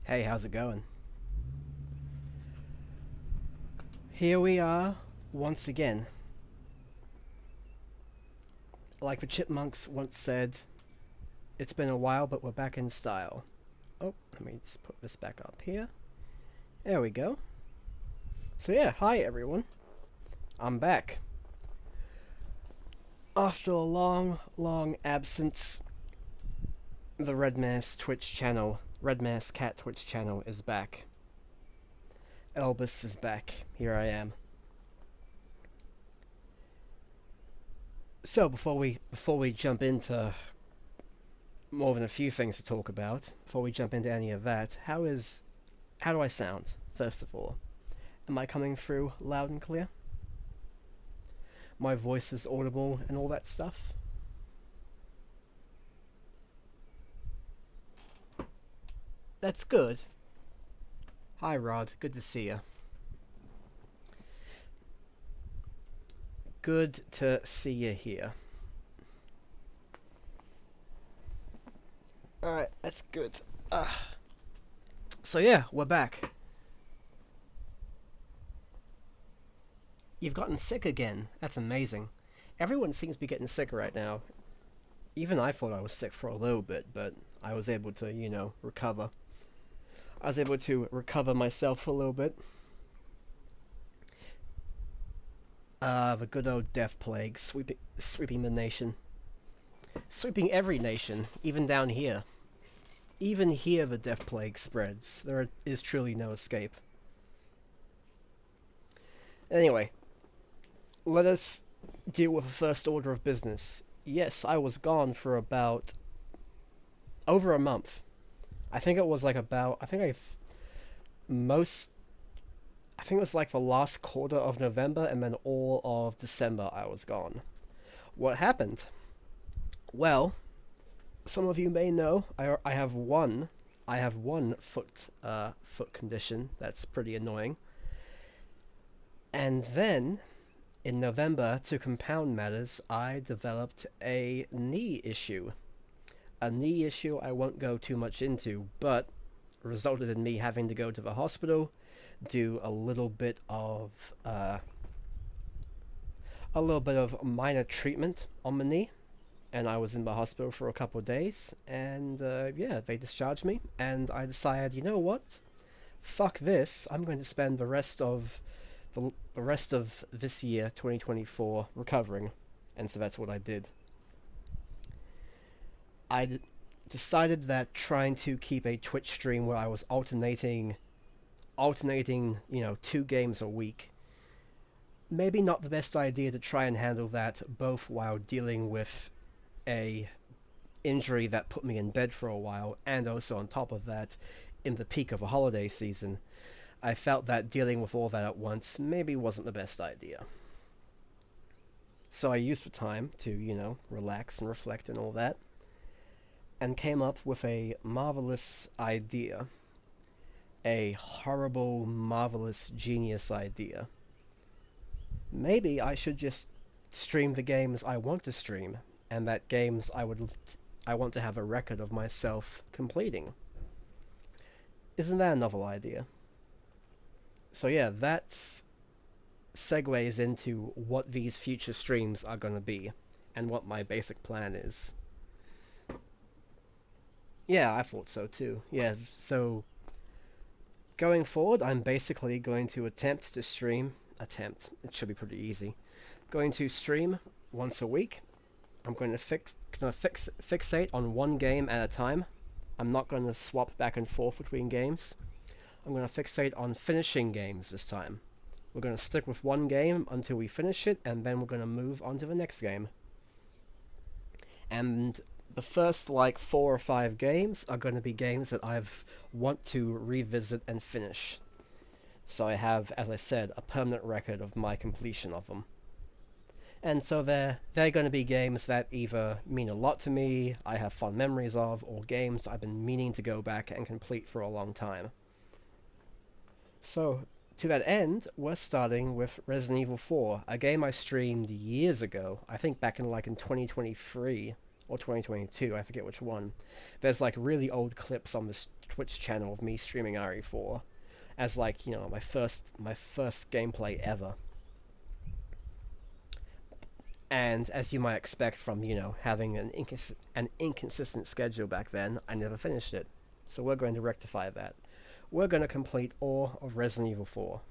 Hey, how's it going? Here we are, once again. Like the Chipmunks once said, it's been a while, but we're back in style. Oh, let me just put this back up here. There we go. So yeah, hi everyone. I'm back. After a long absence, the Red Mask Cat Twitch channel is back. Elvis is back. Here I am. So before we jump into more than a few things to talk about, before we jump into any of that, how do I sound, first of all? Am I coming through loud and clear? My voice is audible and all that stuff? That's good. Hi Rod, good to see you. Good to see you here. Alright, that's good. So yeah, we're back. You've gotten sick again. That's amazing. Everyone seems to be getting sick right now. Even I thought I was sick for a little bit, but I was able to, recover. I was able to recover myself for a little bit. The good old death plague, sweeping the nation. Sweeping every nation, even down here. Even here the death plague spreads. There is truly no escape. Anyway, let us deal with the first order of business. Yes, I was gone for about over a month. I think it was like I think it was like the last quarter of November and then all of December I was gone. What happened? Well, some of you may know I have one foot condition that's pretty annoying. And then in November, to compound matters, I developed a knee issue. A knee issue I won't go too much into, but resulted in me having to go to the hospital, do a little bit of minor treatment on my knee, and I was in the hospital for a couple of days, and yeah, they discharged me, and I decided, you know what? Fuck this. I'm going to spend the rest of this year, 2024, recovering, and so that's what I did. Decided that trying to keep a Twitch stream where I was alternating, 2 games a week, maybe not the best idea to try and handle that both while dealing with a injury that put me in bed for a while, and also on top of that, in the peak of a holiday season. I felt that dealing with all that at once maybe wasn't the best idea. So I used the time to, relax and reflect and all that, and came up with a marvelous idea. A horrible, marvelous, genius idea. Maybe I should just stream the games I want to stream, and that games I want to have a record of myself completing. Isn't that a novel idea? So yeah, that segues into what these future streams are going to be, and what my basic plan is. Yeah, I thought so too. Yeah, so going forward, I'm basically going to attempt to stream. It should be pretty easy. Going to stream once a week. I'm going to fixate on one game at a time. I'm not going to swap back and forth between games. I'm going to fixate on finishing games this time. We're going to stick with one game until we finish it, and then we're going to move on to the next game. And the first 4 or 5 games are going to be games that I want to revisit and finish. So I have, as I said, a permanent record of my completion of them. And so they're going to be games that either mean a lot to me, I have fond memories of, or games I've been meaning to go back and complete for a long time. So, to that end, we're starting with Resident Evil 4, a game I streamed years ago, I think back in 2023, or 2022, I forget which one. There's like really old clips on this Twitch channel of me streaming RE4 as like, you know, my first gameplay ever. And as you might expect from, you know, having an inconsistent schedule back then, I never finished it. So we're going to rectify that. We're going to complete all of Resident Evil 4.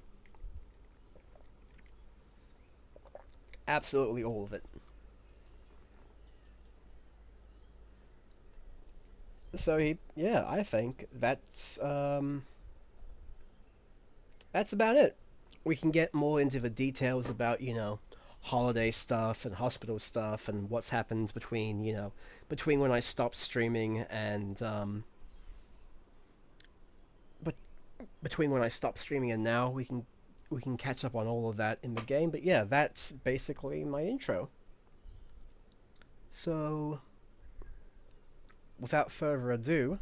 Absolutely all of it. So yeah, I think that's about it. We can get more into the details about, you know, holiday stuff and hospital stuff and what's happened between, you know, between when I stopped streaming and but between when I stopped streaming and now. We can catch up on all of that in the game. But yeah, that's basically my intro. So without further ado,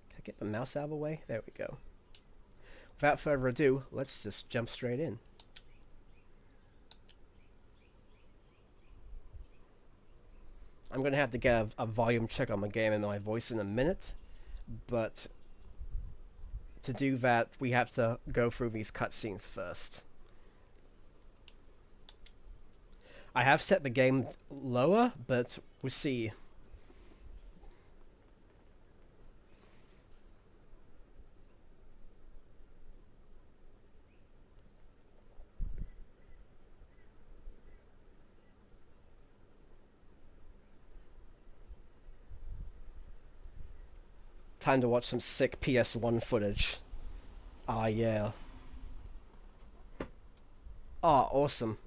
can I get the mouse out of the way? There we go. Without further ado, let's just jump straight in. I'm going to have to get a volume check on my game and my voice in a minute, but to do that, we have to go through these cutscenes first. I have set the game lower, but we'll see. Time to watch some sick PS1 footage. Ah, yeah. Ah, awesome.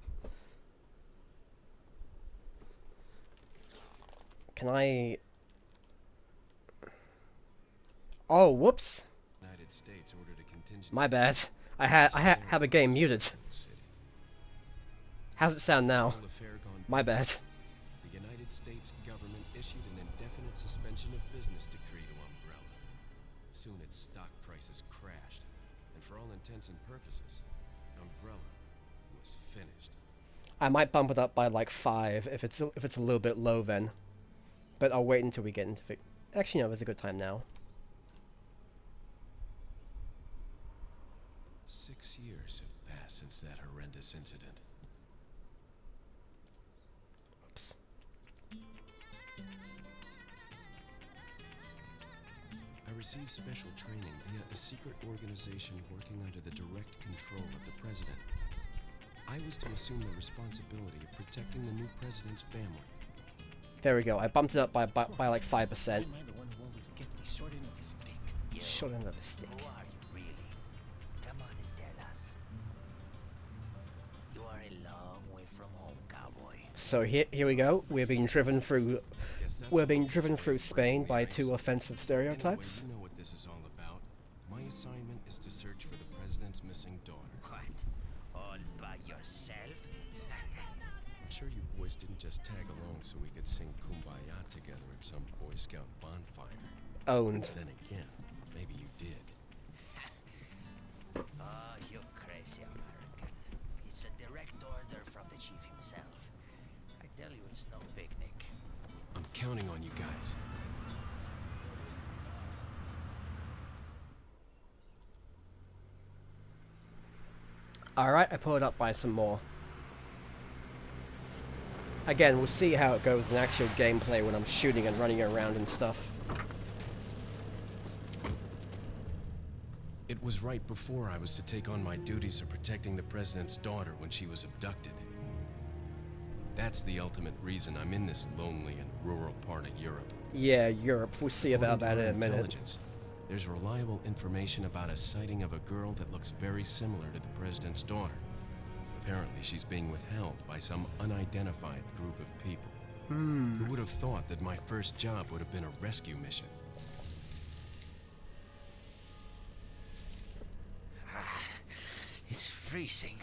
Can I... Oh, whoops. United States ordered a contingency. My bad. I have a game muted. How's it sound now? My bad. The United States government issued an indefinite suspension of business decree to Umbrella. Soon its stock prices crashed, and for all intents and purposes, Umbrella was finished. I might bump it up by like 5 if it's a little bit low then. But I'll wait until we get into it. Actually, no, there's a good time now. 6 years have passed since that horrendous incident. Oops. I received special training via a secret organization working under the direct control of the president. I was to assume the responsibility of protecting the new president's family. There we go. I bumped it up by like 5%. Am I the one who always gets the short end of the stick? Short end of the stick. Who are you really? Come on and tell us. You are a long way from home, cowboy. So here we go. We're being driven through Spain by 2 offensive stereotypes. Anyway, you know what this is all about. My assignment is to search for the president's missing daughter. What? All by yourself? I'm sure you boys didn't just tag along so we could sing Kumbaya together at some Boy Scout bonfire. Owned. Then again, maybe you did. Oh, you crazy American. It's a direct order from the chief himself. I tell you, it's no picnic. I'm counting on you guys. Alright, I pulled it up by some more. Again, we'll see how it goes in actual gameplay when I'm shooting and running around and stuff. It was right before I was to take on my duties of protecting the president's daughter when she was abducted. That's the ultimate reason I'm in this lonely and rural part of Europe. Yeah, Europe. We'll see about that in a minute. There's reliable information about a sighting of a girl that looks very similar to the president's daughter. Apparently, she's being withheld by some unidentified group of people. Who would have thought that my first job would have been a rescue mission? It's freezing.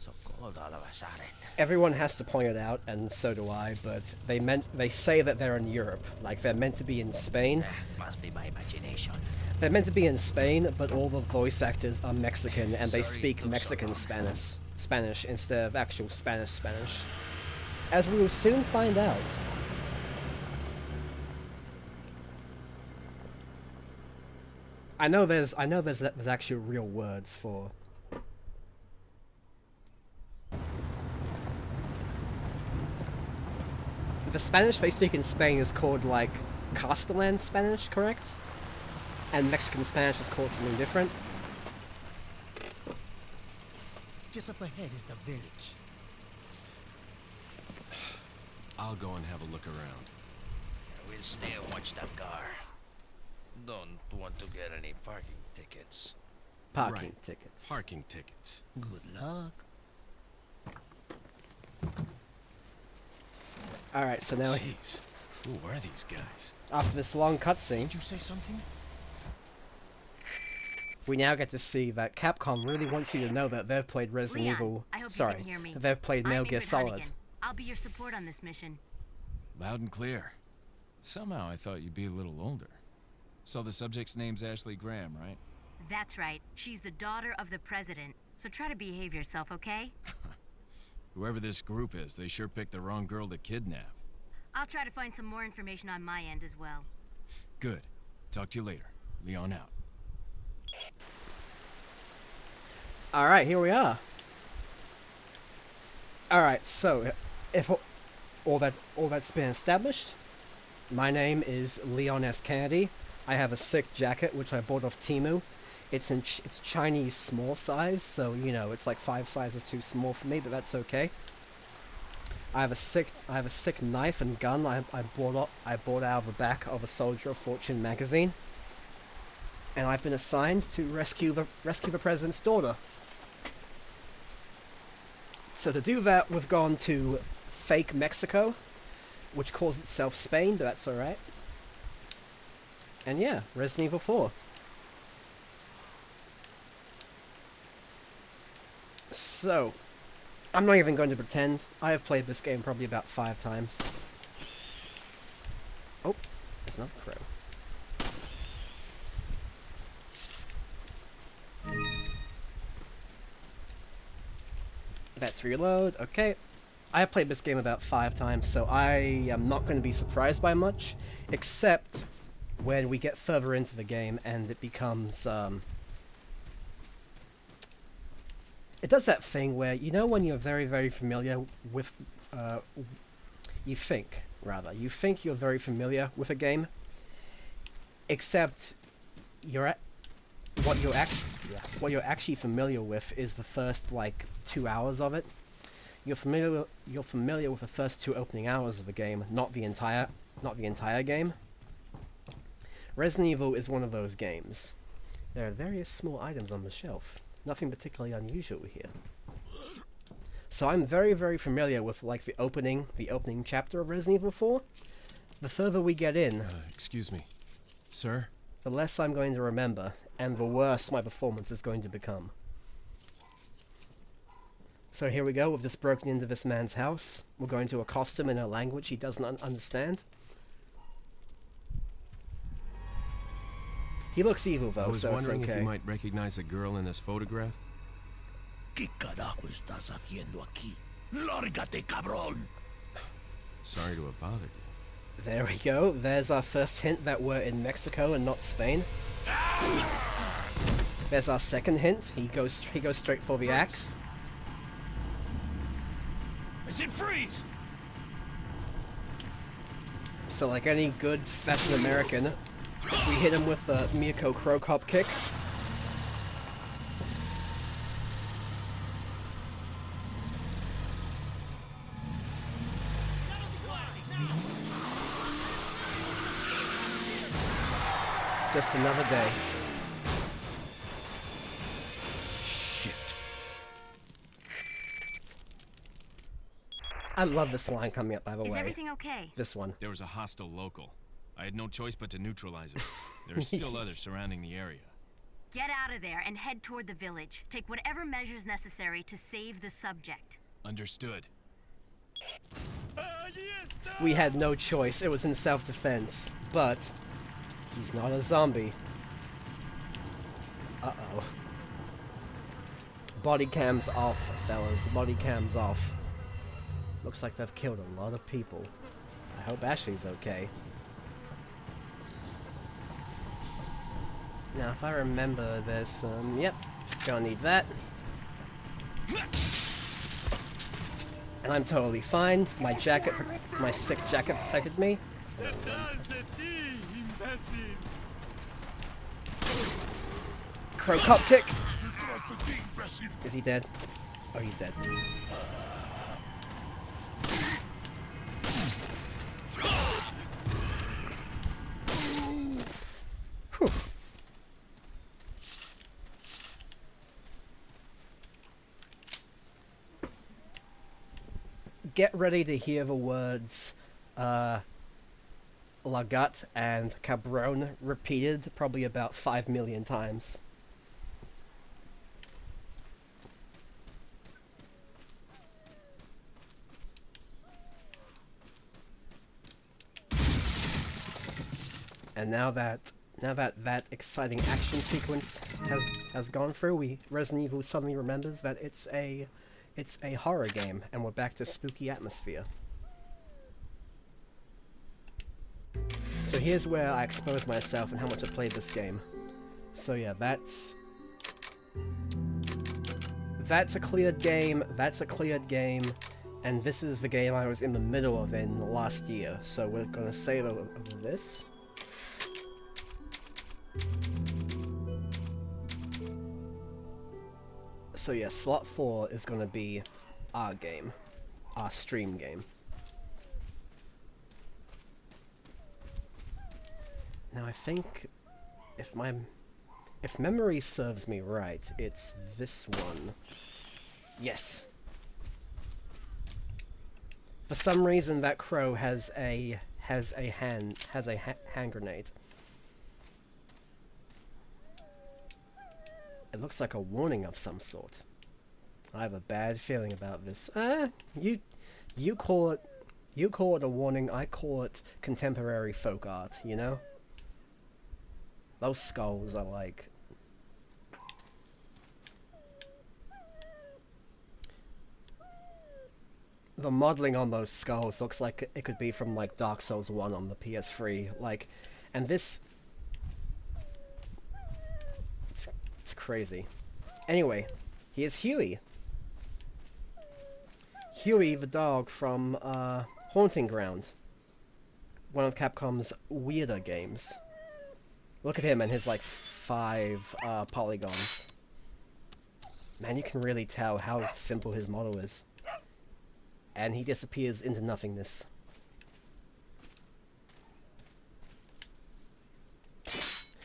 So cold all of a sudden. Everyone has to point it out, and so do I, but they say that they're in Europe. Like, they're meant to be in Spain. Must be my imagination. They're meant to be in Spain, but all the voice actors are Mexican, and they Sorry, speak it took so Mexican long. Spanish instead of actual Spanish. As we will soon find out. there's actually real words for. The Spanish they speak in Spain is called like Castellan Spanish, correct? And Mexican Spanish is called something different. Just up ahead is the village. I'll go and have a look around. Yeah, we'll stay and watch that car. Don't want to get any parking tickets. Parking Right. tickets. Parking tickets. Good luck. Alright, so now Jeez, who are these guys? after this long cutscene, Did you say something? we now get to see that Capcom really wants you to know that they've played Resident Leon, Evil. I hope you Sorry, can hear me. they've played I'm Metal Gear Ingrid Solid. Hunnigan. I'll be your support on this mission. Loud and clear. Somehow I thought you'd be a little older. So the subject's name's Ashley Graham, right? That's right. She's the daughter of the president. So try to behave yourself, okay? Whoever this group is, they sure picked the wrong girl to kidnap. I'll try to find some more information on my end as well. Good. Talk to you later. Leon out. Alright, here we are. Alright, so if all that's been established, my name is Leon S. Kennedy. I have a sick jacket which I bought off Temu. It's Chinese small size, so you know it's like 5 sizes too small for me, but that's okay. I have a sick knife and gun I bought out of the back of a Soldier of Fortune magazine, and I've been assigned to rescue the president's daughter. So to do that, we've gone to fake Mexico, which calls itself Spain, but that's alright. And yeah, Resident Evil 4. So, I'm not even going to pretend. I have played this game probably about 5 times. Oh, there's another crow. Let's reload. Okay. I have played this game about 5 times, so I am not going to be surprised by much, except when we get further into the game and it becomes, it does that thing where, you know when you're very, very familiar with, you think you're very familiar with a game, except what you're actually familiar with is the first, like, 2 hours of it. You're familiar with the first 2 opening hours of the game, not the entire game. Resident Evil is one of those games. There are various small items on the shelf. Nothing particularly unusual here. So I'm very, very familiar with like the opening chapter of Resident Evil 4. The further we get in, Excuse me. Sir? the less I'm going to remember, and the worse my performance is going to become. So here we go, we've just broken into this man's house. We're going to accost him in a language he doesn't understand. He looks evil though, I was so it's wondering if okay. you might recognize the girl in this photograph. ¿Qué carajo estás haciendo aquí? Lárgate, cabrón! Sorry to have bothered you. There we go. There's our first hint that we're in Mexico and not Spain. There's our second hint. He goes straight for the axe. I said freeze! So like any good fashion American, we hit him with the Miyako Crow Cop kick. Just another day. Shit. I love this line coming up, by the Is way. everything okay? This one. There was a hostile local. I had no choice but to neutralize her. There are still others surrounding the area. Get out of there and head toward the village. Take whatever measures necessary to save the subject. Understood. We had no choice. It was in self-defense. But he's not a zombie. Uh-oh. Body cam's off, fellas. Body cam's off. Looks like they've killed a lot of people. I hope Ashley's okay. Now, if I remember, there's some... Yep, gonna need that. And I'm totally fine. My jacket, my sick jacket protected me. Crow cop kick! Is he dead? Oh, he's dead. Whew. Get ready to hear the words Lagat and Cabron repeated probably about 5 million times. And now that that exciting action sequence has gone through, Resident Evil suddenly remembers that it's a horror game, and we're back to spooky atmosphere. So here's where I expose myself and how much I played this game. So yeah, that's a cleared game, that's a cleared game, and this is the game I was in the middle of in last year. So we're gonna save over this. So yeah, slot 4 is gonna be our game, our stream game. Now I think, if memory serves me right, it's this one. Yes. For some reason, that crow has a hand grenade. It looks like a warning of some sort. I have a bad feeling about this. You call it a warning. I call it contemporary folk art. You know. Those skulls are like... The modeling on those skulls looks like it could be from like Dark Souls 1 on the PS3. Like, and this... It's crazy. Anyway, here's Huey. Huey the dog from Haunting Ground. One of Capcom's weirder games. Look at him and his like 5 polygons. Man, you can really tell how simple his model is. And he disappears into nothingness.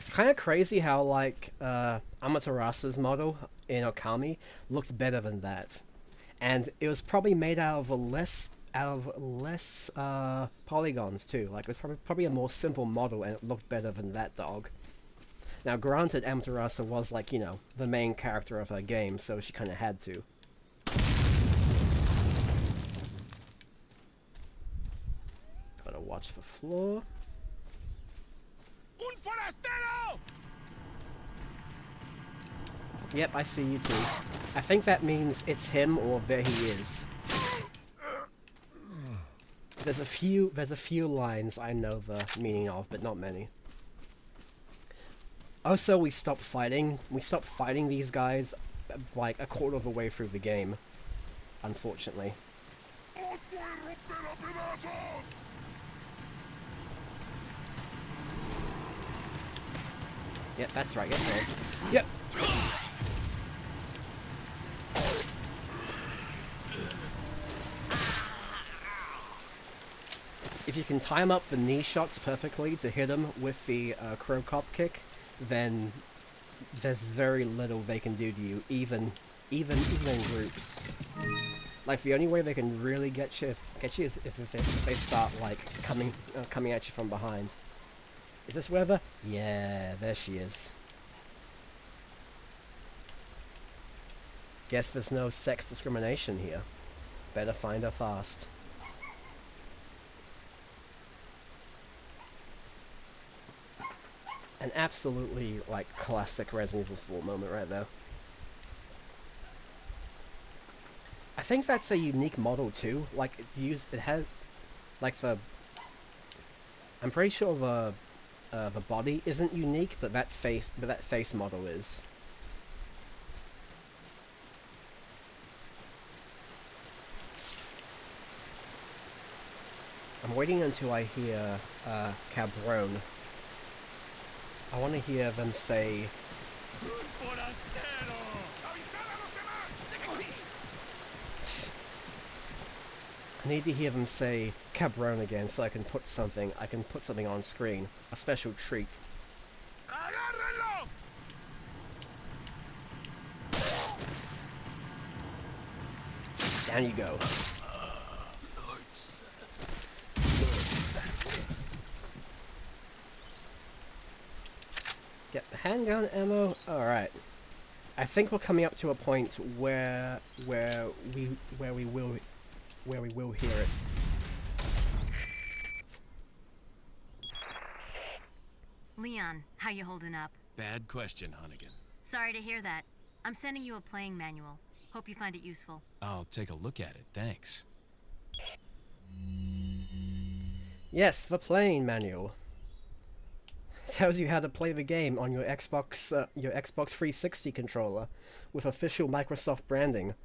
Kind of crazy how like Amaterasu's model in Okami looked better than that, and it was probably made out of less polygons too. Like it was probably a more simple model, and it looked better than that dog. Now, granted, Amaterasu was like, you know, the main character of her game, so she kind of had to. Gotta watch the floor. Un forastero! Yep, I see you too. I think that means it's him or there he is. There's a few lines I know the meaning of, but not many. Also, we stopped fighting. We stopped fighting these guys like a quarter of the way through the game, unfortunately. Yep, that's right. Get those. Yep. If you can time up the knee shots perfectly to hit them with the crow cop kick, then there's very little they can do to you, even in groups. Like the only way they can really get you is if they start like coming at you from behind. Is this Weather? Yeah, there she is. Guess there's no sex discrimination here. Better find her fast. An absolutely, like, classic Resident Evil 4 moment right there. I think that's a unique model too. Like, it has, like, I'm pretty sure the body isn't unique, but that face model is. I'm waiting until I hear Cabron. I want to hear them say. I need to hear them say Cabron again, so I can put something. I can put something on screen. A special treat. Down you go. Get the handgun ammo. All right. I think we're coming up to a point where we will hear it. Leon, how you holding up? Bad question, Hunnigan. Sorry to hear that. I'm sending you a playing manual. Hope you find it useful. I'll take a look at it, thanks. Yes, the playing manual. Tells you how to play the game on your Xbox 360 controller with official Microsoft branding.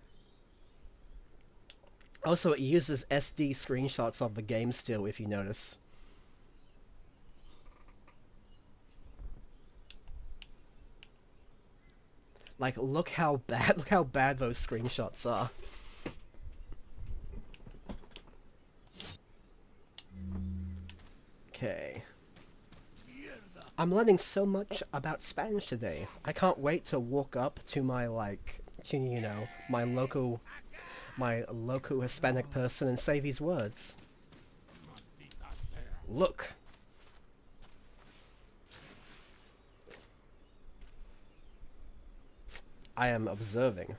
Also, it uses SD screenshots of the game still, if you notice. Like, look how bad those screenshots are. Okay. I'm learning so much about Spanish today. I can't wait to walk up to my, you know, my local Hispanic person and say these words. Look. I am observing.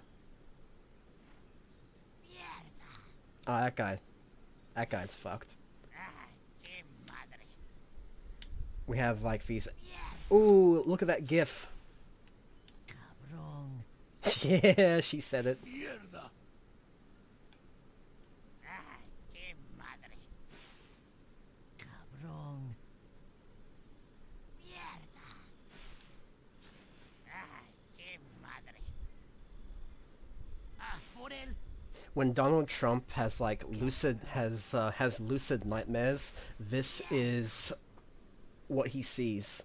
Oh, that guy. That guy's fucked. We have, like, these... Ooh, look at that gif. Cabron. Yeah, she said it. Mierda. Que madre. Cabron. Mierda. Que madre. Por él. When Donald Trump has, like, has lucid nightmares, this is what he sees.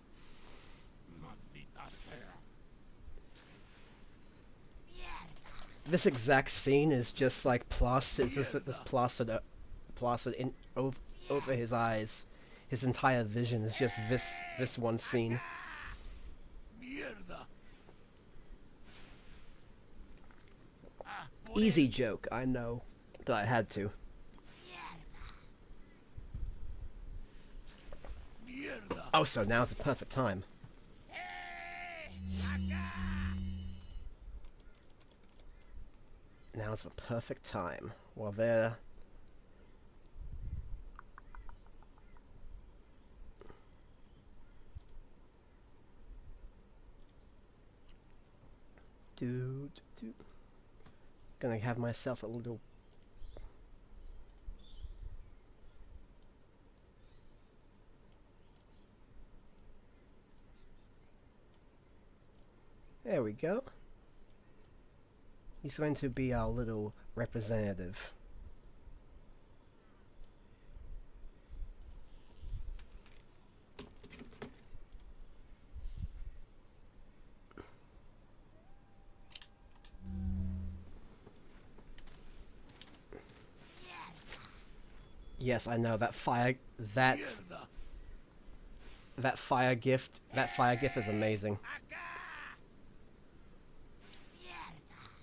This exact scene is just like plastered. It's just plastered in over his eyes. His entire vision is just this one scene. Mierda. Easy joke, I know, but I had to. Mierda. Oh, so now's the perfect time. Now's the perfect time. While they're... Gonna have myself a little... There we go. He's going to be our little representative. Yes, I know that fire gif is amazing.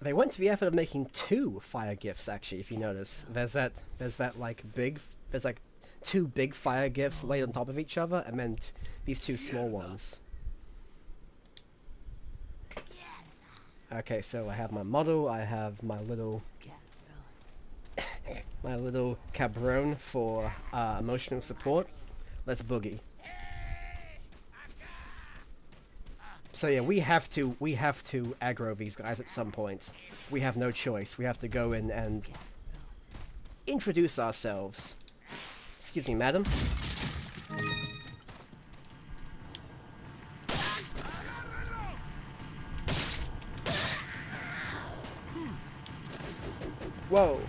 They went to the effort of making 2 fire gifs, actually, if you notice. There's like 2 big fire gifs laid on top of each other, and then these 2 small ones. Okay, so I have my model, I have my little Cabron for emotional support. Let's boogie. So yeah, we have to aggro these guys at some point. We have no choice. We have to go in and introduce ourselves. Excuse me, madam. Whoa.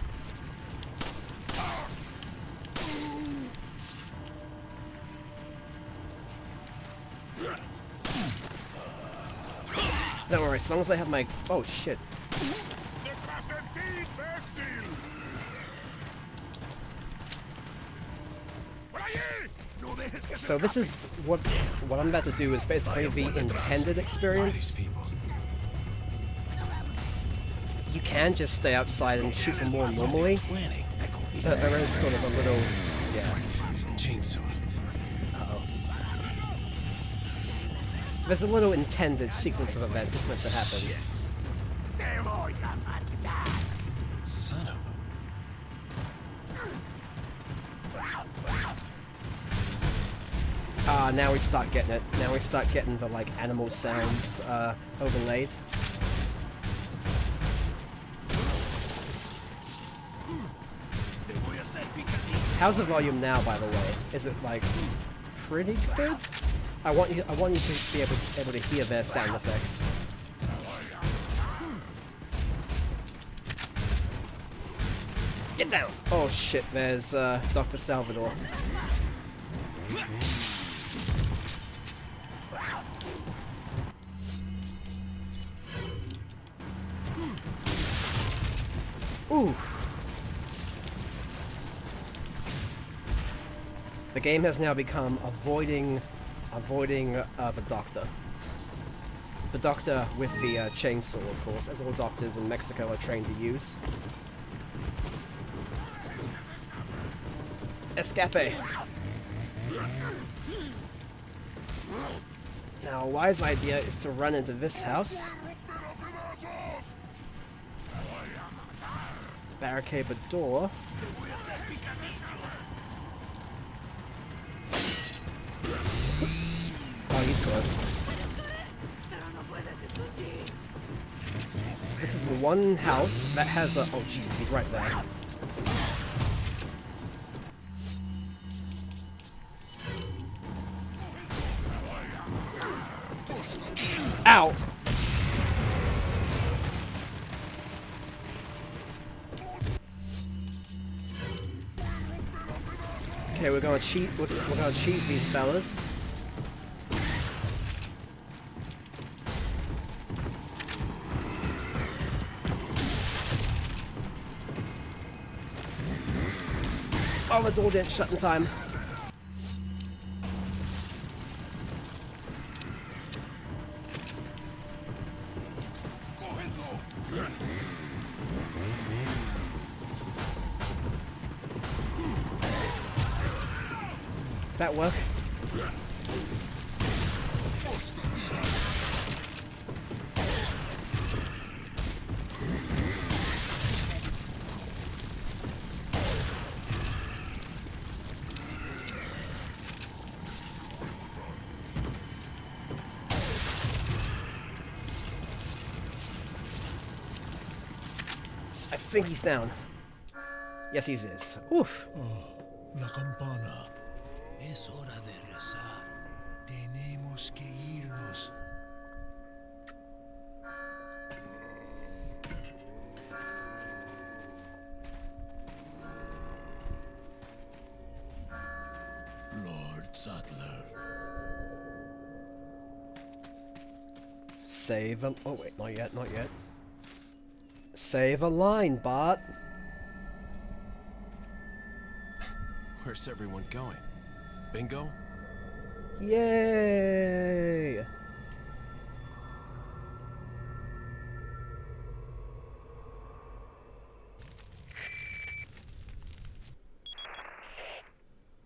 Don't worry, as long as I have my... Oh, shit. So this is what I'm about to do is basically the intended Why are these experience. people? You can just stay outside and shoot them more normally, but there is sort of a little... Yeah. Chainsaw. Uh-oh. There's a little intended sequence of events that's meant to happen. Son of a... Now we start getting it. Now we start getting the, like, animal sounds, overlaid. How's the volume now, by the way? Is it, like, pretty good? I want you to be able to hear their sound effects. Get down! Oh shit, there's, Dr. Salvador. Ooh! The game has now become avoiding the doctor. The doctor with the chainsaw, of course, as all doctors in Mexico are trained to use. Escape! Now, a wise idea is to run into this house. Barricade the door. Oh, he's close. This is the one house that has a... Oh, Jesus, he's right there. Ow! Okay, we're gonna cheat. We're gonna cheese these fellas. Oh, the door didn't shut in time. That work? I think he's down. Yes, he is. Oof. La campana. Es hora de rezar. Tenemos que irnos. Lord Sattler. Save a... Oh, wait, not yet, not yet. Save a line, Bart. Where's everyone going? Bingo? Yay!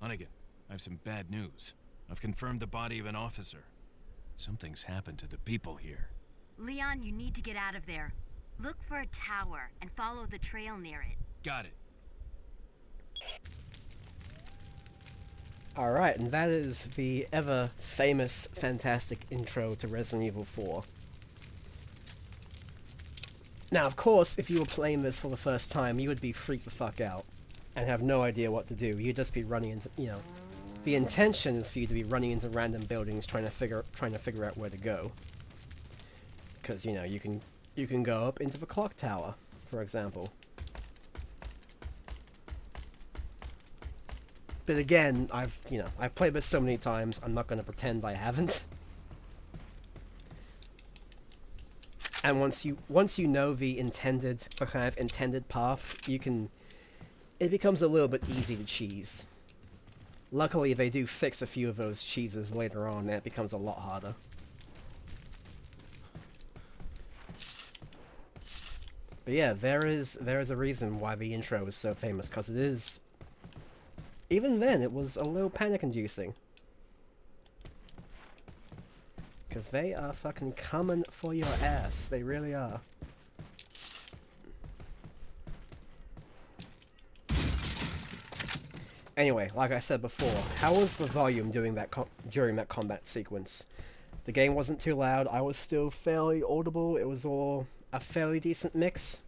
Hunnigan, I have some bad news. I've confirmed the body of an officer. Something's happened to the people here. Leon, you need to get out of there. Look for a tower and follow the trail near it. Got it. Alright, and that is the ever famous, fantastic intro to Resident Evil 4. Now, of course, if you were playing this for the first time, you would be freaked the fuck out and have no idea what to do. You'd just be running into, you know, the intention is for you to be running into random buildings trying to figure out where to go. Because, you know, you can go up into the clock tower, for example. But again, I've played this so many times, I'm not going to pretend I haven't. And once you know the kind of intended path, it becomes a little bit easy to cheese. Luckily, they do fix a few of those cheeses later on, and it becomes a lot harder. But yeah, there is a reason why the intro is so famous, because it is... Even then, it was a little panic-inducing. Because they are fucking coming for your ass. They really are. Anyway, like I said before, how was the volume during that combat sequence? The game wasn't too loud, I was still fairly audible, it was all a fairly decent mix.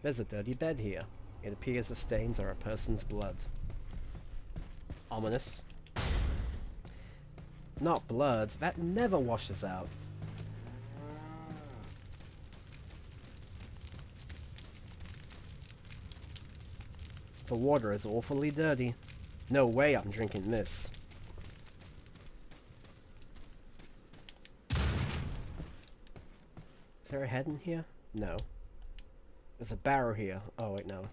There's a dirty bed here. It appears the stains are a person's blood. Ominous. Not blood, that never washes out. The water is awfully dirty. No way I'm drinking this. Is there a head in here? No. There's a barrow here. Oh wait, no.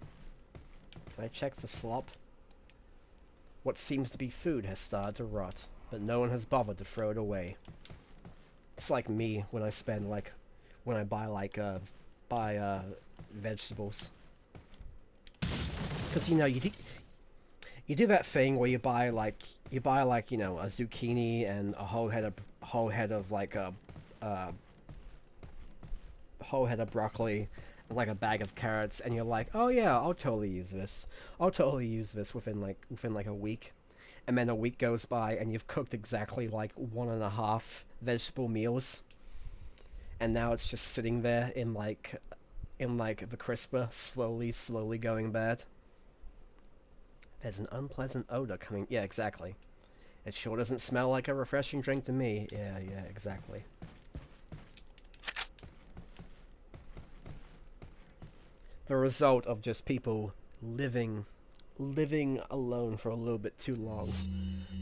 Can I check for slop? What seems to be food has started to rot, but no one has bothered to throw it away. It's like me when I spend when I buy vegetables. Because you do that thing where you buy a zucchini and a whole head of broccoli and like a bag of carrots, and you're like, oh yeah, I'll totally use this. I'll totally use this within a week. And then a week goes by and you've cooked exactly like 1.5 vegetable meals. And now it's just sitting there in the crisper, slowly going bad. There's an unpleasant odor coming. Yeah, exactly. It sure doesn't smell like a refreshing drink to me. Yeah, exactly. The result of just people living alone for a little bit too long.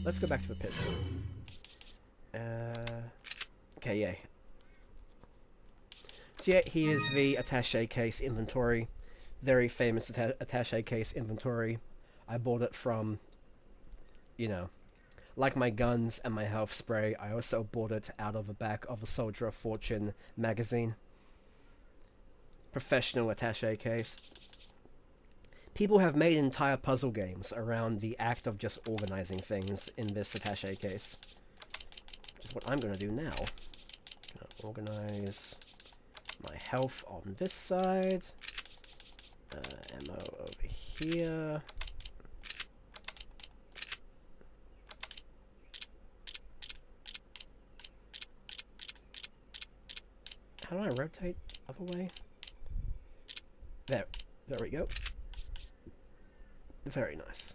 Let's go back to the pit. Okay, yeah. So yeah, here's the attaché case inventory. Very famous attaché case inventory. I bought it from, like my guns and my health spray, I also bought it out of the back of a Soldier of Fortune magazine. Professional attaché case. People have made entire puzzle games around the act of just organizing things in this attaché case. Which is what I'm going to do now. Organize my health on this side. Ammo over here. How do I rotate other way? There we go. Very nice.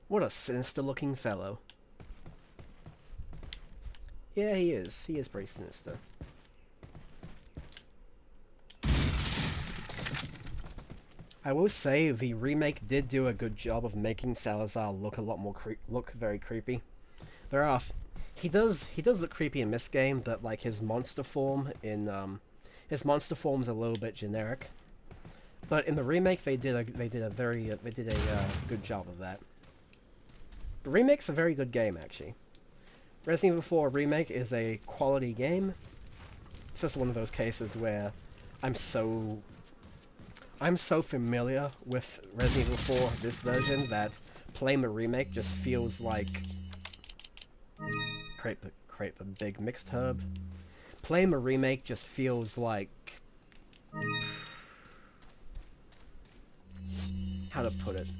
What a sinister looking fellow. Yeah, he is. He is pretty sinister. I will say the remake did do a good job of making Salazar look a lot more look very creepy. He does look creepy in this game, but like his monster form his monster form's a little bit generic. But in the remake, they did a good job of that. The remake's a very good game, actually. Resident Evil 4 Remake is a quality game. It's just one of those cases where I'm so familiar with Resident Evil 4, this version, that playing the remake just feels like... Create the big mixed herb. Playing the remake just feels like... How to put it?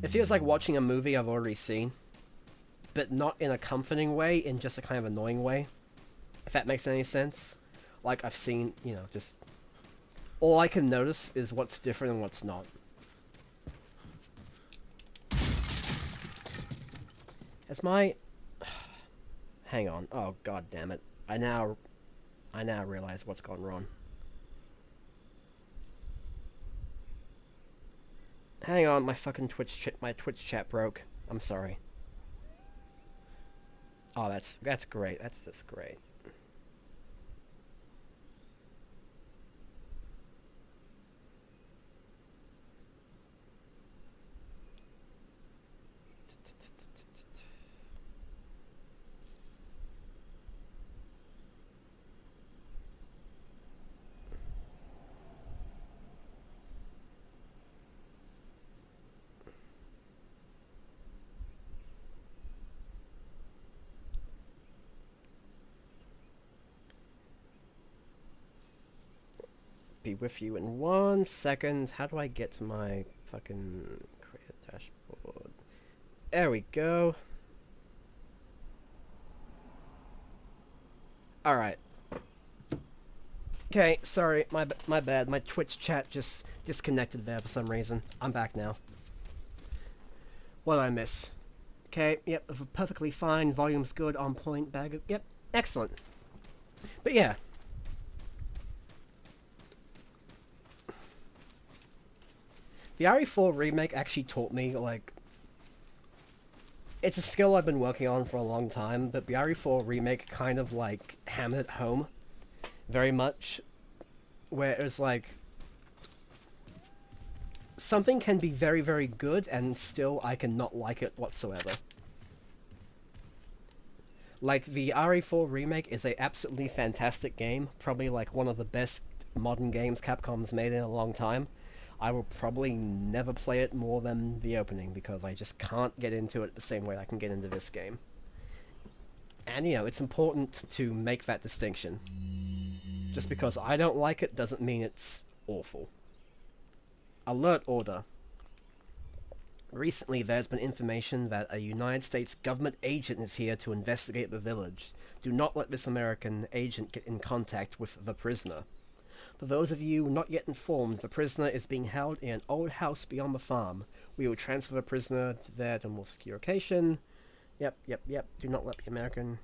It feels like watching a movie I've already seen, but not in a comforting way, in just a kind of annoying way. If that makes any sense. Like, I've seen, just... All I can notice is what's different and what's not. Has my... Hang on. Oh, god damn it. I now realize what's gone wrong. Hang on, my fucking my Twitch chat broke. I'm sorry. Oh, that's great. That's just great. Be with you in 1 second. How do I get to my fucking creator dashboard? There we go. Alright. Okay, sorry, my bad. My Twitch chat just disconnected there for some reason. I'm back now. What did I miss? Okay, yep, perfectly fine. Volume's good, on point, bag of... Yep, excellent. But yeah. The RE4 remake actually taught me, like... It's a skill I've been working on for a long time, but the RE4 remake kind of, like, hammered it home. Very much. Where it was like... Something can be very, very good, and still I can not like it whatsoever. Like, the RE4 remake is a absolutely fantastic game. Probably, like, one of the best modern games Capcom's made in a long time. I will probably never play it more than the opening, because I just can't get into it the same way I can get into this game. And, you know, it's important to make that distinction. Just because I don't like it doesn't mean it's awful. Alert order. Recently, there's been information that a United States government agent is here to investigate the village. Do not let this American agent get in contact with the prisoner. For those of you not yet informed, the prisoner is being held in an old house beyond the farm. We will transfer the prisoner to there to more secure location. Yep. Do not let the American...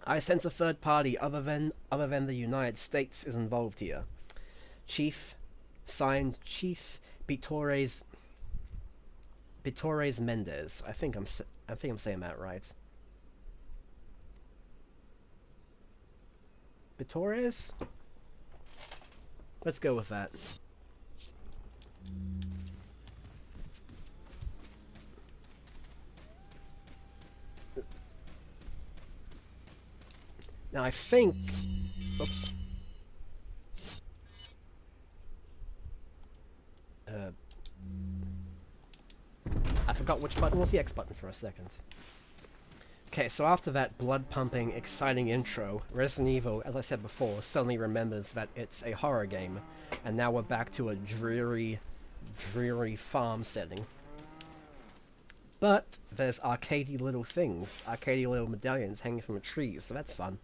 I sense a third party other than the United States is involved here. Chief, signed Chief Bitores Mendez. I think I'm saying that right. Bitores? Let's go with that. Now I think... Oops. I forgot which button was the X button for a second. Okay, so after that blood-pumping, exciting intro, Resident Evil, as I said before, suddenly remembers that it's a horror game, and now we're back to a dreary farm setting. But there's arcadey little things, arcadey little medallions hanging from the trees, so that's fun.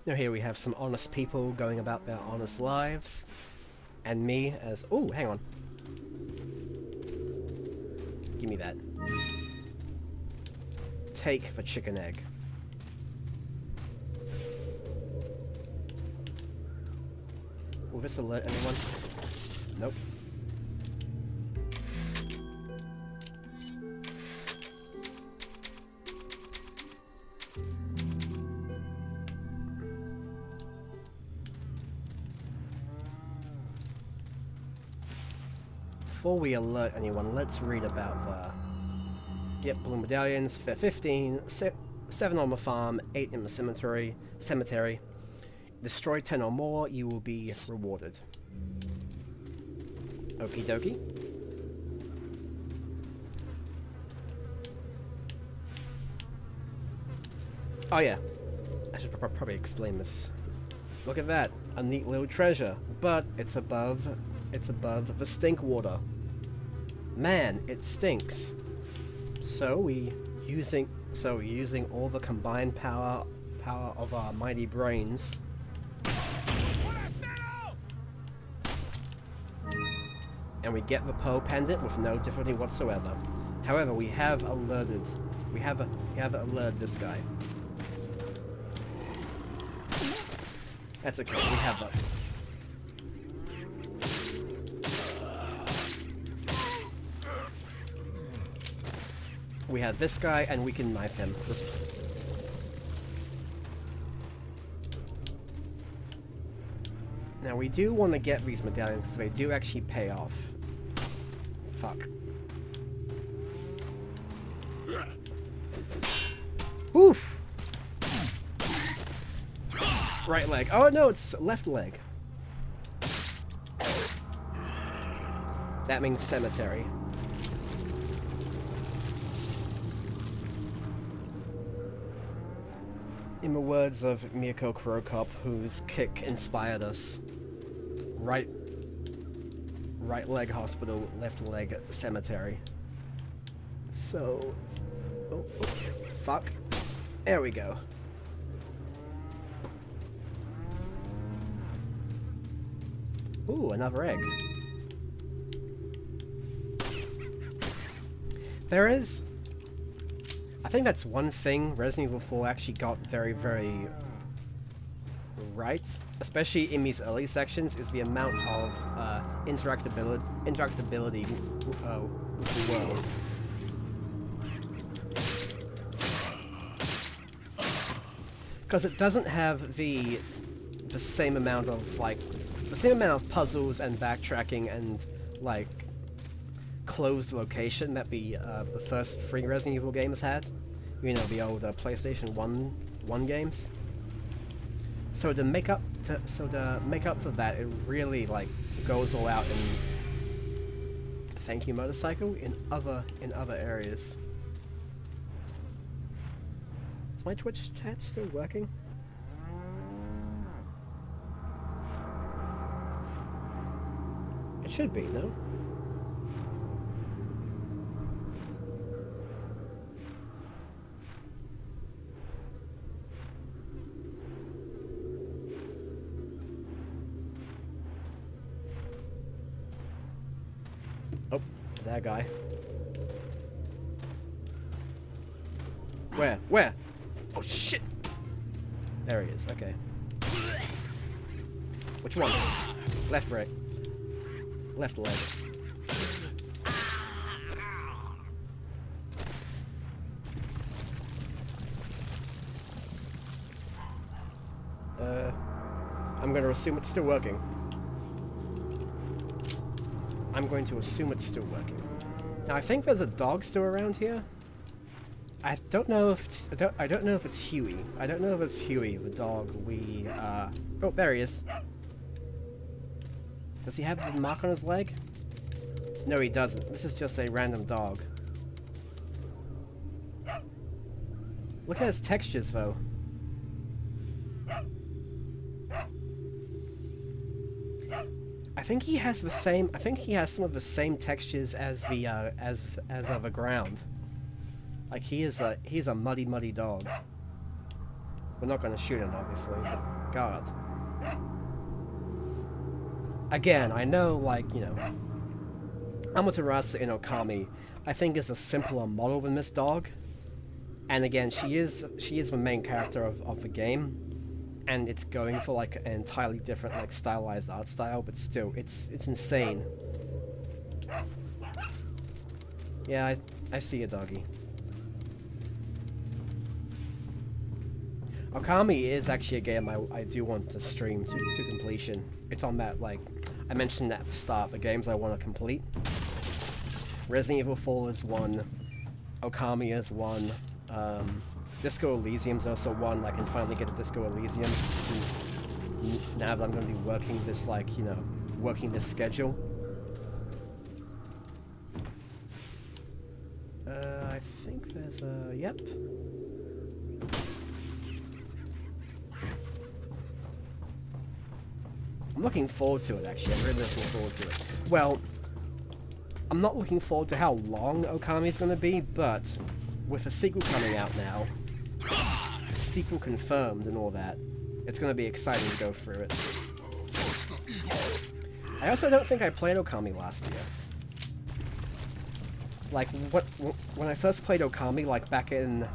Now here we have some honest people going about their honest lives. And me as... Oh, hang on. Give me that. Take the chicken egg. Will this alert anyone? Nope. Before we alert anyone, let's read about the... Yep, blue medallions. 15, 7 on the farm, 8 in the cemetery. Destroy 10 or more, you will be rewarded. Okie dokie. Oh yeah, I should probably explain this. Look at that, a neat little treasure, but it's above the stink water. Man, it stinks. So we're using all the combined power of our mighty brains. And we get the Pearl Pendant with no difficulty whatsoever. However, we have alerted. We have alerted this guy. That's okay. We have that. We have this guy, and we can knife him. Now, we do want to get these medallions, so they do actually pay off. Fuck. Oof! Right leg. Oh, no, it's left leg. That means cemetery. In the words of Miyako Kurokop, whose kick inspired us, right leg hospital, left leg cemetery. So, oh, fuck. There we go. Ooh, another egg. There is... I think that's one thing Resident Evil 4 actually got very, very right, especially in these early sections, is the amount of interactability with the world. Because it doesn't have the same amount of puzzles and backtracking and like closed location that the first 3 Resident Evil games had. You know, the old PlayStation 1 games. So to make up for that, it really like goes all out in thank you motorcycle in other areas. Is my Twitch chat still working? It should be, no? Oh, is that a guy? Where? Where? Oh shit! There he is, okay. Which one? Left, right. Left leg. I'm gonna assume it's still working. I'm going to assume it's still working. Now I think there's a dog still around here. I don't know if it's, I don't know if it's Huey. I don't know if it's Huey, the dog we oh, there he is. Does he have the mark on his leg? No, he doesn't. This is just a random dog. Look at his textures, though. I think he has the same. I think he has some of the same textures as the as of the ground. Like he's a muddy dog. We're not going to shoot him, obviously. But God. Again, I know, like, you know, Amaterasu in Okami, I think is a simpler model than this dog. And again, she is the main character of the game, and it's going for like an entirely different, like, stylized art style, but still, it's insane. Yeah, I see a doggy. Okami is actually a game I do want to stream to completion. It's on that, like, I mentioned at the start, the games I want to complete. Resident Evil 4 is one. Okami is one. Disco Elysium's also one. I can finally get a Disco Elysium now that I'm going to be working this, like, you know, working this schedule. I think there's a... yep. I'm looking forward to it, actually. I'm really looking forward to it. Well, I'm not looking forward to how long Okami's going to be, but with a sequel coming out now, a sequel confirmed and all that, it's going to be exciting to go through it. I also don't think I played Okami last year. like, when I first played Okami, like, back in...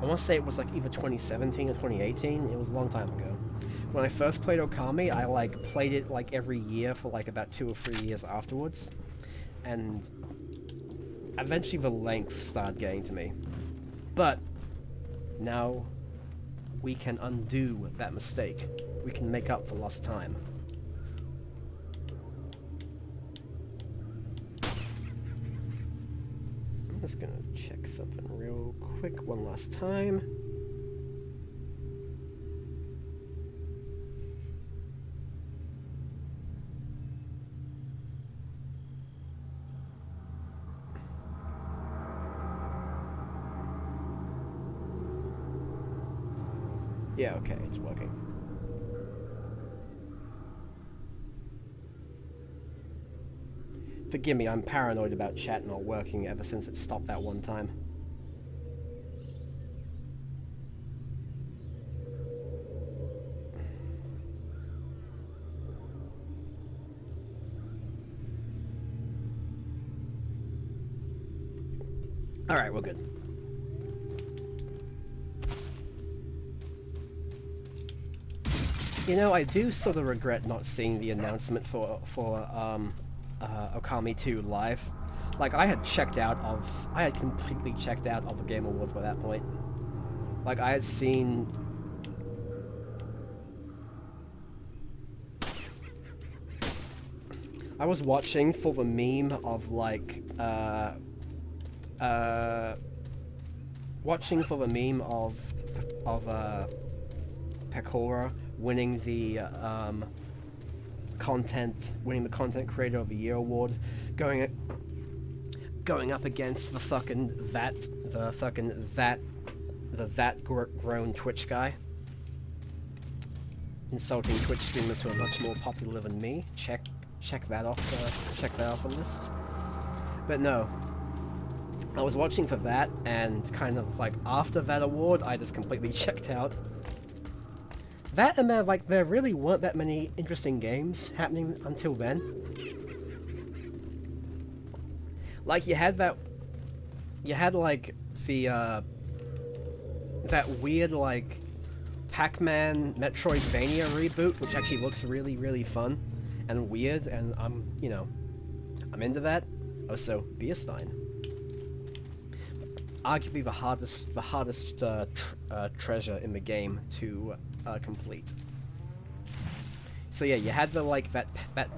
I want to say it was, like, either 2017 or 2018. It was a long time ago. When I first played Okami, I, like, played it, like, every year for, like, about 2 or 3 years afterwards. And eventually the length started getting to me. But now we can undo that mistake. We can make up for lost time. I'm just gonna check something real quick one last time. Yeah, okay, it's working. Forgive me, I'm paranoid about chat not working ever since it stopped that one time. Alright, we're good. You know, I do sort of regret not seeing the announcement for Okami 2 live. Like, I had completely checked out of the Game Awards by that point. Like, I had seen... I was watching for the meme of, like, watching for the meme of Pecora winning the Content Creator of the Year award, going up against the grown Twitch guy, insulting Twitch streamers who are much more popular than me. Check that off the list. But no, I was watching for that, and kind of like after that award, I just completely checked out. That and there really weren't that many interesting games happening until then. Like, you had like the that weird like Pac-Man Metroidvania reboot, which actually looks really, really fun and weird, and I'm into that. Also, Beerstein. Arguably the hardest treasure in the game to complete. So yeah, you had the like that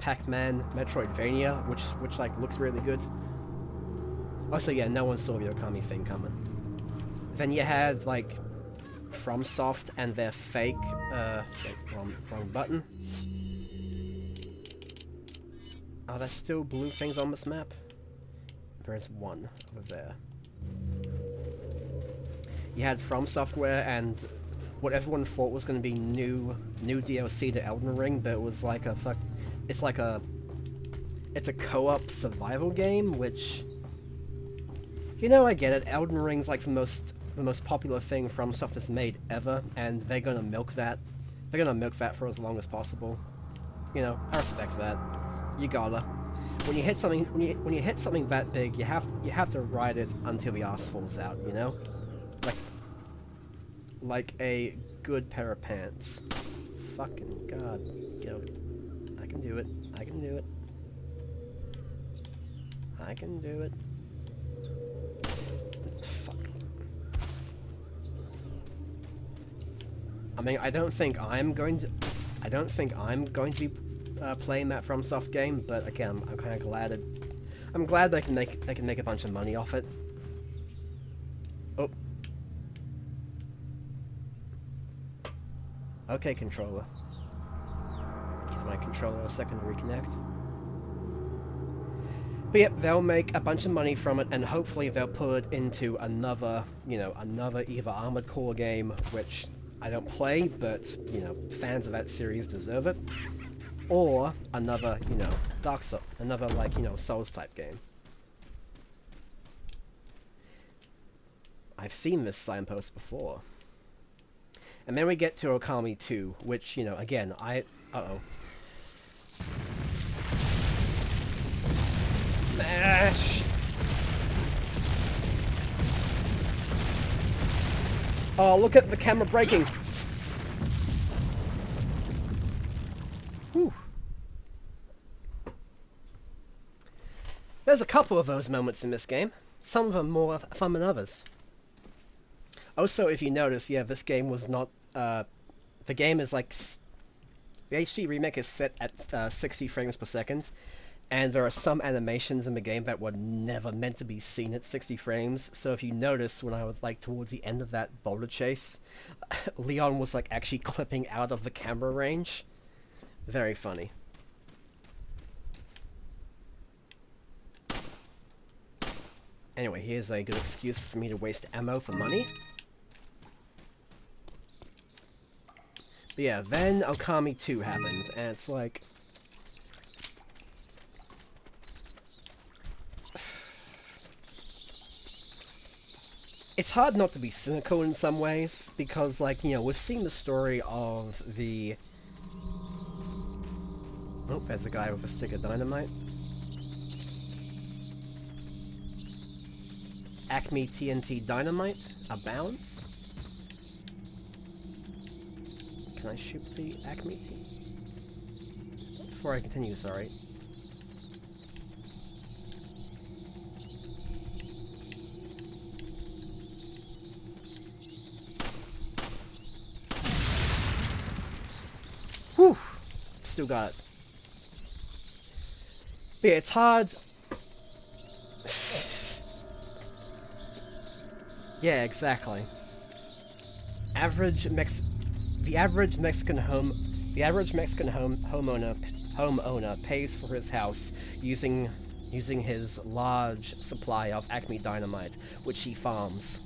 Pac-Man Metroidvania, which like looks really good. Also, yeah, no one saw the Okami thing coming. Then you had like FromSoft and their fake wrong button. Are there still blue things on this map? There is one over there. You had From Software and what everyone thought was going to be new DLC to Elden Ring, but it was like it's a co-op survival game, which, you know, I get it. Elden Ring's like the most popular thing FromSoft has made ever, and they're gonna milk that. They're gonna milk that for as long as possible. You know, I respect that. You gotta. When you hit something, when you hit something that big, you have to ride it until the ass falls out. You know, like a good pair of pants. Fucking god, go. I can do it. I can do it. I can do it. Fuck. I mean, I don't think I'm going to be playing that FromSoft game, but again, I'm kind of glad I'm glad they can make a bunch of money off it. Oh. Okay, controller. Give my controller a second to reconnect. But yep, they'll make a bunch of money from it, and hopefully they'll put it into another, another either Armored Core game, which I don't play, but, fans of that series deserve it. Or another, Dark Souls, another, Souls-type game. I've seen this signpost before. And then we get to Okami 2, which, again, uh-oh. Smash! Oh, look at the camera breaking! Whew. There's a couple of those moments in this game. Some of them more fun than others. Also, if you notice, yeah, this game was not, the game is like, the HD remake is set at 60 frames per second, and there are some animations in the game that were never meant to be seen at 60 frames, so if you notice, when I was, like, towards the end of that boulder chase, Leon was, like, actually clipping out of the camera range. Very funny. Anyway, here's a good excuse for me to waste ammo for money. But yeah, then Okami 2 happened, and it's like... It's hard not to be cynical in some ways, because, like, you know, we've seen the story of the... Oh, there's a guy with a stick of dynamite. Acme TNT Dynamite abounds. Can I shoot the Acme T? Before I continue, sorry. Whew! Still got it. But yeah, it's hard. Yeah, exactly. The average Mexican homeowner pays for his house using his large supply of Acme Dynamite, which he farms.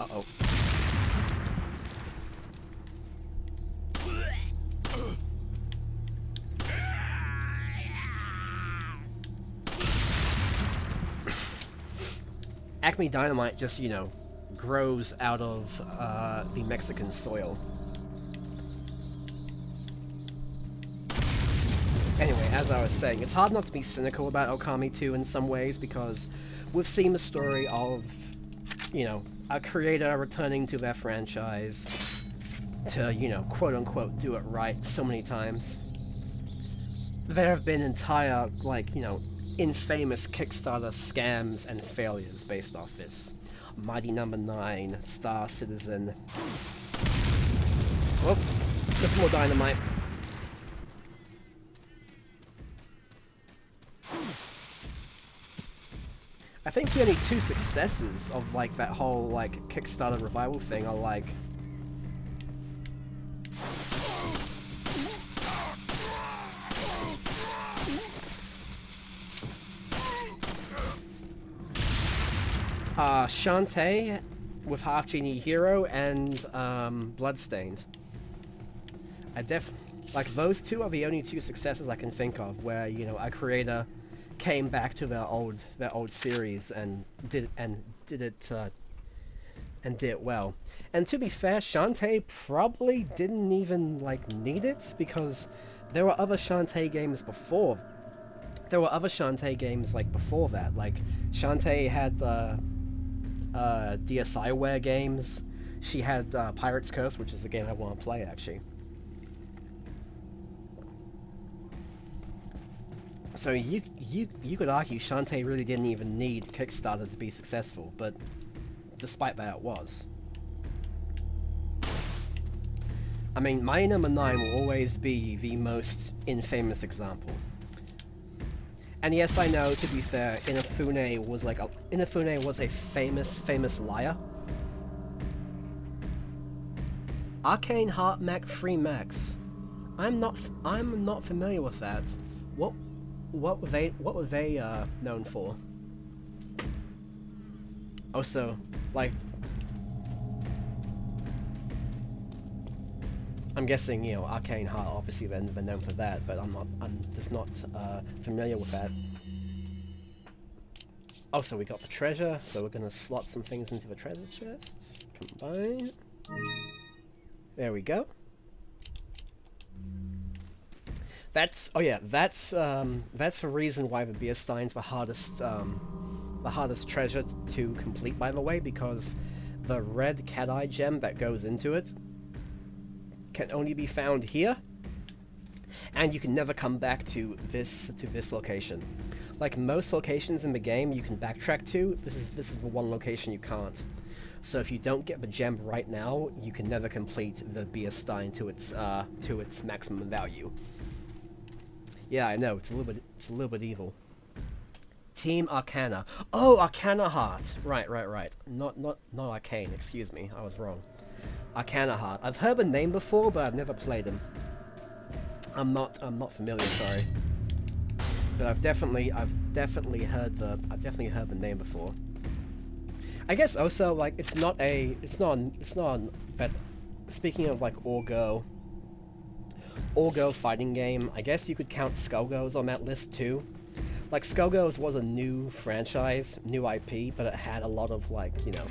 Uh-oh. Acme Dynamite just, you know, grows out of the Mexican soil. Anyway, as I was saying, it's hard not to be cynical about Okami 2 in some ways, because we've seen the story of, you know, a creator returning to their franchise to, you know, quote-unquote do it right so many times. There have been entire, like, you know, infamous Kickstarter scams and failures based off this. Mighty Number 9, Star Citizen. Oh, just more dynamite. I think the only two successes of, like, that whole, like, Kickstarter revival thing are, like... Shantae with Half Genie Hero and Bloodstained. Like, those two are the only two successes I can think of where, you know, a creator came back to their old series and did it well. And to be fair, Shantae probably didn't even, like, need it, because there were other Shantae games before. There were other Shantae games, like, before that. Like, Shantae had DSiWare games. She had Pirate's Curse, which is a game I want to play, actually. So you could argue Shantae really didn't even need Kickstarter to be successful, but despite that, it was. I mean, Mighty Number 9 will always be the most infamous example. And yes, I know, to be fair, Inafune was a famous liar. Arcane Heart Mech Free Max. I'm not familiar with that. What were they known for? Also, like, I'm guessing, you know, Arcane Heart, obviously they're known for that, but I'm just not familiar with that. Oh, so we got the treasure, so we're gonna slot some things into the treasure chest. Combine. There we go. That's that's a reason why the beer stein's the hardest treasure to complete, by the way, because the red cat eye gem that goes into it can only be found here, and you can never come back to this location. Like most locations in the game, you can backtrack to. This is the one location you can't. So if you don't get the gem right now, you can never complete the beer stein to its maximum value. Yeah, I know, it's a little bit evil. Team Arcana. Oh, Arcana Heart. Right. Not Arcane, excuse me. I was wrong. Arcana Heart. I've heard the name before, but I've never played him. I'm not familiar, sorry. But I've definitely heard the name before. I guess also, like, it's not that, speaking of, like, all-go fighting game, I guess you could count Skullgirls on that list too. Like, Skullgirls was a new franchise, new IP, but it had a lot of, like, you know,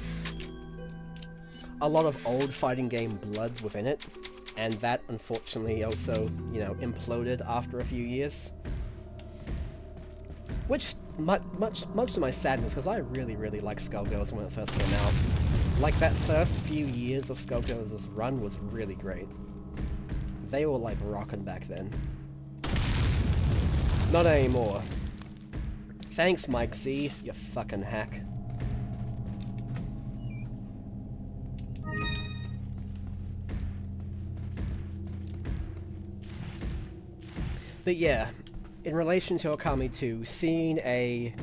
a lot of old fighting game blood within it, and that unfortunately also, you know, imploded after a few years. Which, much to my sadness, because I really liked Skullgirls when it first came out. Like, that first few years of Skullgirls' run was really great. They were, like, rockin' back then. Not anymore. Thanks, Mike Z, you fucking hack. But yeah, in relation to Okami 2, seeing a...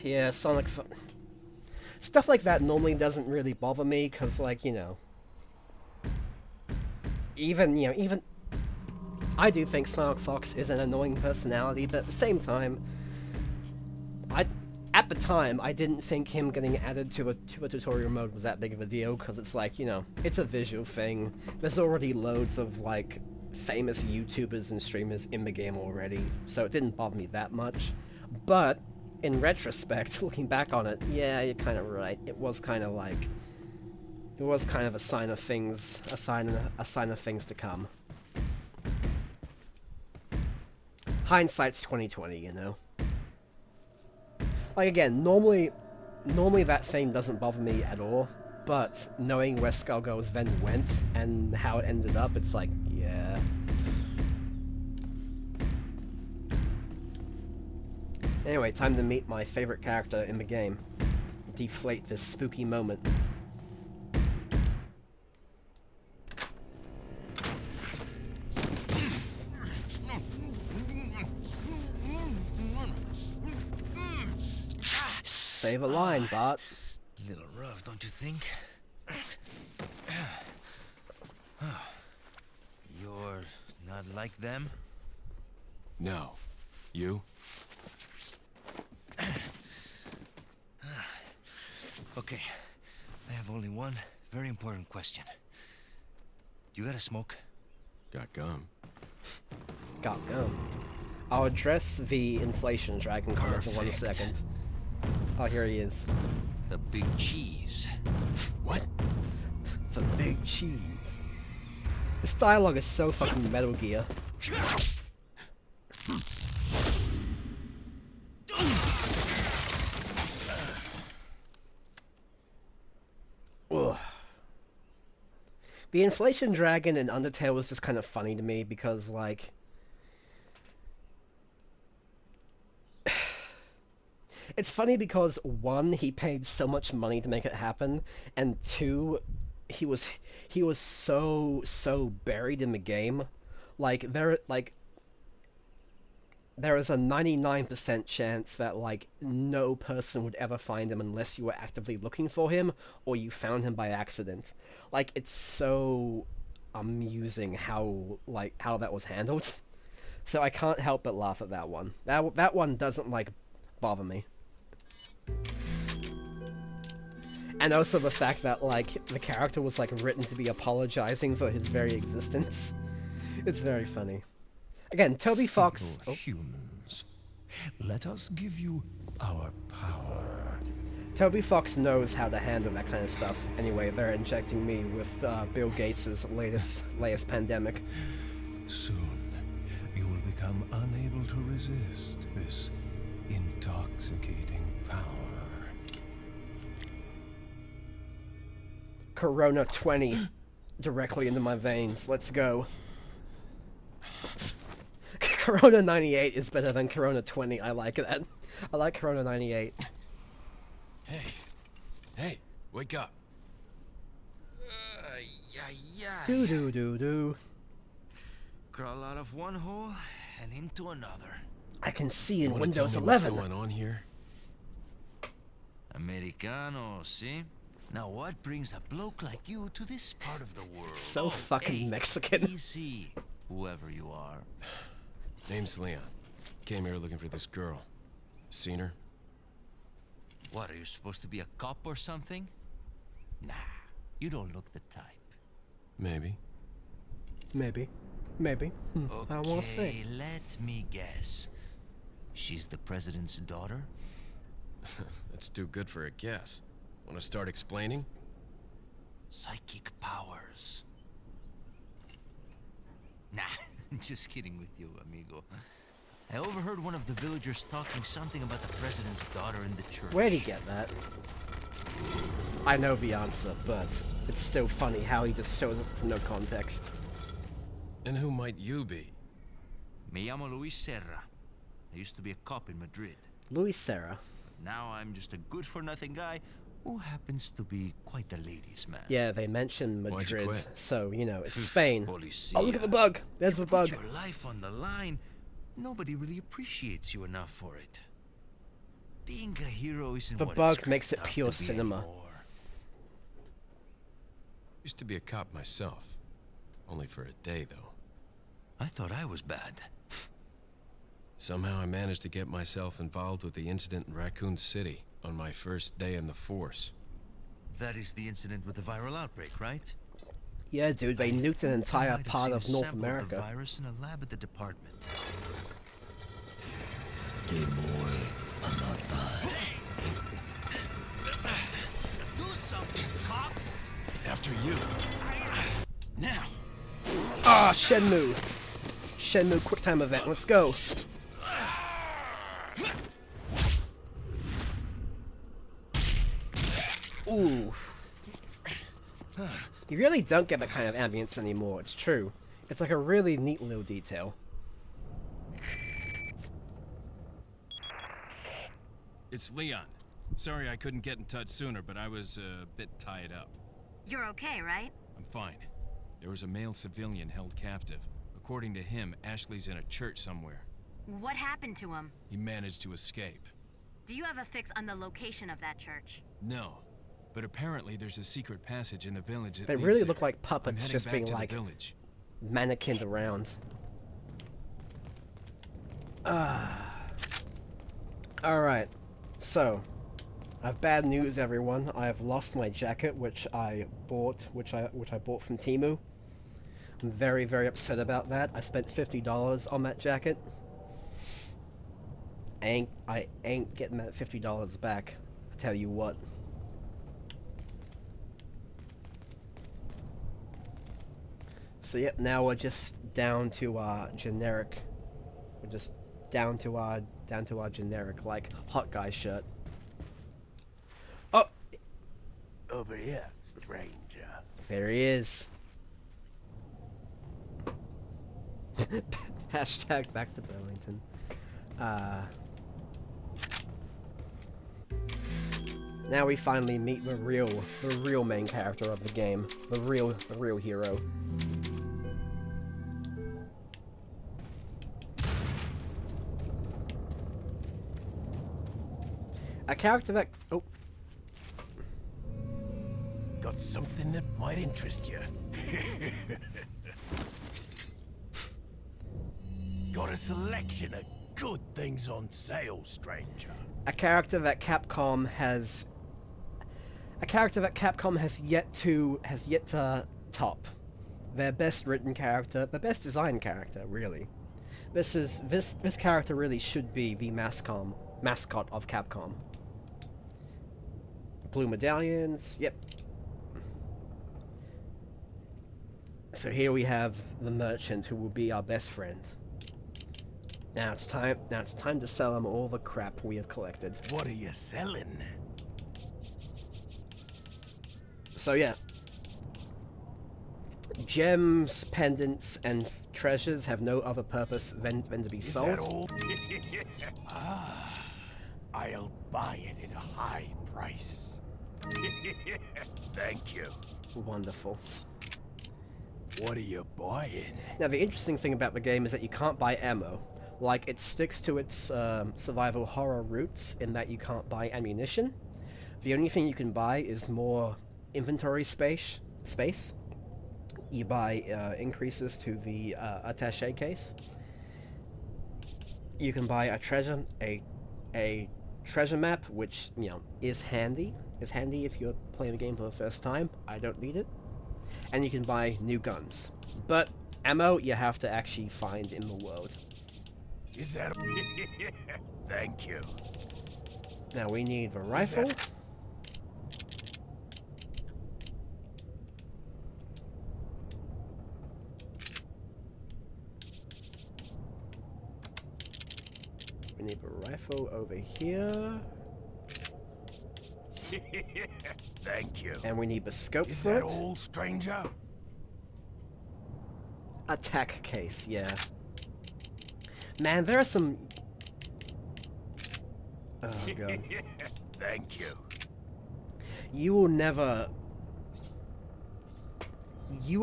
yeah, Sonic... stuff like that normally doesn't really bother me, because, like, you know... even... I do think Sonic Fox is an annoying personality, but at the same time... At the time, I didn't think him getting added to a tutorial mode was that big of a deal, because it's like, you know, it's a visual thing. There's already loads of, like, famous YouTubers and streamers in the game already, so it didn't bother me that much. But, in retrospect, looking back on it, yeah, you're kind of right. It was kind of like... it was kind of a sign of things... a sign of things to come. Hindsight's 20/20, you know? Like, again, normally that thing doesn't bother me at all, but knowing where Skullgirls then went and how it ended up, it's like, yeah. Anyway, time to meet my favorite character in the game. Deflate this spooky moment. Save a line, Bart. Little rough, don't you think? You're not like them? No. You? Okay, I have only one very important question. You got a smoke? Got gum. Got gum. I'll address the inflation dragon comment for 1 second. Oh, here he is. The big cheese. What? The big cheese. This dialogue is so fucking Metal Gear. Ugh. The inflation dragon in Undertale was just kind of funny to me because, like... it's funny because, one, he paid so much money to make it happen, and two, he was so buried in the game. Like, there is a 99% chance that, like, no person would ever find him unless you were actively looking for him, or you found him by accident. Like, it's so amusing how that was handled. So I can't help but laugh at that one. That one doesn't, like, bother me. And also the fact that, like, the character was, like, written to be apologizing for his very existence. It's very funny. Again, Toby Fox... Humans, let us give you our power. Toby Fox knows how to handle that kind of stuff. Anyway, they're injecting me with Bill Gates' latest pandemic. Soon, you will become unable to resist this intoxicating power. Corona 20 directly into my veins. Let's go. Corona 98 is better than Corona 20. I like that. I like Corona 98. Hey, wake up. Yeah. Do do do do. Crawl out of one hole and into another. I can see in Wanna Windows tell me what's 11. going on here? Americano, see? Now what brings a bloke like you to this part of the world? So fucking Hey, Mexican. easy, whoever you are. Name's Leon. Came here looking for this girl. Seen her? What, are you supposed to be a cop or something? Nah, you don't look the type. Maybe. Maybe. I won't say. Okay, let me guess. She's the president's daughter? That's too good for a guess. Want to start explaining? Psychic powers. Nah, just kidding with you, amigo. I overheard one of the villagers talking something about the president's daughter in the church. Where'd he get that? I know the answer, but it's still funny how he just shows up for no context. And who might you be? Me llamo Luis Serra. I used to be a cop in Madrid. Luis Serra. Now I'm just a good-for-nothing guy who happens to be quite the ladies' man. Yeah, they mentioned Why'd you Madrid, quit? so, you know, it's Phew, Spain. policia. Oh, look at the bug! There's the Put bug. your life on the line. Nobody really appreciates you enough for it. Being a hero isn't The what bug it's makes cracked it up pure to be cinema. anymore. Used to be a cop myself. Only for a day, though. I thought I was bad. Somehow I managed to get myself involved with the incident in Raccoon City on my first day in the force. That is the incident with the viral outbreak, right? Yeah, dude, they nuked an I entire might have part seen a of North sample the America. virus in a lab at the department. Do something, cop! After you. Now! Ah, Shenmue! Shenmue QuickTime event, let's go! Ooh. You really don't get that kind of ambience anymore, it's true. It's like a really neat little detail. It's Leon. Sorry I couldn't get in touch sooner, but I was a bit tied up. You're okay, right? I'm fine. There was a male civilian held captive. According to him, Ashley's in a church somewhere. What happened to him? He managed to escape. Do you have a fix on the location of that church? No. But apparently there's a secret passage in the village that They leads really there. look like I'm puppets heading just back being to like the village. mannequined around. Alright, so I have bad news, everyone. I have lost my jacket, which I bought from Temu. I'm very, very upset about that. I spent $50 on that jacket. I ain't getting that $50 back. I tell you what. So yep, now we're just down to generic. We're just down to our generic like hot guy shirt. Oh, Over here, stranger. there he is. Hashtag back to Burlington. Now we finally meet the real main character of the game, the real hero. A character that Got something that might interest you. Got a selection of good things on sale, stranger. a character that Capcom has yet to top. Their best written character, the best designed character, really. This character really should be the mascot of Capcom. Blue medallions. Yep. So here we have the merchant who will be our best friend. Now it's time to sell him all the crap we have collected. What are you selling? So yeah. Gems, pendants, and treasures have no other purpose than to be Is sold. that all? I'll buy it at a high price. Thank you. Wonderful. What are you buying? Now the interesting thing about the game is that you can't buy ammo. Like, it sticks to its survival horror roots in that you can't buy ammunition. The only thing you can buy is more inventory space. You buy increases to the attaché case. You can buy a treasure map, which, you know, is handy. It's handy if you're playing the game for the first time. I don't need it. And you can buy new guns. But ammo, you have to actually find in the world. Is that? Thank you. Now we need the rifle. We need the rifle over here. Thank you. And we need the scope Is for that it. all, stranger? Attack case, yeah. Man, there are some... Oh, God. Thank you. You will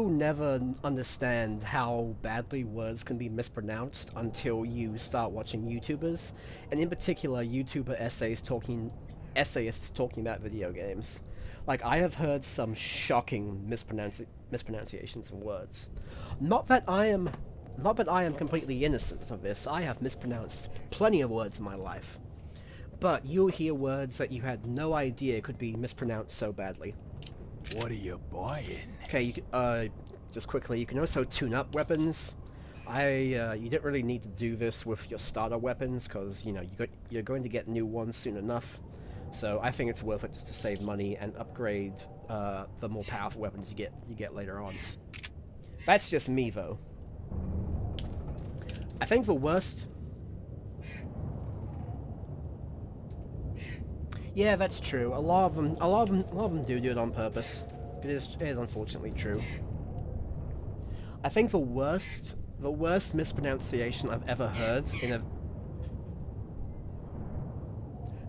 never understand how badly words can be mispronounced until you start watching YouTubers, and in particular YouTuber essayists talking about video games. Like, I have heard some shocking mispronunciations of words. Not that I am completely innocent of this. I have mispronounced plenty of words in my life. But you'll hear words that you had no idea could be mispronounced so badly. What are you buying? Okay, just quickly, you can also tune up weapons. You don't really need to do this with your starter weapons, because, you know, you're going to get new ones soon enough. So I think it's worth it just to save money and upgrade the more powerful weapons you get later on. That's just me, though. I think the worst... Yeah, that's true. A lot of them do it on purpose. It is unfortunately true. I think the worst mispronunciation I've ever heard in a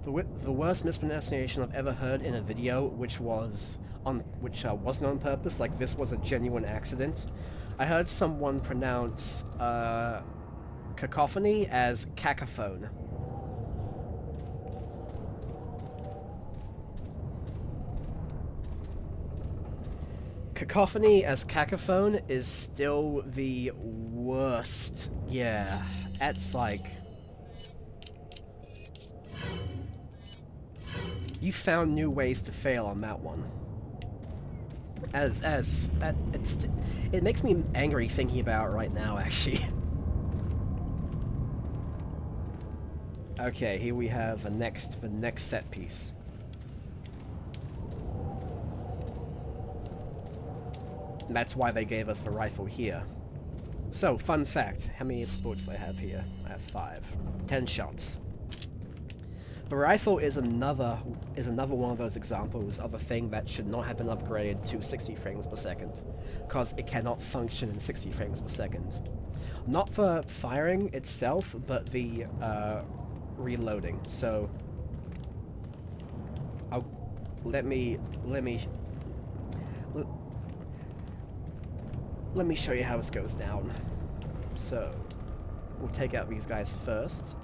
the worst mispronunciation I've ever heard in a video, which wasn't on purpose, like this was a genuine accident. I heard someone pronounce cacophony as cacophone. Cacophony as cacophone is still the worst. Yeah, that's like... You found new ways to fail on that one. It makes me angry thinking about it right now, actually. Okay, here we have the next set piece. And that's why they gave us the rifle here. So, fun fact, how many bullets do I have here? I have 5. 10 shots. The rifle is another one of those examples of a thing that should not have been upgraded to 60 frames per second, because it cannot function in 60 frames per second. Not for firing itself, but the reloading. So, let me show you how this goes down. So, we'll take out these guys first.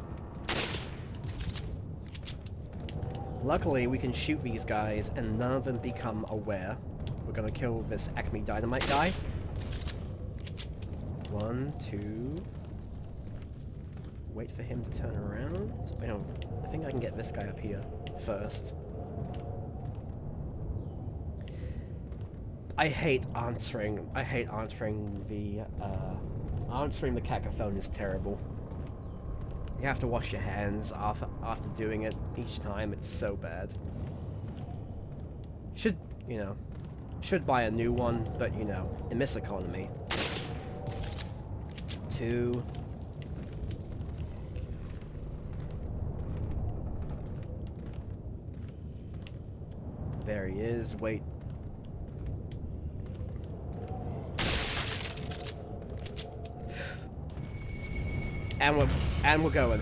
Luckily, we can shoot these guys and none of them become aware. We're gonna kill this Acme Dynamite guy. 1, 2... Wait for him to turn around. I think I can get this guy up here first. I hate answering the cacophone is terrible. You have to wash your hands after doing it each time. It's so bad. Should, you know, should buy a new one, but, you know, in this economy. 2. There he is. Wait. And we're going.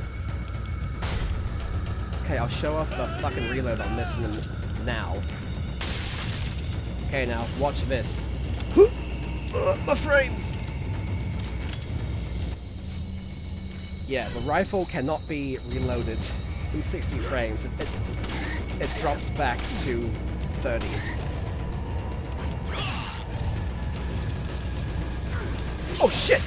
Okay, I'll show off the fucking reload on this now. Okay, now watch this. My frames. Yeah, the rifle cannot be reloaded in 60 frames. It drops back to 30. Oh shit!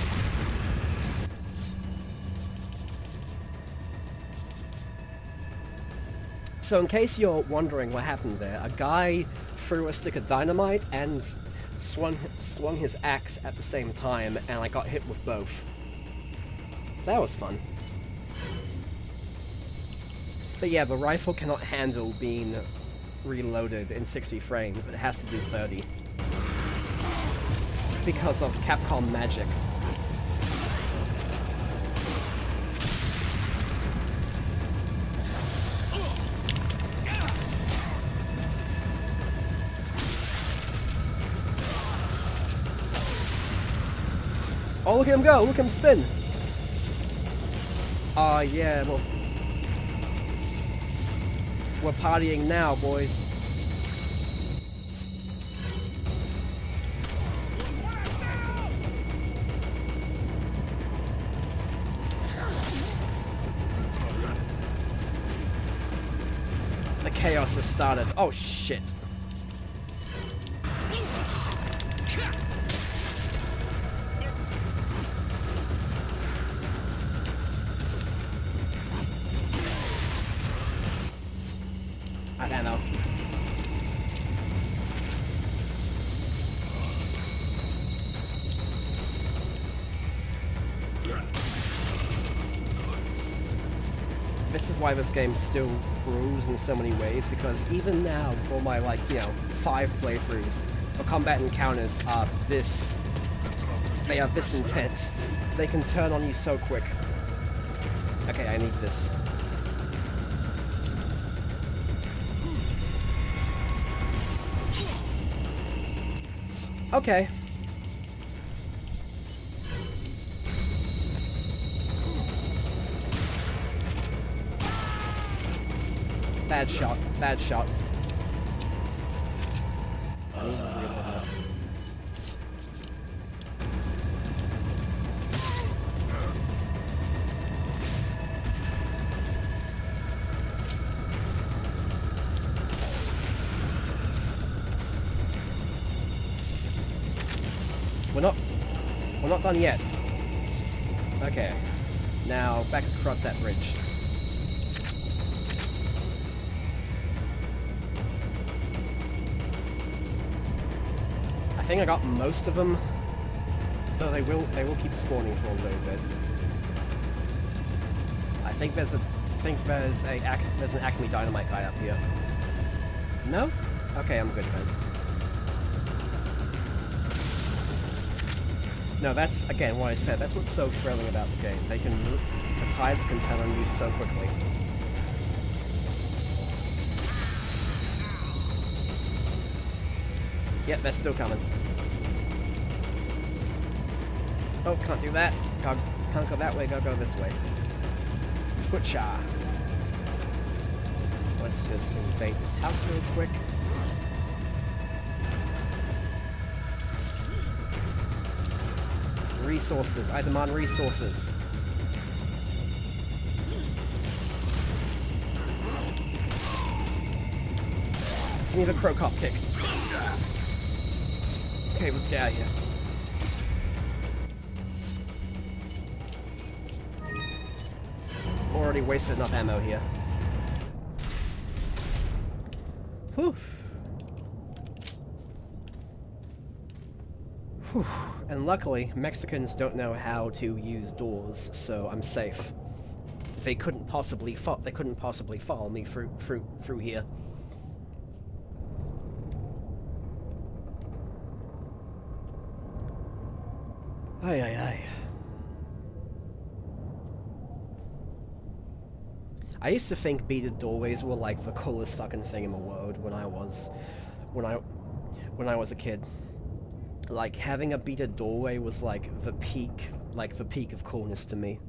So in case you're wondering what happened there, a guy threw a stick of dynamite and swung his axe at the same time, and I got hit with both. So that was fun. But yeah, the rifle cannot handle being reloaded in 60 frames. It has to do 30. Because of Capcom magic. Oh, look at him go! Look at him spin! Aw, yeah, well... We're partying now, boys. The chaos has started. Oh, shit. I don't know. This is why this game still rules in so many ways, because even now, for my, like, you know, 5 playthroughs, the combat encounters are this... They are this intense. They can turn on you so quick. Okay, I need this. Okay. Bad shot. Bad shot. We're not done yet. Okay. Now, back across that bridge. I think I got most of them, though they will keep spawning for a little bit. I think there's an Acme Dynamite guy up here. No? Okay, I'm good then. No, that's, again, what I said. That's what's so thrilling about the game. The tides can turn on you so quickly. Yep, they're still coming. Oh, can't do that. Can't go that way, gotta go this way. Butcha! Let's just invade this house real quick. Resources. I demand resources. Give me the crow cop kick. Okay, let's get out of here. Already wasted enough ammo here. Whew. Whew. And luckily, Mexicans don't know how to use doors, so I'm safe. They couldn't possibly follow me through here. Ay, ay, ay. I used to think beaded doorways were like the coolest fucking thing in the world when I when I was a kid. Like having a beaded doorway was like the peak of coolness to me.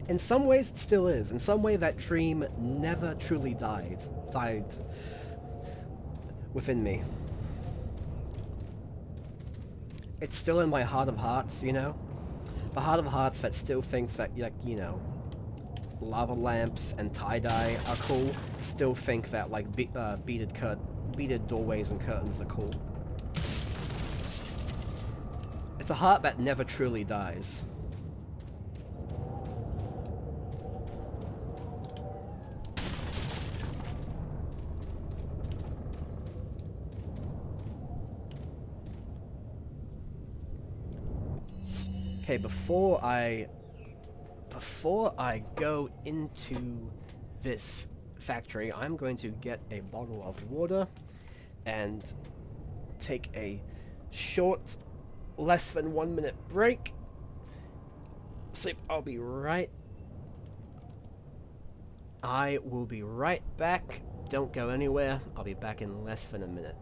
In some ways it still is. In some way that dream never truly died within me. It's still in my heart of hearts, you know? The heart of hearts that still thinks that, like, you know, lava lamps and tie-dye are cool, still think that, like, beaded doorways and curtains are cool. It's a heart that never truly dies. Okay, before I go into this factory, I'm going to get a bottle of water and take a short, less than 1 minute break. So I will be right back. Don't go anywhere. I'll be back in less than a minute.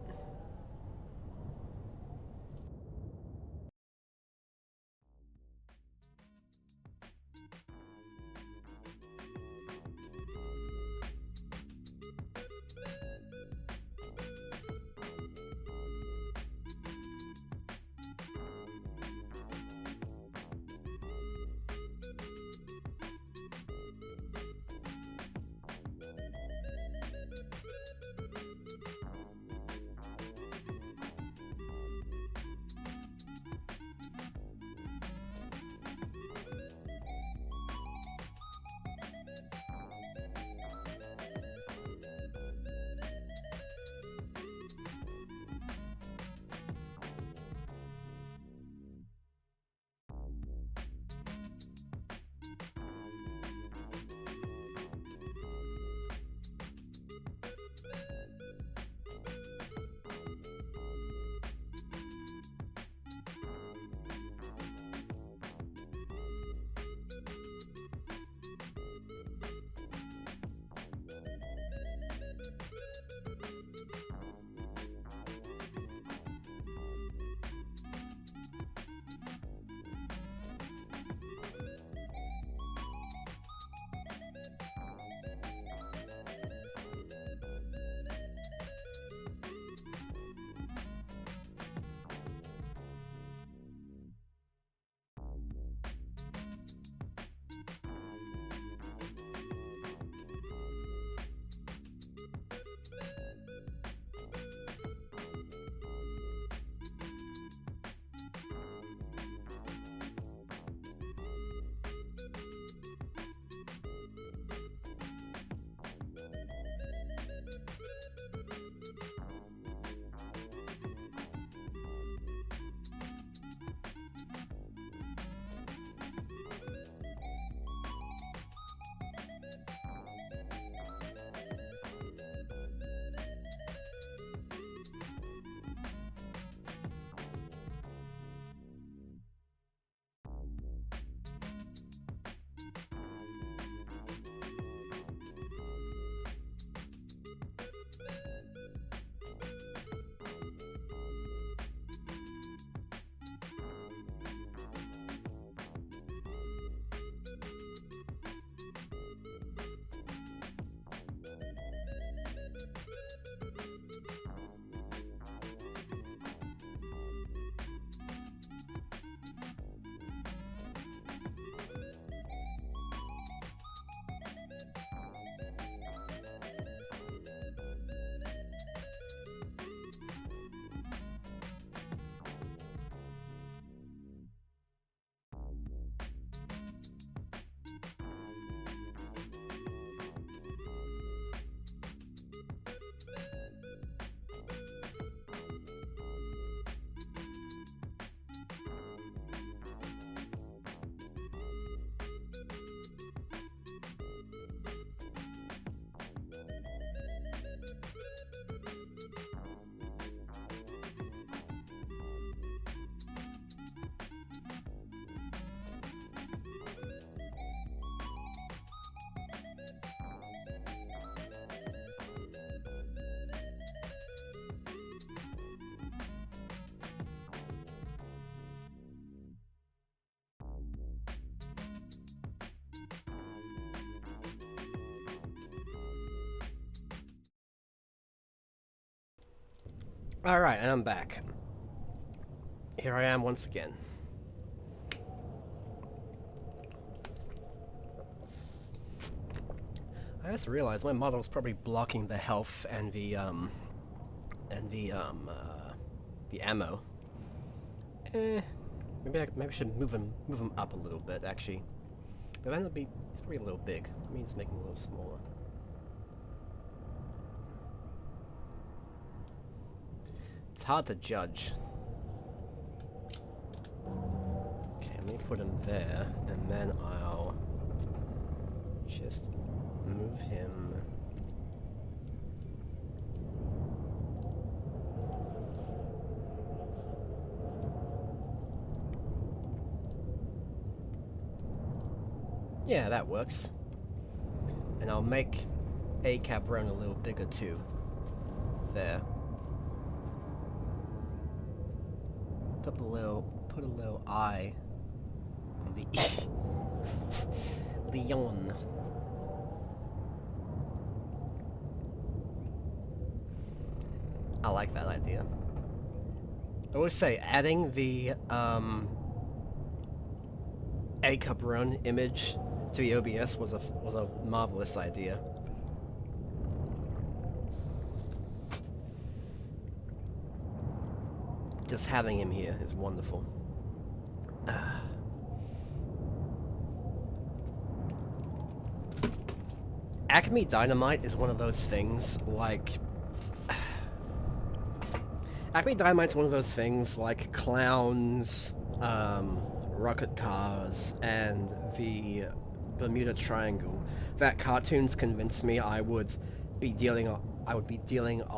Alright, and I'm back. Here I am once again. I just realized my model's probably blocking the health and the ammo. Maybe I should move him up a little bit, actually. But then he's probably a little big. Let me just make him a little smaller. It's hard to judge. Okay, let me put him there, and then I'll just move him. Yeah, that works. And I'll make a Cabron a little bigger too. There. Put a little eye on the Leon. I like that idea. I would say adding the a Cabron image to the OBS was a marvelous idea. Just having him here is wonderful. Acme Dynamite is one of those things like... Acme Dynamite's one of those things like clowns, rocket cars, and the Bermuda Triangle that cartoons convinced me I would be dealing a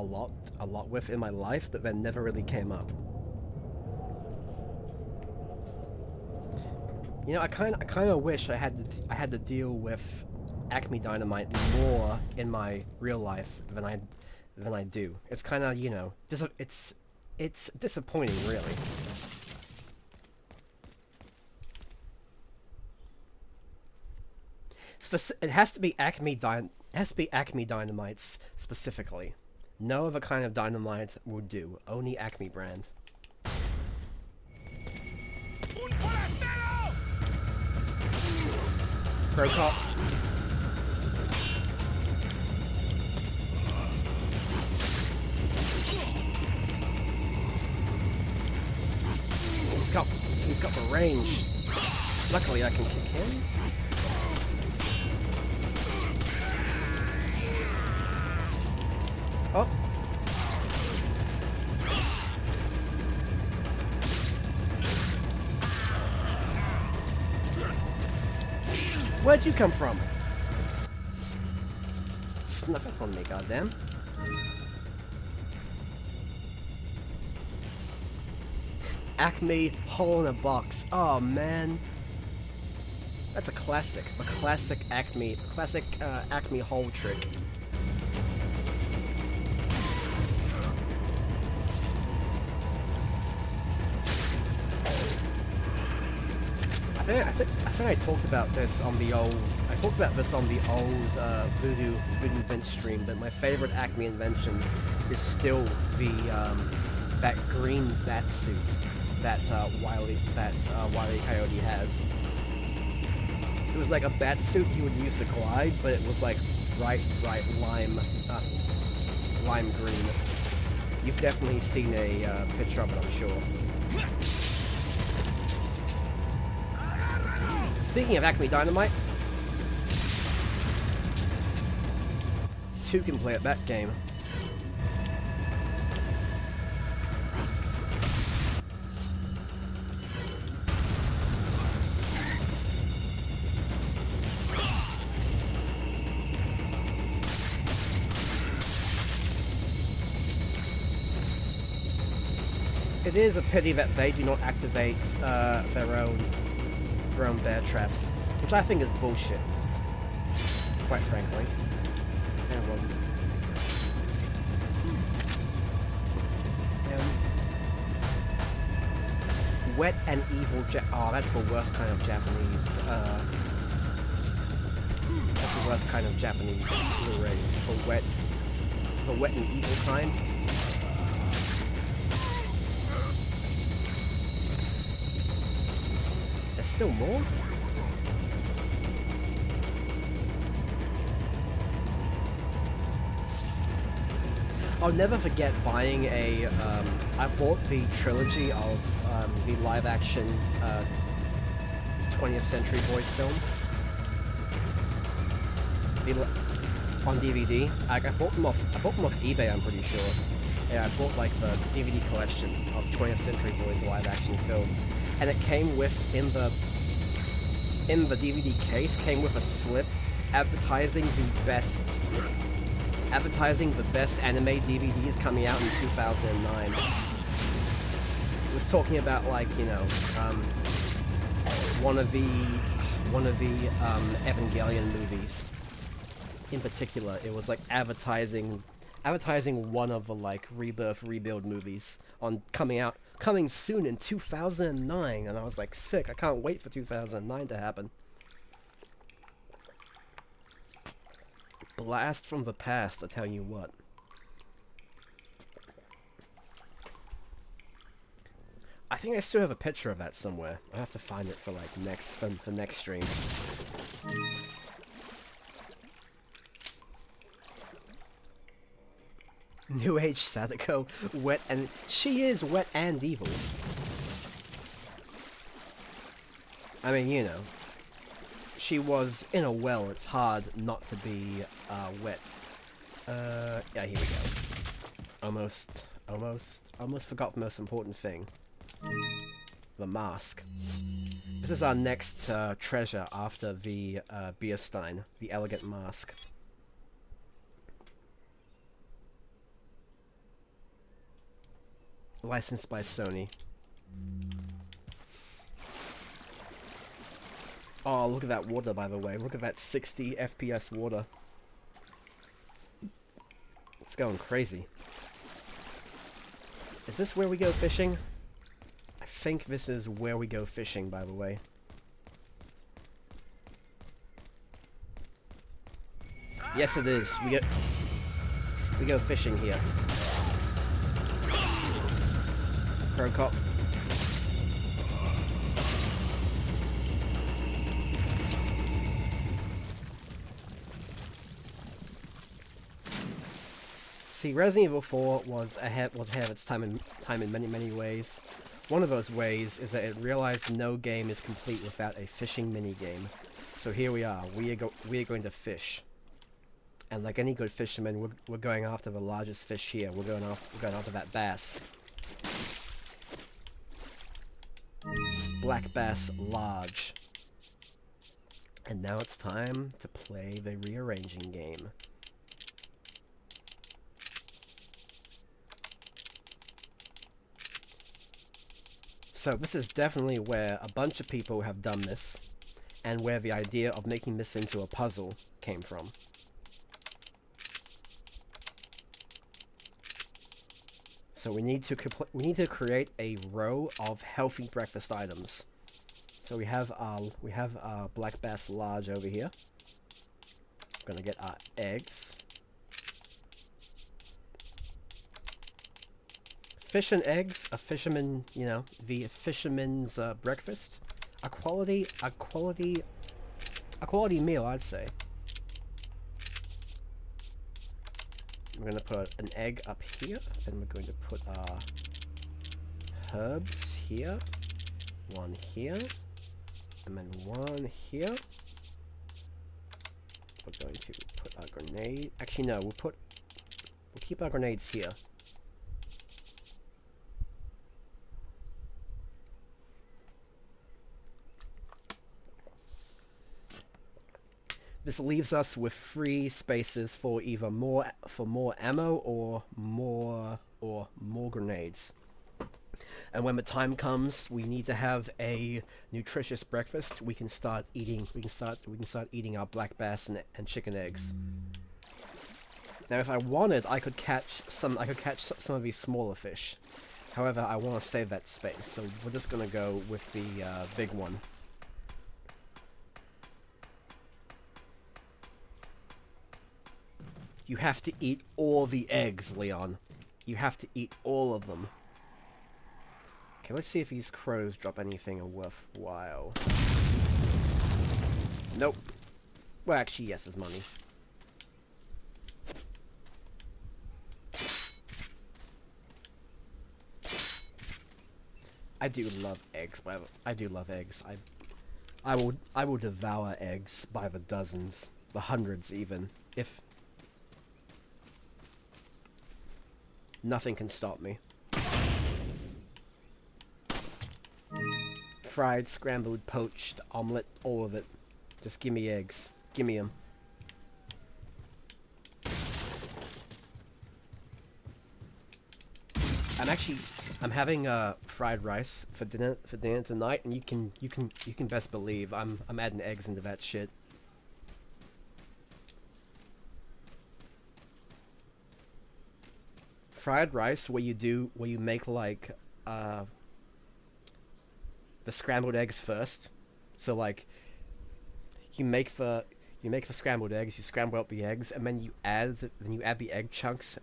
lot with in my life, but then never really came up. You know, I kind of wish I had to deal with Acme Dynamite more in my real life than I do. It's kind of, you know, it's disappointing, really. It has to be Acme Dynamites specifically. No other kind of dynamite would do. Only Acme brand. Pro cop. He's got the range. Luckily I can kick him. Oh. Where'd you come from? Snuck up on me, goddamn. Acme hole in a box. Oh man. That's a classic. A classic Acme hole trick. I think I talked about this on the old. I talked about this on the old Voodoo Vince stream. But my favorite Acme invention is still the that green bat suit that Wile E. Coyote has. It was like a bat suit he would use to glide, but it was like bright lime green. You've definitely seen a picture of it, I'm sure. Speaking of Acme Dynamite, 2 can play at that game. It is a pity that they do not activate their own bear traps, which I think is bullshit, quite frankly. Wet and evil oh, that's the worst kind of Japanese, that's the worst kind of Japanese Blu-rays. The wet and evil kind. still more? I'll never forget buying a, I bought the trilogy of the live-action 20th Century Boys films. On DVD. I bought them off eBay, I'm pretty sure. Yeah, I bought like the DVD collection of 20th Century Boys live-action films. And it came with, in the DVD case, came with a slip advertising the best anime DVDs coming out in 2009. It was talking about, like, you know, one of the Evangelion movies. In particular, it was like advertising one of the like Rebirth Rebuild movies coming soon in 2009, and I was like, sick, I can't wait for 2009 to happen. Blast from the past, I tell you what. I think I still have a picture of that somewhere. I have to find it for like the next stream. New Age Sadako, wet and she is wet and evil. I mean, you know, she was in a well. It's hard not to be wet. Yeah, here we go. Almost forgot the most important thing. The mask. This is our next treasure after the Bierstein, the elegant mask. Licensed by Sony. Oh, look at that water, by the way. Look at that 60 FPS water. It's going crazy. Is this where we go fishing? I think this is where we go fishing, by the way. Yes, it is. We go fishing here. Pro cop. See, Resident Evil 4 was ahead of its time in many ways. One of those ways is that it realized no game is complete without a fishing minigame. So here we are. We are going to fish. And like any good fisherman, we're going after the largest fish here. We're going after that bass. Black bass large. And now it's time to play the rearranging game. So this is definitely where a bunch of people have done this, and where the idea of making this into a puzzle came from. So we need to create a row of healthy breakfast items. So we have our black bass large over here. We're gonna get our eggs. Fish and eggs, a fisherman, you know, the fisherman's breakfast. A quality meal, I'd say. We're gonna put an egg up here, and we're going to put our herbs here, one here, and then one here. We're going to put our grenade. Actually, no, we'll keep our grenades here. This leaves us with 3 spaces for either more ammo or more grenades. And when the time comes, we need to have a nutritious breakfast. We can start eating. We can start eating our black bass and chicken eggs. Now, if I wanted, I could catch some of these smaller fish. However, I want to save that space, so we're just gonna go with the big one. You have to eat all the eggs, Leon. You have to eat all of them. Okay, let's see if these crows drop anything worthwhile. Nope. Well, actually, yes, it's money. I do love eggs, but I do love eggs. I will devour eggs by the dozens, the hundreds even, if nothing can stop me. Fried, scrambled, poached, omelette, all of it. Just give me eggs. Give me them. I'm having fried rice for dinner tonight, and you can best believe I'm adding eggs into that shit. Fried rice where you make like the scrambled eggs first. So like you make the scrambled eggs, you scramble up the eggs, and then you add the egg chunks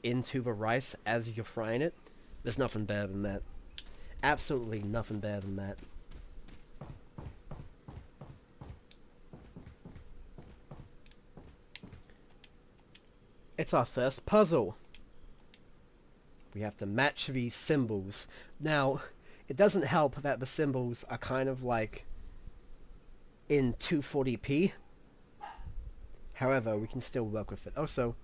into the rice as you're frying it. There's nothing better than that. Absolutely nothing better than that. It's our first puzzle. We have to match these symbols. Now, it doesn't help that the symbols are kind of like in 240p. However, we can still work with it. Also,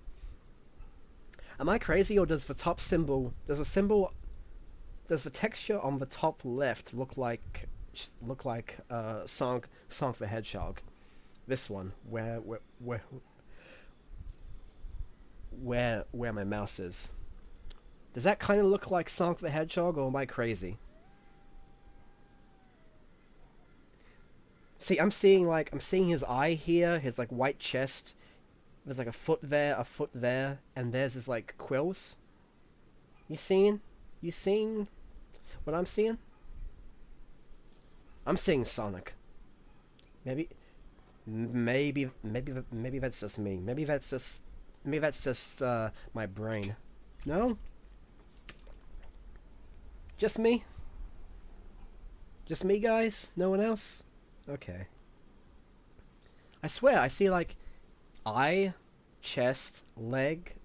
am I crazy, or does the top symbol, does the texture on the top left look like Sonic the Hedgehog? This one, where my mouse is. Does that kind of look like Sonic the Hedgehog, or am I crazy? See, I'm seeing his eye here, his like white chest. There's like a foot there, and there's his like quills. You seeing what I'm seeing? I'm seeing Sonic. Maybe that's just me. Maybe that's just my brain. No? Just me? Just me, guys? No one else? Okay. I swear, I see like eye, chest, leg,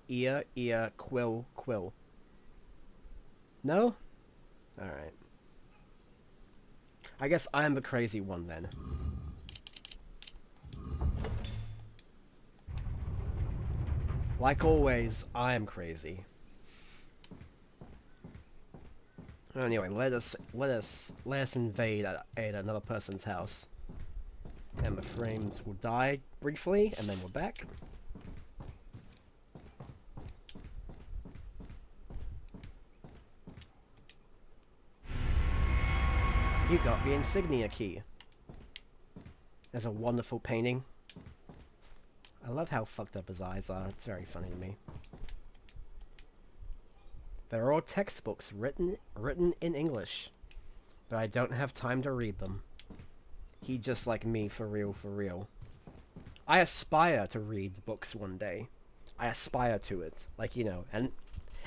ear, quill. No? Alright. I guess I'm the crazy one then. Like always, I am crazy. Anyway, let us invade another person's house. And the frames will die briefly, and then we're back. You got the insignia key. There's a wonderful painting. I love how fucked up his eyes are. It's very funny to me. They're all textbooks written in English, but I don't have time to read them. He just like me, for real. I aspire to read books one day. I aspire to it. Like, you know, an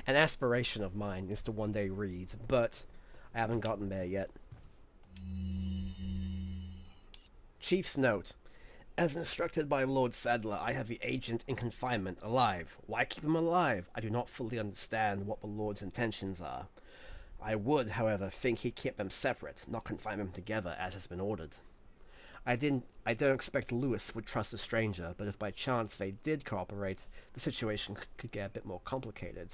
aspiration of mine is to one day read, but I haven't gotten there yet. Chief's note. As instructed by Lord Sadler, I have the agent in confinement, alive. Why keep him alive? I do not fully understand what the Lord's intentions are. I would, however, think he'd keep them separate, not confine them together as has been ordered. I don't expect Lewis would trust a stranger, but if by chance they did cooperate, the situation could get a bit more complicated.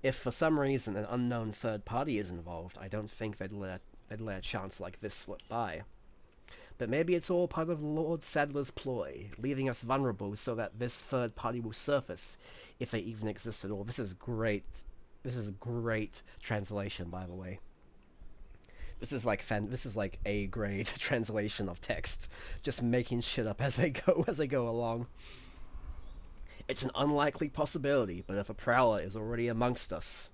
If for some reason an unknown third party is involved, I don't think they'd let a chance like this slip by. But maybe it's all part of Lord Sadler's ploy, leaving us vulnerable so that this third party will surface, if they even exist at all. This is great. This is great translation, by the way. This is like A grade translation of text, just making shit up as I go along. It's an unlikely possibility, but if a prowler is already amongst us,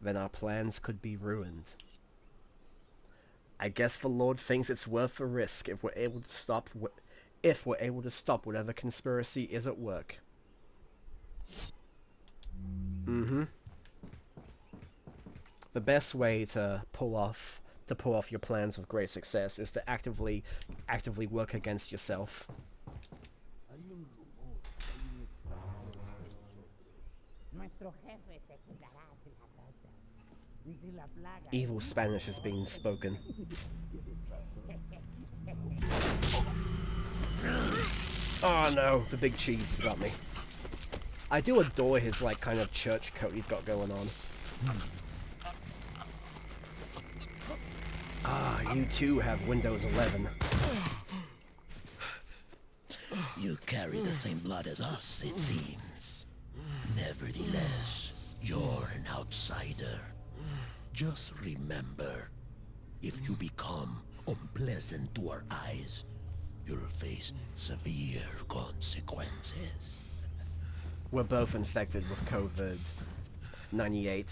then our plans could be ruined. I guess the Lord thinks it's worth the risk if we're able to stop whatever conspiracy is at work. The best way to pull off to pull off your plans with great success is to actively work against yourself. Evil Spanish is being spoken. Oh no, the big cheese has got me. I do adore his, like, kind of church coat he's got going on. Ah, you too have Windows 11. You carry the same blood as us, it seems. Nevertheless, you're an outsider. Just remember, if you become unpleasant to our eyes, you'll face severe consequences. We're both infected with COVID-98.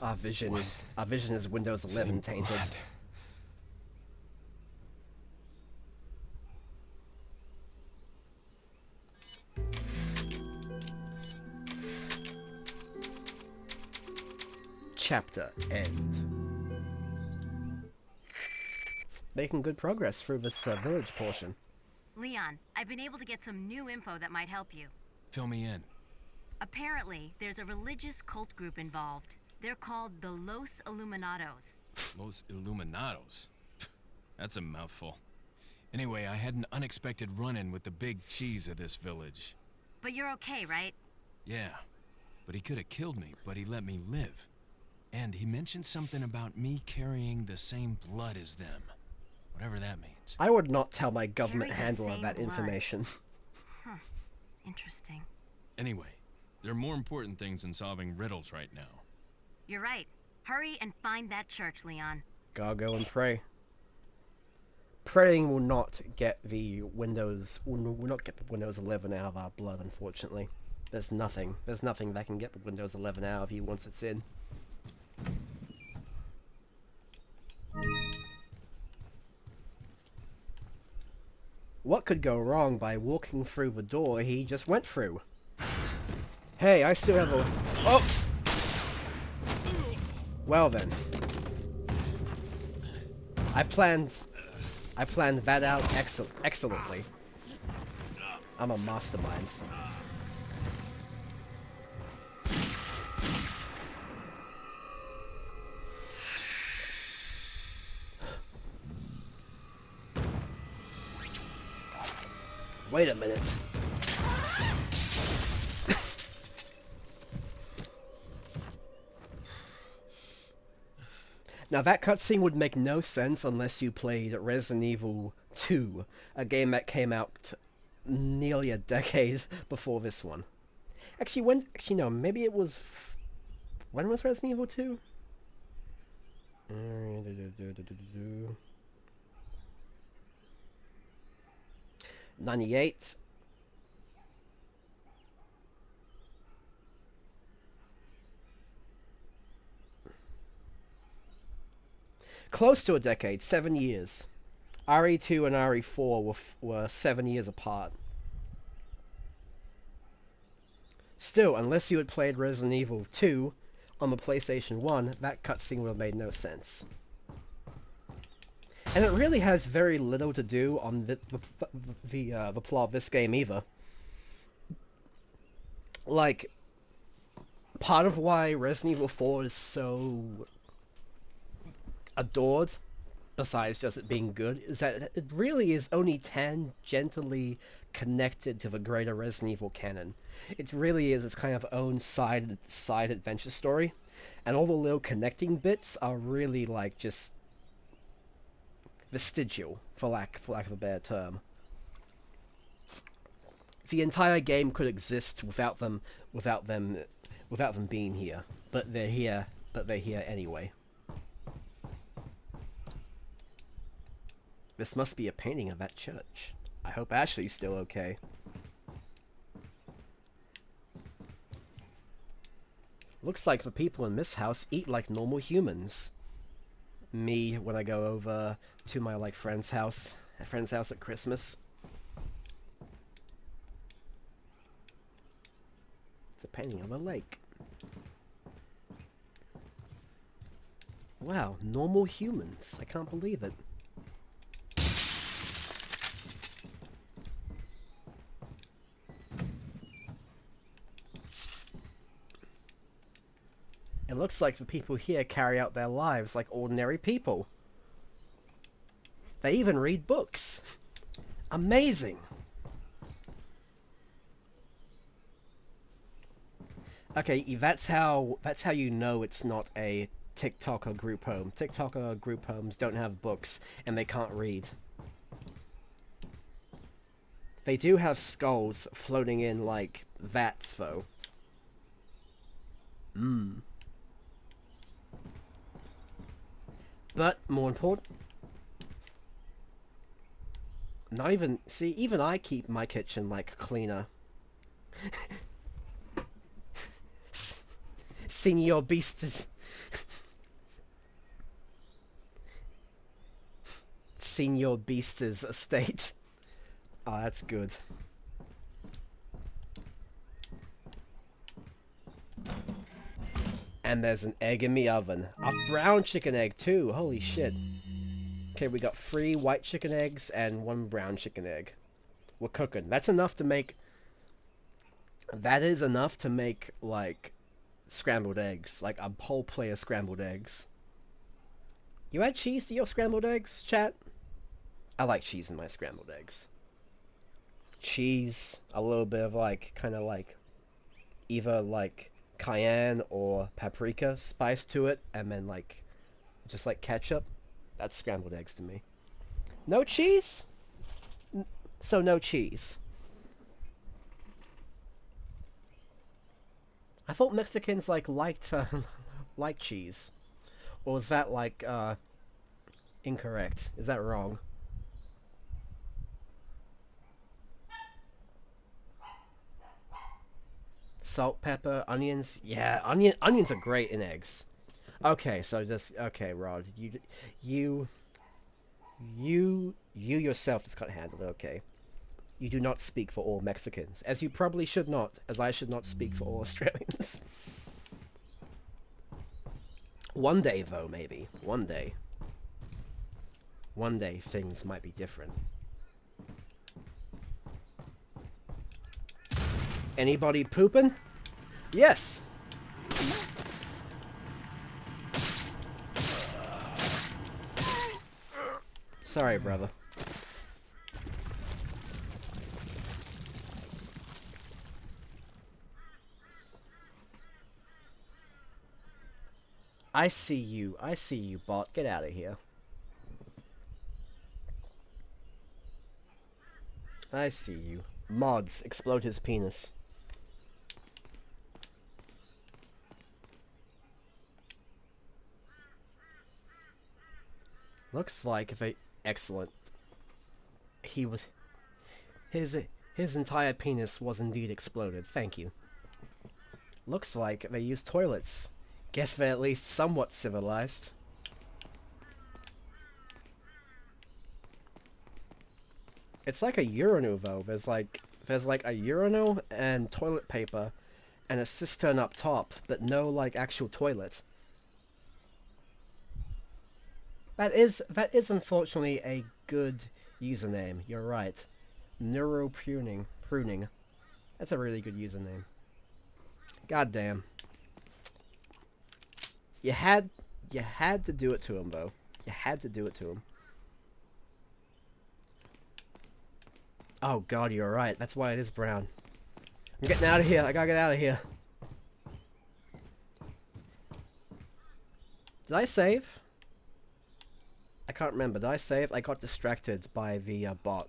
Our vision is Windows 11 tainted. Blood. Chapter end. Making good progress through this village portion. Leon, I've been able to get some new info that might help you. Fill me in. Apparently, there's a religious cult group involved. They're called the Los Illuminados. Los Illuminados. That's a mouthful. Anyway, I had an unexpected run-in with the big cheese of this village. But you're okay, right? Yeah, but he could have killed me, but he let me live. And he mentioned something about me carrying the same blood as them. Whatever that means. I would not tell my government Carry the handler same that blood. information. Interesting. Anyway, there are more important things than solving riddles right now. You're right. Hurry and find that church, Leon. Gotta go and pray. Praying will not get the Windows... will not get the Windows 11 out of our blood, unfortunately. There's nothing that can get the Windows 11 out of you once it's in. What could go wrong by walking through the door he just went through? Hey, I still have a... Oh! Well then. I planned that out excellently. I'm a mastermind. Wait a minute. Now that cutscene would make no sense unless you played Resident Evil 2, a game that came out nearly a decade before this one. Actually, no, maybe it was... When was Resident Evil 2? 98. Close to a decade, 7 years. RE2 and RE4 were 7 years apart. Still, unless you had played Resident Evil 2 on the PlayStation 1, that cutscene would have made no sense. And it really has very little to do on the plot of this game either. Like, part of why Resident Evil 4 is so adored, besides just it being good, is that it really is only tangentially connected to the greater Resident Evil canon. It really is its kind of own side adventure story, and all the little connecting bits are really like just vestigial, for lack of a better term. The entire game could exist without them being here, but they're here anyway. This must be a painting of that church. I hope Ashley's still okay. Looks like the people in this house eat like normal humans. Me, when I go over to my friend's house at Christmas. It's a painting of a lake. Wow, normal humans. I can't believe it. It looks like the people here carry out their lives like ordinary people. They even read books. Amazing. Okay, that's how you know it's not a TikToker group home. TikToker group homes don't have books and they can't read. They do have skulls floating in like vats though. But more important, not even, see, even I keep my kitchen like cleaner. Senor Beast's Senor Beast's estate. Oh, that's good. And there's an egg in the oven. A brown chicken egg too. Holy shit. Okay, we got 3 white chicken eggs and 1 brown chicken egg. We're cooking. That's enough to make... That is enough to make, like, scrambled eggs. Like, a whole plate of scrambled eggs. You add cheese to your scrambled eggs, chat? I like cheese in my scrambled eggs. Cheese, a little bit of, like, kind of like... Either, like, cayenne or paprika spice to it, and then, like, just, like, ketchup. That's scrambled eggs to me. No cheese? So no cheese. I thought Mexicans liked like cheese. Or was that like incorrect? Is that wrong? Salt, pepper, onions. Yeah, onions are great in eggs. Okay, so just okay, Rod. You yourself just can't handle it. Okay. You do not speak for all Mexicans, as you probably should not, as I should not speak for all Australians. One day, though, maybe. One day. One day, things might be different. Anybody pooping? Yes! Sorry, brother. I see you, bot. Get out of here. I see you. Mods, explode his penis. Looks like they... Excellent. He was... His entire penis was indeed exploded. Thank you. Looks like they used toilets. Guess they're at least somewhat civilized. It's like a urinal though. There's like a urinal and toilet paper and a cistern up top, but no like actual toilet. That is unfortunately a good username. You're right. Neuropruning. Pruning. That's a really good username. God damn. You had to do it to him, though. You had to do it to him. Oh god, you're right. That's why it is brown. I'm getting out of here. I gotta get out of here. Did I save? I can't remember. Did I save? I got distracted by the bot.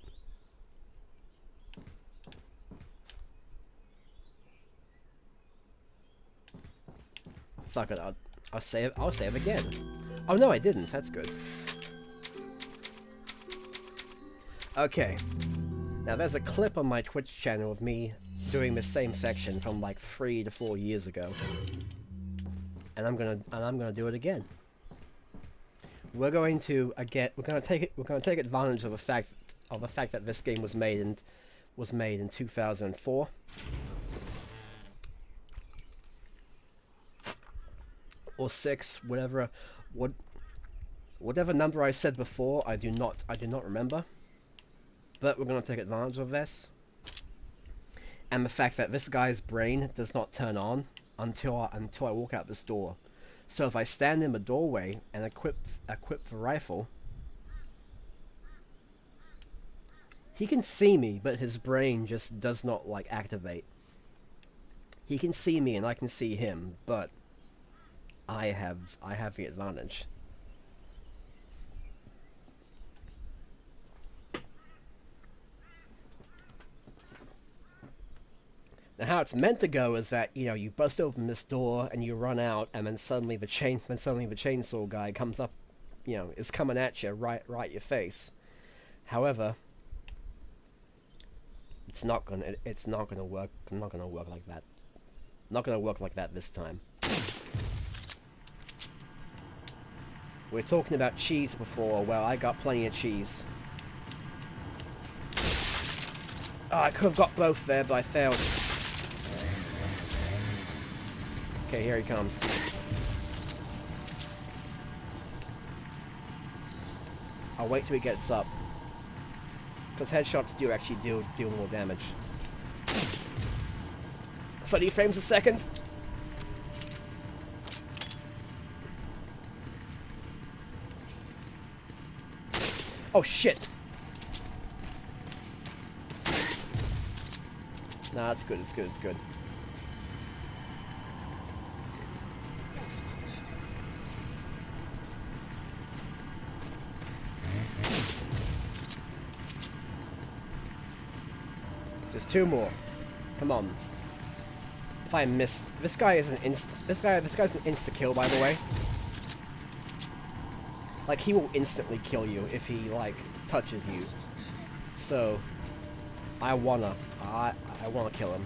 Fuck it. I'll save. I'll save again. Oh no, I didn't. That's good. Okay. Now there's a clip on my Twitch channel of me doing the same section from like 3 to 4 years ago, and I'm gonna do it again. We're going to take advantage of the fact that this game was made in 2004. or 6, whatever number I said before, I do not remember. But we're gonna take advantage of this, and the fact that this guy's brain does not turn on until I walk out this door. So if I stand in the doorway and equip the rifle, he can see me, but his brain just does not like activate. He can see me and I can see him, but I have the advantage. Now how it's meant to go is that, you know, you bust open this door and you run out, and then suddenly the chainsaw guy comes up, you know, is coming at you right your face. However, it's not gonna work. Not gonna work like that. Not gonna work like that this time. We're talking about cheese before. Well, I got plenty of cheese. Oh, I could have got both there, but I failed. Okay, here he comes. I'll wait till he gets up, because headshots do actually deal more damage. 30 frames a second. Oh shit! Nah, it's good. It's good. It's good. Just 2 more. Come on. If I miss, this guy is an this guy's an insta kill, by the way. Like, he will instantly kill you if he like touches you. So I wanna kill him.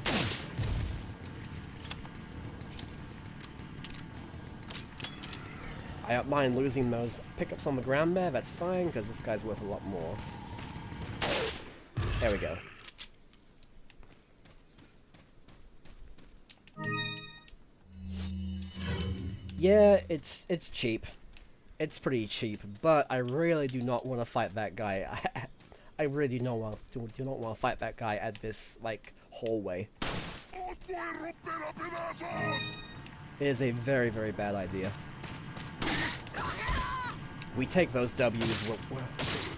I don't mind losing those pickups on the ground there. That's fine, because this guy's worth a lot more. There we go. Yeah, it's cheap. It's pretty cheap, but I really do not want to fight that guy. I really do not want to fight that guy at this like hallway. It is a very, very bad idea. We take those W's.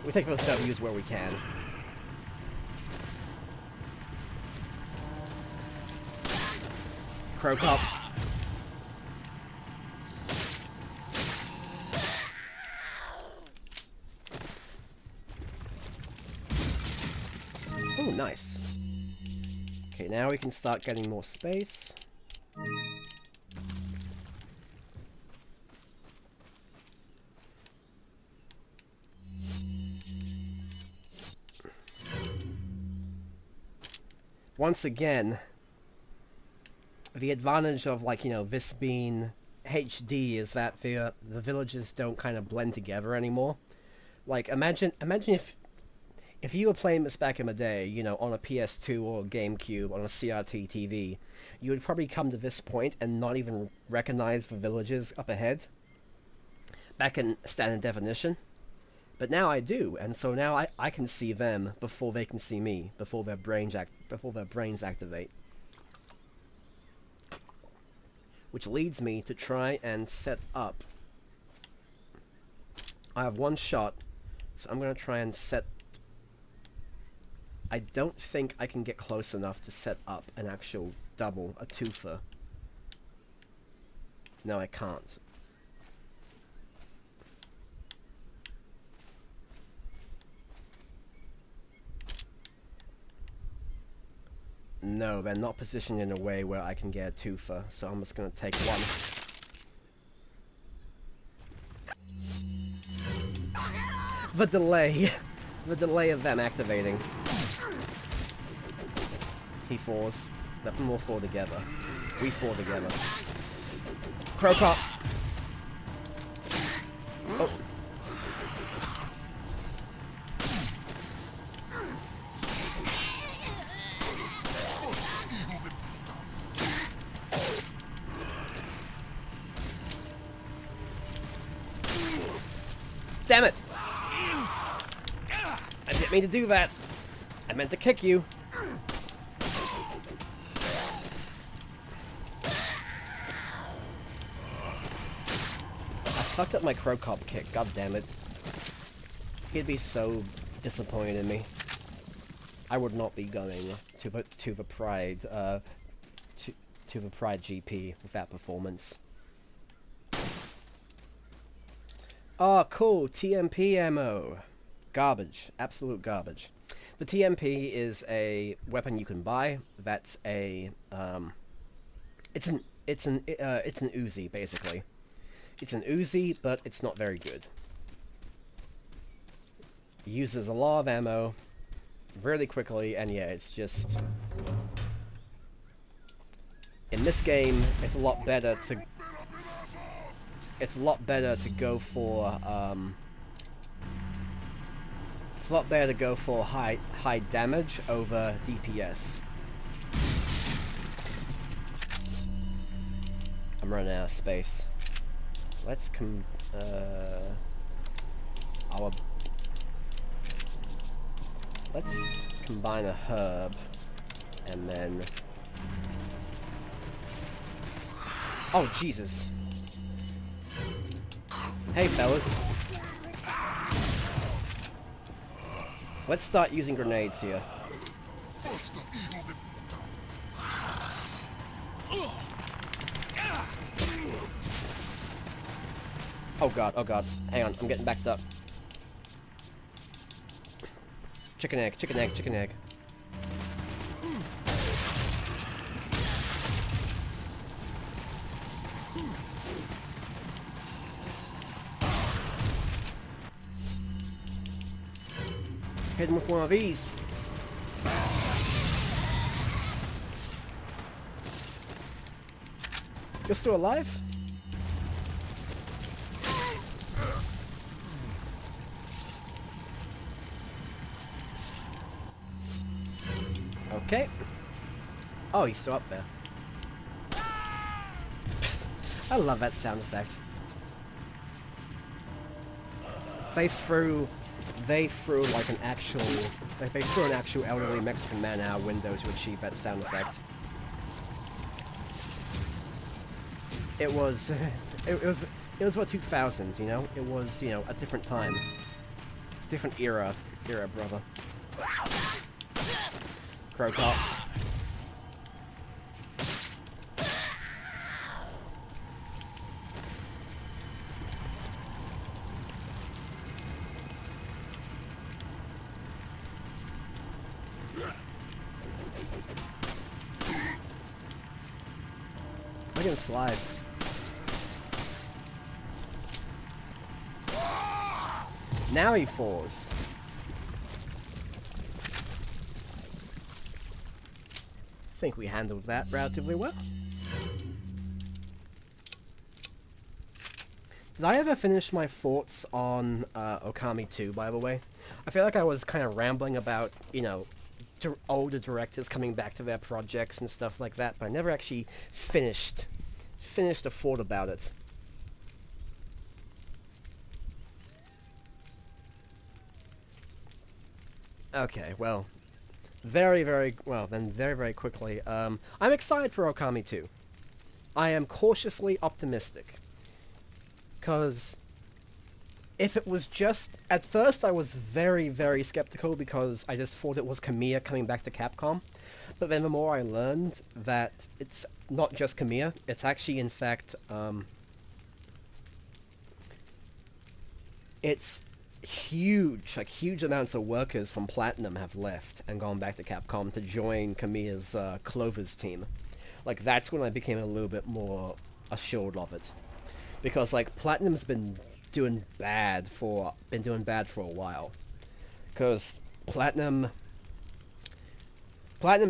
We take those W's where we can. Crow cops. Oh, nice. Okay, now we can start getting more space. Once again, the advantage of, like, you know, this being HD is that the villages don't kind of blend together anymore. Like, imagine if you were playing this back in the day, you know, on a PS2 or a GameCube, on a CRT TV, you would probably come to this point and not even recognize the villages up ahead, back in standard definition. But now I do, and so now I can see them before they can see me, before their brains activate. Which leads me to try and set up. I have 1 shot, so I'm going to try and set... I don't think I can get close enough to set up an actual double, a twofer. No, I can't. No, they're not positioned in a way where I can get a twofer, so I'm just going to take 1. The delay. The delay of them activating. He falls. Let them all fall together. We fall together. Crow cop! Oh. damn it! I didn't mean to do that. I meant to kick you. I fucked up my crow cop kick. God damn it. He'd be so disappointed in me. I would not be going to the Pride to the Pride GP with that performance. Oh, cool. TMP ammo. Garbage. Absolute garbage. The TMP is a weapon you can buy. That's a it's an Uzi basically. It's an Uzi, but it's not very good. It uses a lot of ammo really quickly, and yeah, it's just in this game it's a lot better to go for it's a lot better to go for high damage over DPS. I'm running out of space. Let's let's combine a herb and then oh Jesus. Hey fellas. Let's start using grenades here. Oh god, oh god. Hang on, I'm getting backed up. Chicken egg, chicken egg, chicken egg. Hit him with one of these. You're still alive? Okay. Oh, he's still up there. I love that sound effect. They threw like an actual, they threw an actual elderly Mexican man out a window to achieve that sound effect. It was, it was what 2000s, you know? It was, you know, a different time, different era, brother. Crow cops. I can slide. Now he falls. I think we handled that relatively well. Did I ever finish my thoughts on Okami 2, by the way? I feel like I was kind of rambling about, you know, older directors coming back to their projects and stuff like that, but I never actually finished a thought about it. Okay, well, very quickly, I'm excited for Okami 2. I am cautiously optimistic. Because if it was just... At first I was very skeptical because I just thought it was Kamiya coming back to Capcom. But then the more I learned that it's not just Kamiya, it's actually in fact... it's huge, like huge amounts of workers from Platinum have left and gone back to Capcom to join Kamiya's Clover's team. Like that's when I became a little bit more assured of it. Because like Platinum's been doing bad for a while. Because Platinum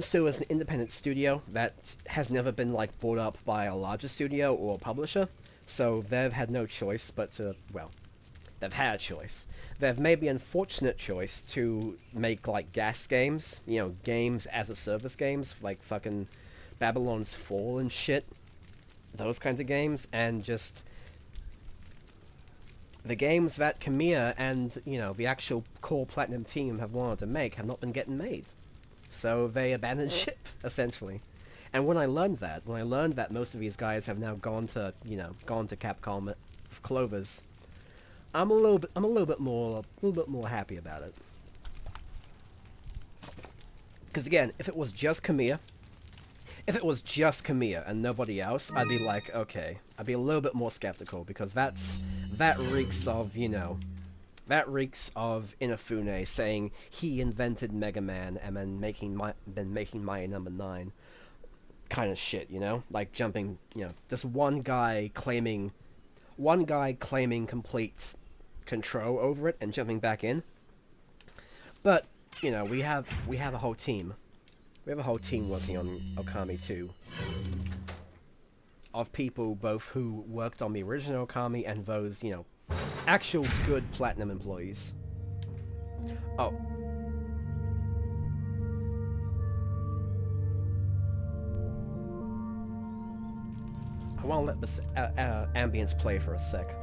still is an independent studio that has never been like bought up by a larger studio or publisher, so they've had no choice but to, well, they've had a choice. They've made the unfortunate choice to make like gas games, you know, games as a service games, like fucking Babylon's Fall and shit. Those kinds of games, and just the games that Kamiya and, you know, the actual core Platinum team have wanted to make have not been getting made. So they abandoned ship, essentially. And when I learned that most of these guys have now gone to, you know, gone to Capcom Clovers, I'm a little bit more happy about it. Because again, if it was just Kamiya and nobody else, I'd be like, okay, I'd be a little bit more skeptical, because that reeks of, you know, that reeks of Inafune saying he invented Mega Man and then making Mighty Number 9 kind of shit, you know? Like jumping, you know, just one guy claiming complete control over it and jumping back in. But, you know, we have a whole team. We have a whole team working on Okami 2. Of people both who worked on the original Okami and those, you know, actual good Platinum employees. Oh. I want to let this ambience play for a sec.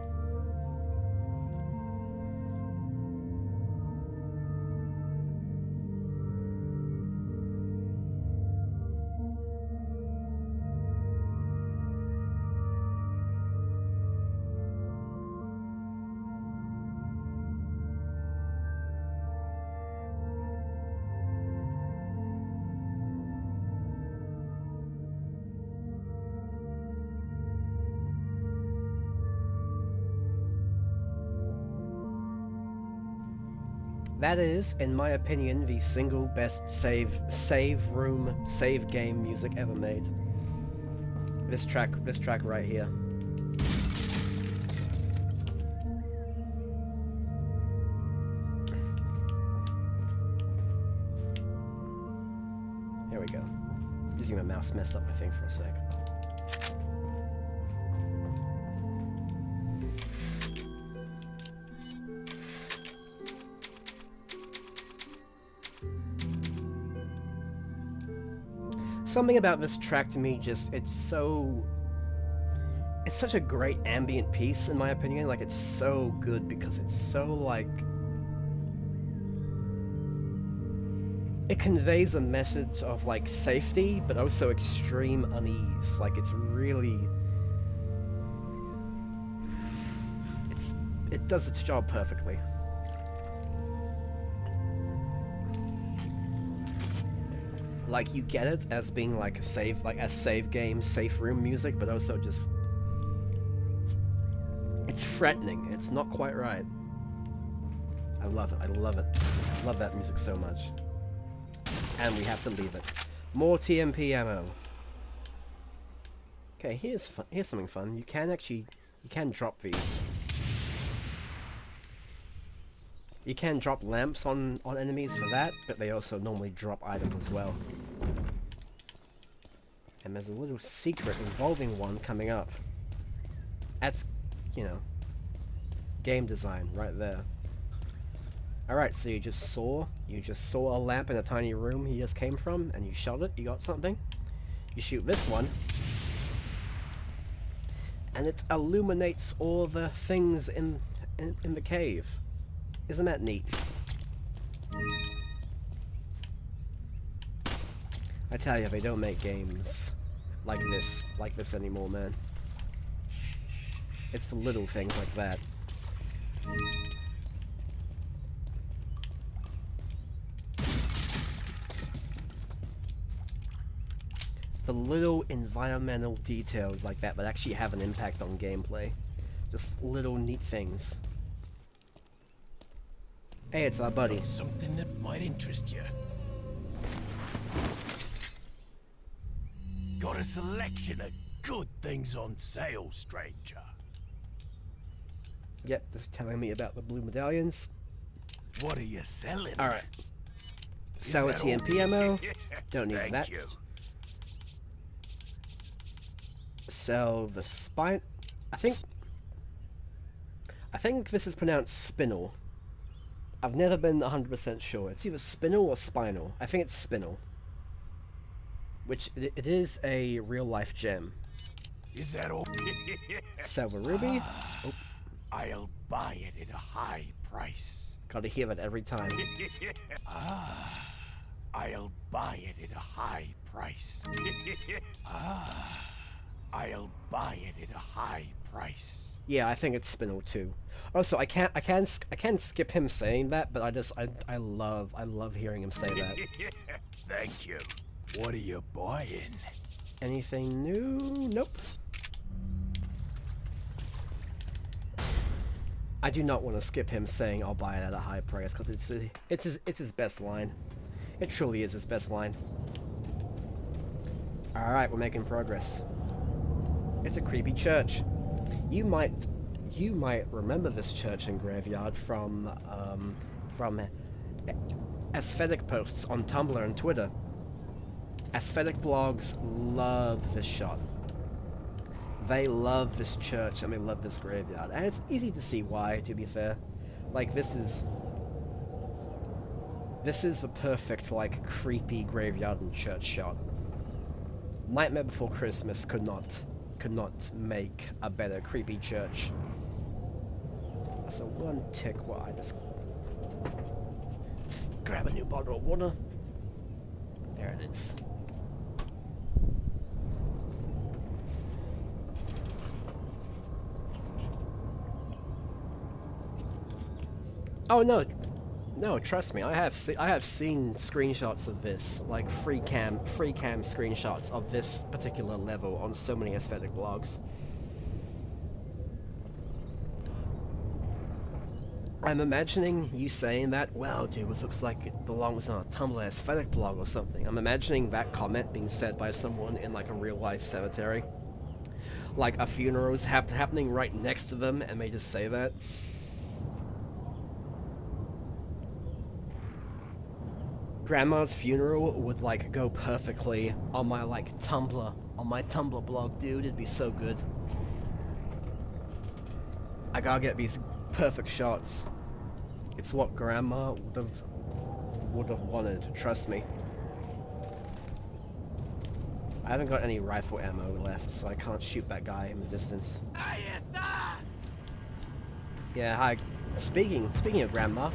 That is, in my opinion, the single best save game music ever made. This track right here. Here we go. Using my mouse messed up my thing for a sec. Something about this track to me it's such a great ambient piece, in my opinion. Like, it's so good because it's so, like, it conveys a message of, like, safety, but also extreme unease. Like, it's really, it does its job perfectly. Like, you get it as being like a save game, safe room music, but also just, it's threatening. It's not quite right. I love it. I love it. I love that music so much. And we have to leave it. More TMP ammo. Okay, here's something fun. You can drop these. You can drop lamps on enemies for that, but they also normally drop items as well. And there's a little secret involving one coming up. That's, you know, game design right there. Alright, so you just saw a lamp in a tiny room he just came from, and you shot it, you got something. You shoot this one, and it illuminates all the things in the cave. Isn't that neat? I tell you, they don't make games like this anymore, man. It's for little things like that. The little environmental details like that actually have an impact on gameplay. Just little neat things. Hey, it's our buddy. Something that might interest you. Got a selection of good things on sale, stranger. Yep, just telling me about the blue medallions. What are you selling? Alright. Sell a TMP ammo. Don't need Thank that. you. Sell the spine. I think this is pronounced spinel. I've never been 100% sure. It's either spinel or spinal. I think it's spinel. Which, it is a real-life gem. Is that all? Silver ruby. Oh. I'll buy it at a high price. Gotta hear that every time. I'll buy it at a high price. I'll buy it at a high price. Yeah, I think it's Spinel too. Also, I can't skip him saying that, but I love hearing him say that. Thank you. What are you buying? Anything new? Nope. I do not want to skip him saying I'll buy it at a high price, because it's his best line. It truly is his best line. Alright, we're making progress. It's a creepy church. You might remember this church and graveyard from aesthetic posts on Tumblr and Twitter. Aesthetic blogs love this shot. They love this church and they love this graveyard, and it's easy to see why, to be fair. Like, this is the perfect, like, creepy graveyard and church shot. Nightmare Before Christmas could not make a better creepy church. So one tick while I just grab a new bottle of water. There it is. Oh no, trust me, I have seen screenshots of this, like free cam screenshots of this particular level on so many aesthetic blogs. I'm imagining you saying that, wow dude, this looks like it belongs on a Tumblr aesthetic blog or something. I'm imagining that comment being said by someone in like a real life cemetery. Like a funeral is happening right next to them and they just say that. Grandma's funeral would like go perfectly on my like Tumblr blog, dude. It'd be so good. I gotta get these perfect shots. It's what Grandma would have wanted, trust me. I haven't got any rifle ammo left, so I can't shoot that guy in the distance. Yeah, hi. Speaking of Grandma.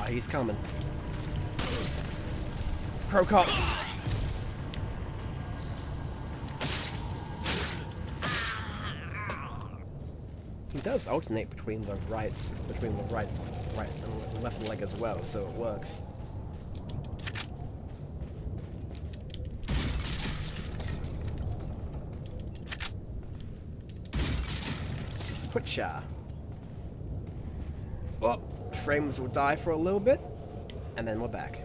He's coming. Pro-cop! He does alternate between the right and left leg as well, so it works. Butcha. Oh, frames will die for a little bit, and then we're back.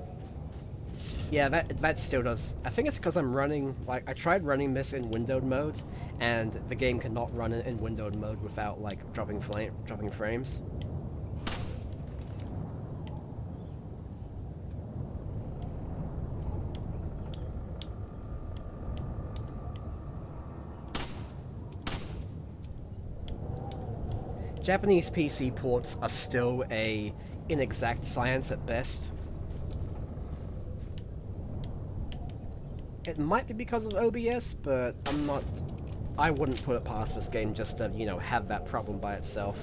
Yeah, that still does. I think it's because I'm running, like, I tried running this in windowed mode, and the game cannot run it in windowed mode without, like, dropping frames. Japanese PC ports are still a inexact science at best. It might be because of OBS, but I wouldn't put it past this game just to, you know, have that problem by itself.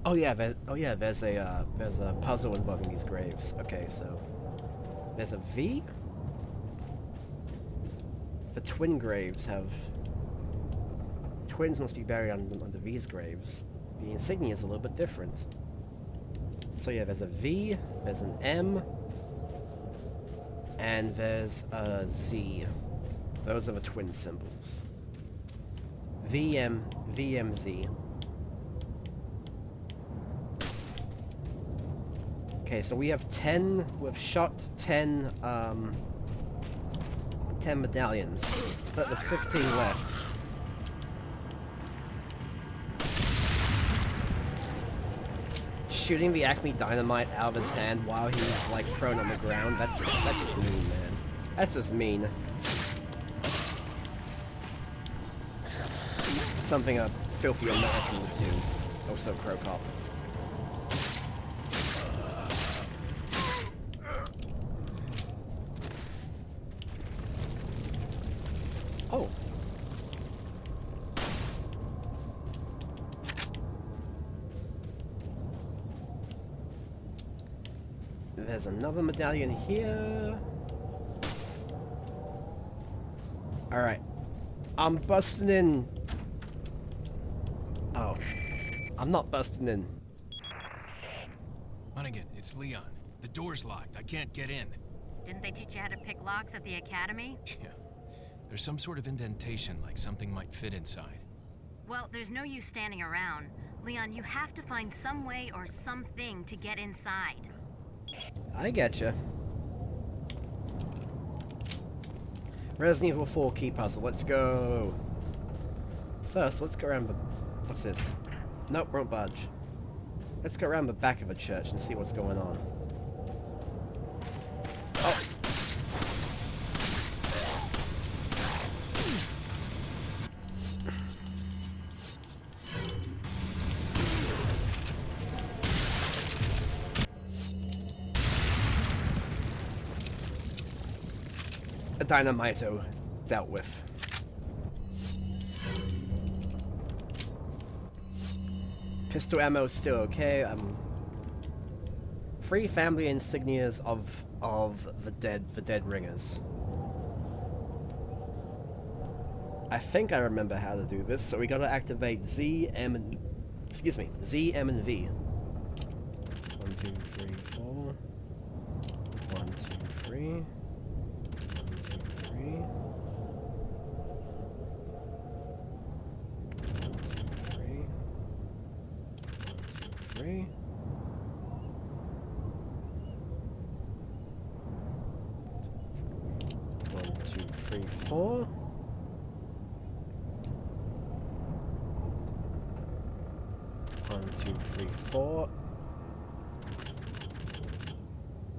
Oh yeah, there's a puzzle involving these graves. Okay, so there's a V. The twin graves have... Twins must be buried under these graves. The insignia is a little bit different. So yeah, there's a V, there's an M, and there's a Z. Those are the twin symbols. VMZ. Okay, so we have 10, we've shot 10 medallions, but there's 15 left. shooting the Acme Dynamite out of his hand while he's like prone on the ground, that's just mean, man. That's just mean. Something a filthy American would do. Also Crocop. Oh. There's another medallion here. Alright. I'm busting in. Oh. I'm not busting in. Hunnigan, it's Leon. The door's locked. I can't get in. Didn't they teach you how to pick locks at the academy? Yeah. There's some sort of indentation, like something might fit inside. Well, there's no use standing around. Leon, you have to find some way or something to get inside. I getcha. Resident Evil 4 key puzzle, let's go. First, let's go around the... What's this? Nope, won't budge. Let's go around the back of a church and see what's going on. Oh! A Dynamito dealt with. Pistol ammo is still okay. Free family insignias of the dead ringers. I think I remember how to do this, so we gotta activate Z, M, and... Excuse me, Z, M, and V. 1, 2, 3, 4. 1, 2, 3. 1, 2, 3. 3. 1, 2, 3, 4. 1, 2, 3, 4.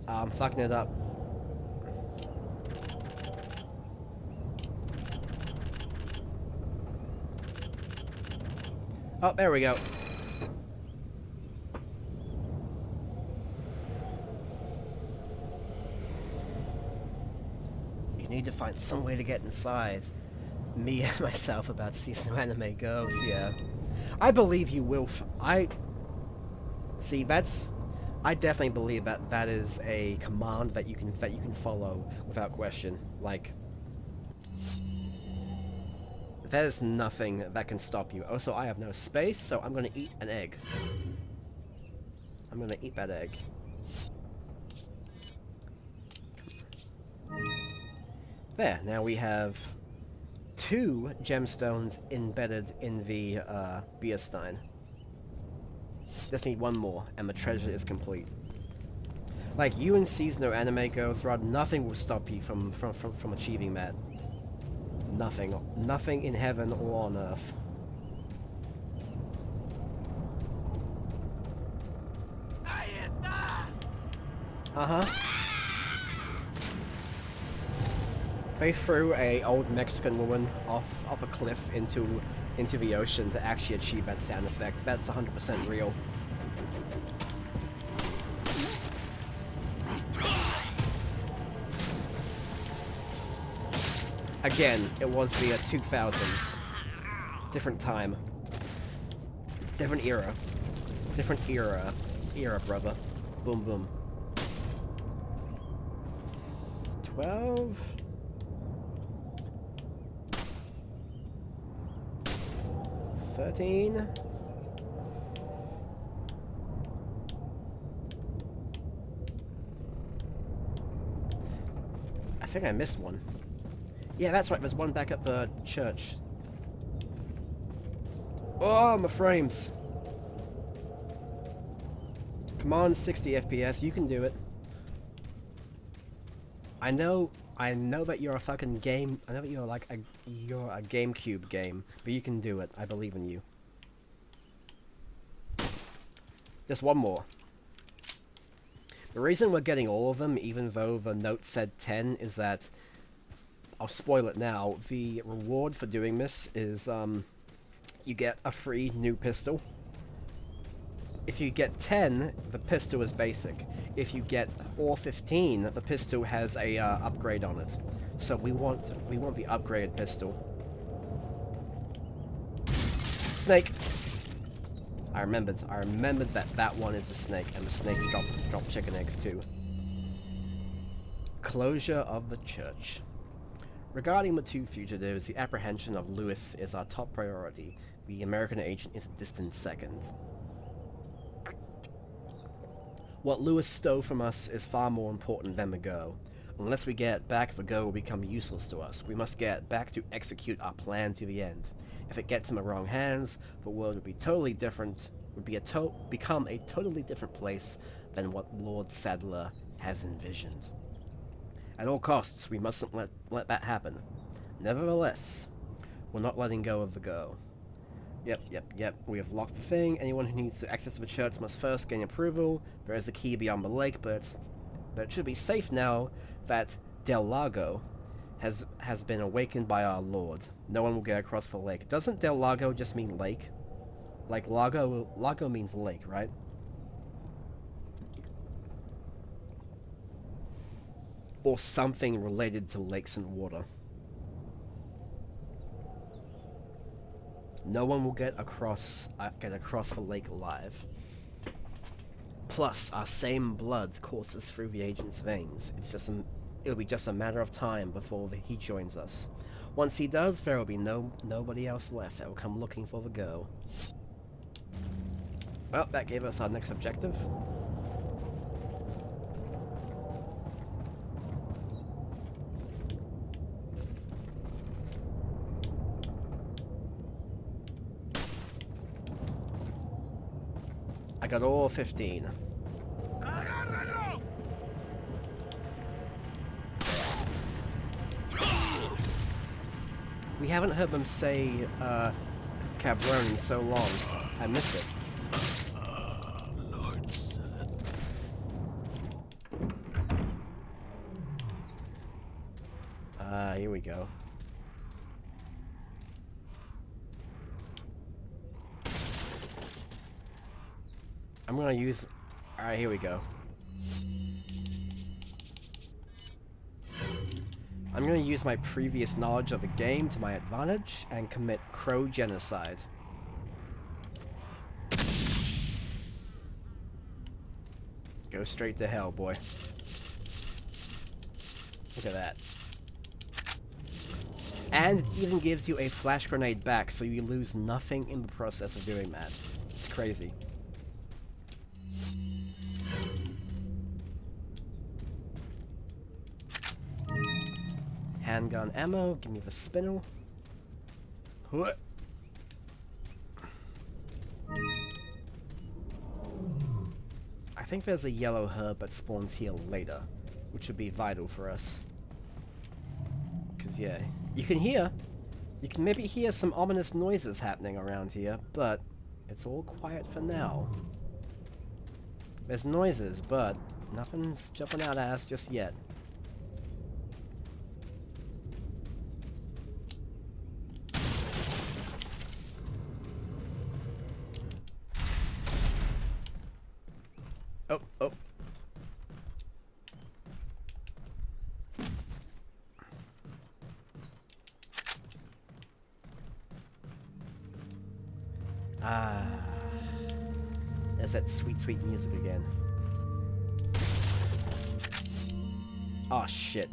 I'm fucking it up. Oh, there we go. Need to find some way to get inside. Me and myself about seasonal anime goes, yeah. I believe you will. See, that's. I definitely believe that that is a command that you can follow without question. Like, there is nothing that can stop you. Also, I have no space, so I'm gonna eat an egg. I'm gonna eat that egg. There, now we have 2 gemstones embedded in the beer stein. Just need 1 more, and the treasure is complete. Like, you and seasonal anime goes, Rod, nothing will stop you from achieving that. Nothing. Nothing in heaven or on earth. Uh-huh. They threw a old Mexican woman off a cliff into the ocean to actually achieve that sound effect. That's 100% real. Again, it was the 2000s. Different time. Different era. Different era. Era, brother. Boom, boom. 12... 13. I think I missed one. Yeah, that's right, there's one back at the church. Oh, my frames. Come on, 60 FPS, you can do it. I know that you're a fucking game. I know that you're like you're a GameCube game, but you can do it. I believe in you. Just one more. The reason we're getting all of them, even though the note said 10, is that, I'll spoil it now, the reward for doing this is, you get a free new pistol. If you get 10, the pistol is basic. If you get all 15, the pistol has a upgrade on it. So we want the upgraded pistol. Snake! I remembered that one is a snake, and the snakes drop chicken eggs too. Closure of the church. Regarding the two fugitives, the apprehension of Lewis is our top priority. The American agent is a distant second. What Lewis stole from us is far more important than the girl. Unless we get it back, the girl will become useless to us. We must get it back to execute our plan to the end. If it gets in the wrong hands, the world would be totally different, become a totally different place than what Lord Sadler has envisioned. At all costs, we mustn't let that happen. Nevertheless, we're not letting go of the girl. Yep. We have locked the thing. Anyone who needs to access the church must first gain approval. There is a key beyond the lake, but it should be safe now that Del Lago has been awakened by our Lord. No one will get across the lake. Doesn't Del Lago just mean lake? Like Lago means lake, right? Or something related to lakes and water. No one will get across the lake alive. Plus, our same blood courses through the agent's veins. It'll be just a matter of time before he joins us. Once he does, there will be nobody else left that will come looking for the girl. Well, that gave us our next objective. I got all 15. We haven't heard them say, Cabron in so long. I miss it. Lord, son. Here we go. I'm gonna use... Alright, here we go. I'm gonna use my previous knowledge of the game to my advantage and commit Crow genocide. Go straight to hell, boy. Look at that. And it even gives you a flash grenade back, so you lose nothing in the process of doing that. It's crazy. Handgun ammo, give me the spinel. What? I think there's a yellow herb that spawns here later, which would be vital for us. Because, yeah, you can maybe hear some ominous noises happening around here, but it's all quiet for now. There's noises, but nothing's jumping out at us just yet. Oh. There's that sweet, sweet music again. Oh shit.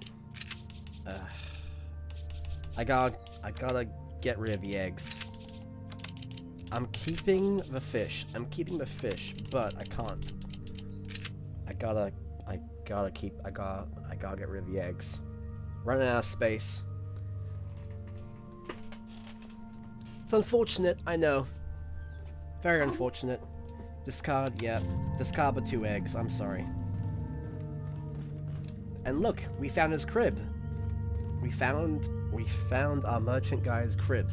I gotta get rid of the eggs. I'm keeping the fish, but I can't. I gotta get rid of the eggs. Running out of space. It's unfortunate, I know. Very unfortunate. Discard, yeah. Discard the 2 eggs, I'm sorry. And look, we found his crib. We found our merchant guy's crib.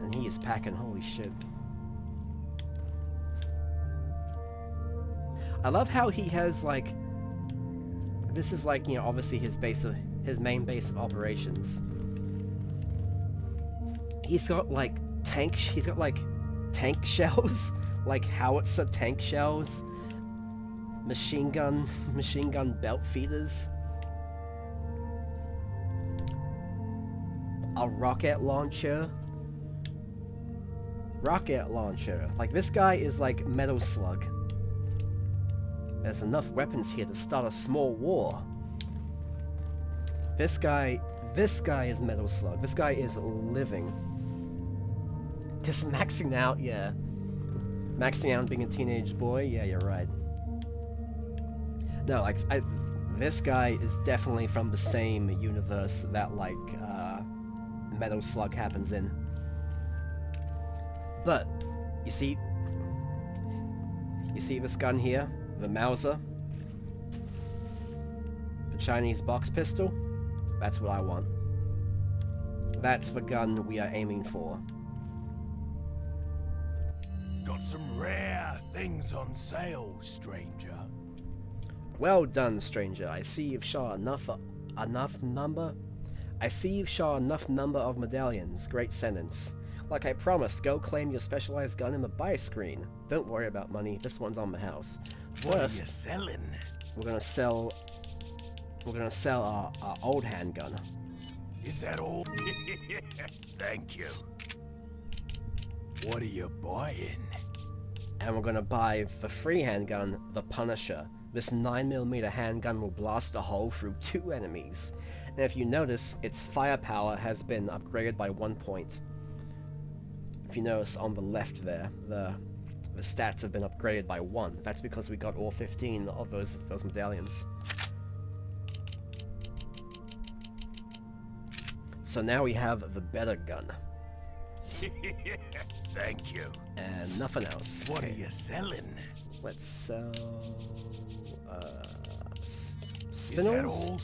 And he is packing, holy shit. I love how he has like, this is like, you know, obviously his main base of operations. He's got like tank shells, like howitzer tank shells, machine gun belt feeders, a rocket launcher. Like, this guy is like Metal Slug. There's enough weapons here to start a small war. This guy is Metal Slug. This guy is living. Just maxing out, yeah. Maxing out and being a teenage boy, yeah, you're right. No, like, this guy is definitely from the same universe that, like, Metal Slug happens in. But, you see this gun here? The Mauser? The Chinese box pistol? That's what I want. That's the gun we are aiming for. Got some rare things on sale, stranger. Well done, stranger. I see you've shot enough number of medallions. Great sentence. Like I promised, go claim your specialized gun in the buy screen. Don't worry about money. This one's on the house. What are First, you selling? we're gonna sell our old handgun. Is that all? Thank you. What are you buying? And we're gonna buy the free handgun, the Punisher. This 9mm handgun will blast a hole through 2 enemies. And if you notice, its firepower has been upgraded by 1 point. If you notice on the left there, the stats have been upgraded by 1. That's because we got all 15 of those medallions. So now we have the better gun. Thank you. And nothing else. What are you selling? Let's sell... Is that spinels? all?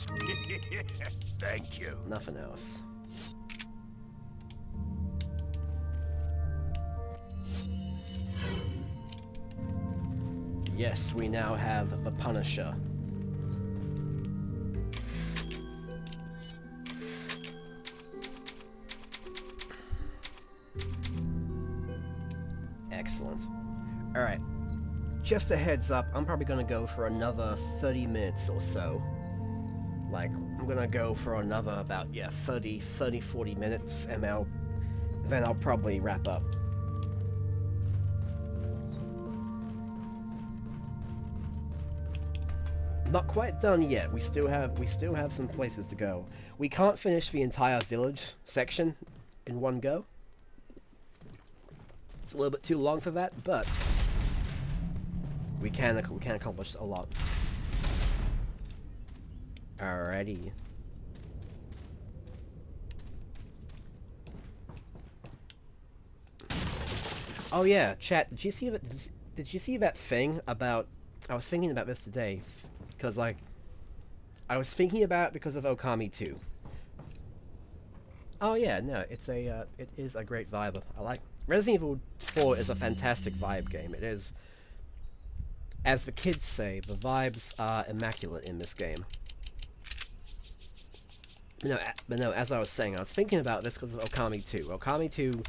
Thank you. Nothing else. Yes, we now have the Punisher. Excellent. Alright. Just a heads up, I'm probably gonna go for another 30 minutes or so. Like, I'm gonna go for another about, 30, 40 minutes, and then I'll probably wrap up. Not quite done yet. We still have some places to go. We can't finish the entire village section in one go. It's a little bit too long for that, but we can accomplish a lot. Alrighty. Oh yeah, chat. Did you see that thing about? I was thinking about this today, because like, I was thinking about it because of Okami 2. Oh yeah, no, it is a great vibe. I like Resident Evil 4 is a fantastic vibe game. It is, as the kids say, the vibes are immaculate in this game. But no, as I was saying, I was thinking about this because of Okami 2. Okami 2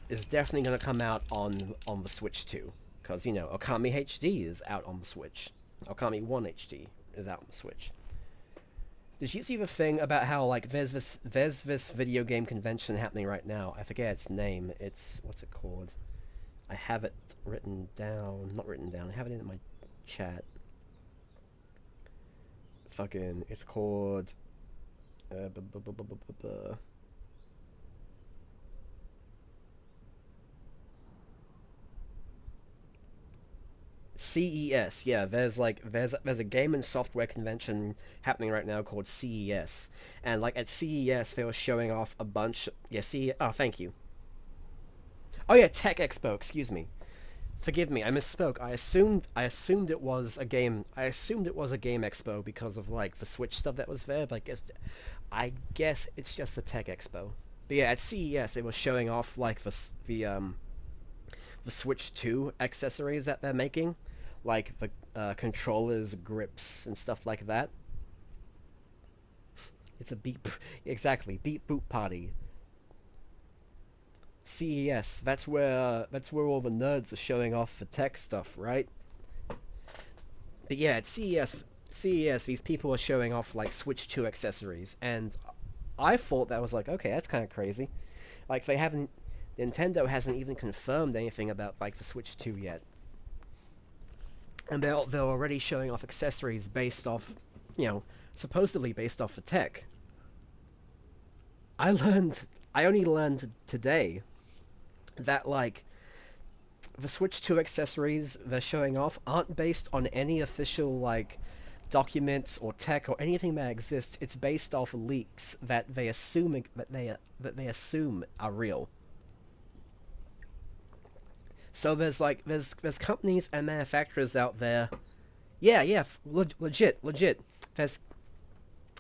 is definitely going to come out on the Switch 2. Because, you know, Okami HD is out on the Switch. Okami 1 HD is out on the Switch. Did you see the thing about how, like, there's this video game convention happening right now? I forget its name. What's it called? I have it written down. Not written down. I have it in my chat. It's called... CES, yeah, there's a game and software convention happening right now called CES. And like at CES they were showing off a bunch, thank you. Oh yeah, Tech Expo, excuse me. Forgive me, I misspoke. I assumed it was a game expo because of like the Switch stuff that was there, but I guess it's just a Tech Expo. But yeah, at CES they were showing off like the Switch 2 accessories that they're making. like the controllers, grips, and stuff like that. It's a beep, exactly, beep boop party. CES, that's where all the nerds are showing off the tech stuff, right? But yeah, at CES, these people are showing off like Switch 2 accessories, and I thought that was like, okay, that's kind of crazy. Like Nintendo hasn't even confirmed anything about like the Switch 2 yet, and they're already showing off accessories based off, supposedly based off the tech. I only learned today that like the Switch 2 accessories they're showing off aren't based on any official like documents or tech or anything that exists. It's based off leaks that they assume are real. So there's companies and manufacturers out there. Legit.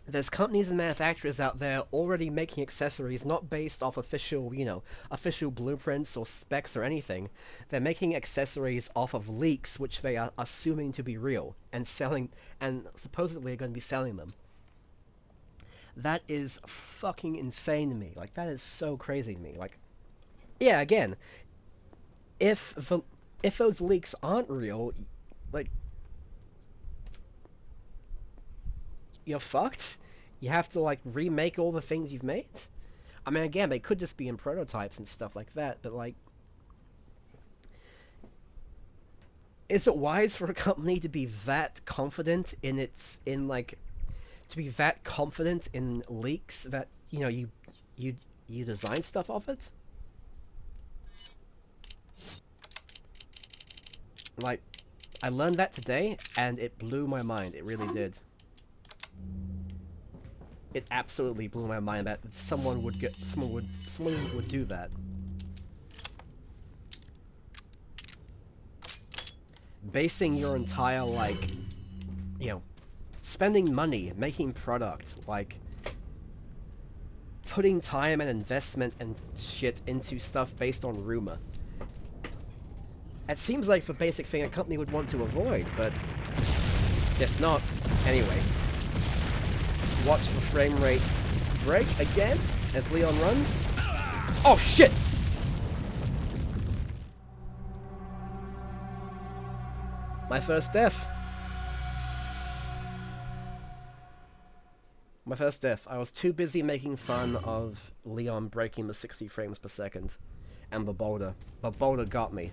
There's companies and manufacturers out there already making accessories not based off official blueprints or specs or anything. They're making accessories off of leaks which they are assuming to be real and selling, and supposedly are going to be selling them. That is fucking insane to me. Like, that is so crazy to me. Like, yeah, again, if those leaks aren't real, like, you're fucked. You have to like remake all the things you've made. I mean, again, they could just be in prototypes and stuff like that, but like, is it wise for a company to be that confident in leaks that you design stuff off it? Like, I learned that today, and it blew my mind. It really did. It absolutely blew my mind that someone would do that. Basing your entire spending money making product, like putting time and investment and shit into stuff based on rumor. It seems like the basic thing a company would want to avoid, but it's not. Anyway. Watch the frame rate break again as Leon runs. Oh shit! My first death. My first death. I was too busy making fun of Leon breaking the 60 frames per second. And the boulder. The boulder got me.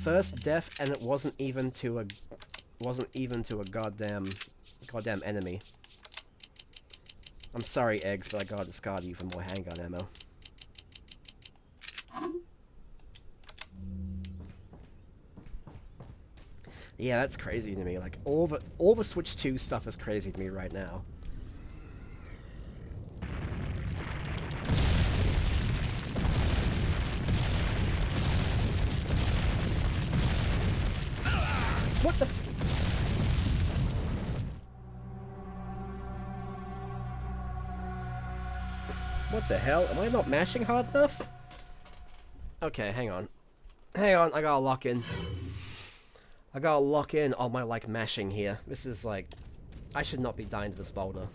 First death, and it wasn't even to a goddamn enemy. I'm sorry, Eggs, but I gotta discard you for more handgun ammo. Yeah, that's crazy to me. Like, all the Switch 2 stuff is crazy to me right now. What the? What the hell? Am I not mashing hard enough? Okay, hang on. Hang on, I gotta lock in. I gotta lock in on my, like, mashing here. This is, like... I should not be dying to this boulder.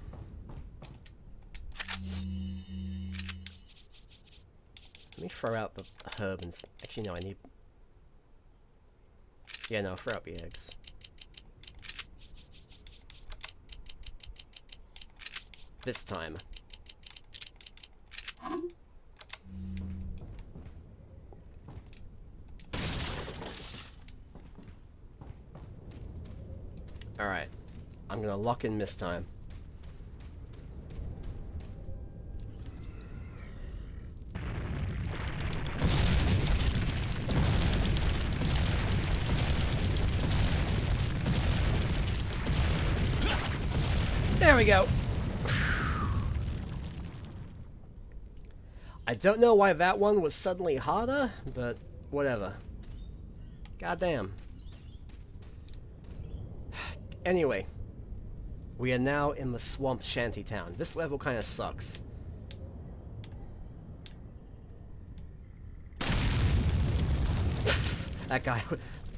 Let me throw out the herb and... Actually, no, I need... Yeah, no, throw out the eggs. This time. Alright. I'm gonna lock in this time. There we go! I don't know why that one was suddenly harder, but whatever. Goddamn. Anyway, we are now in the swamp shantytown. This level kind of sucks. That guy,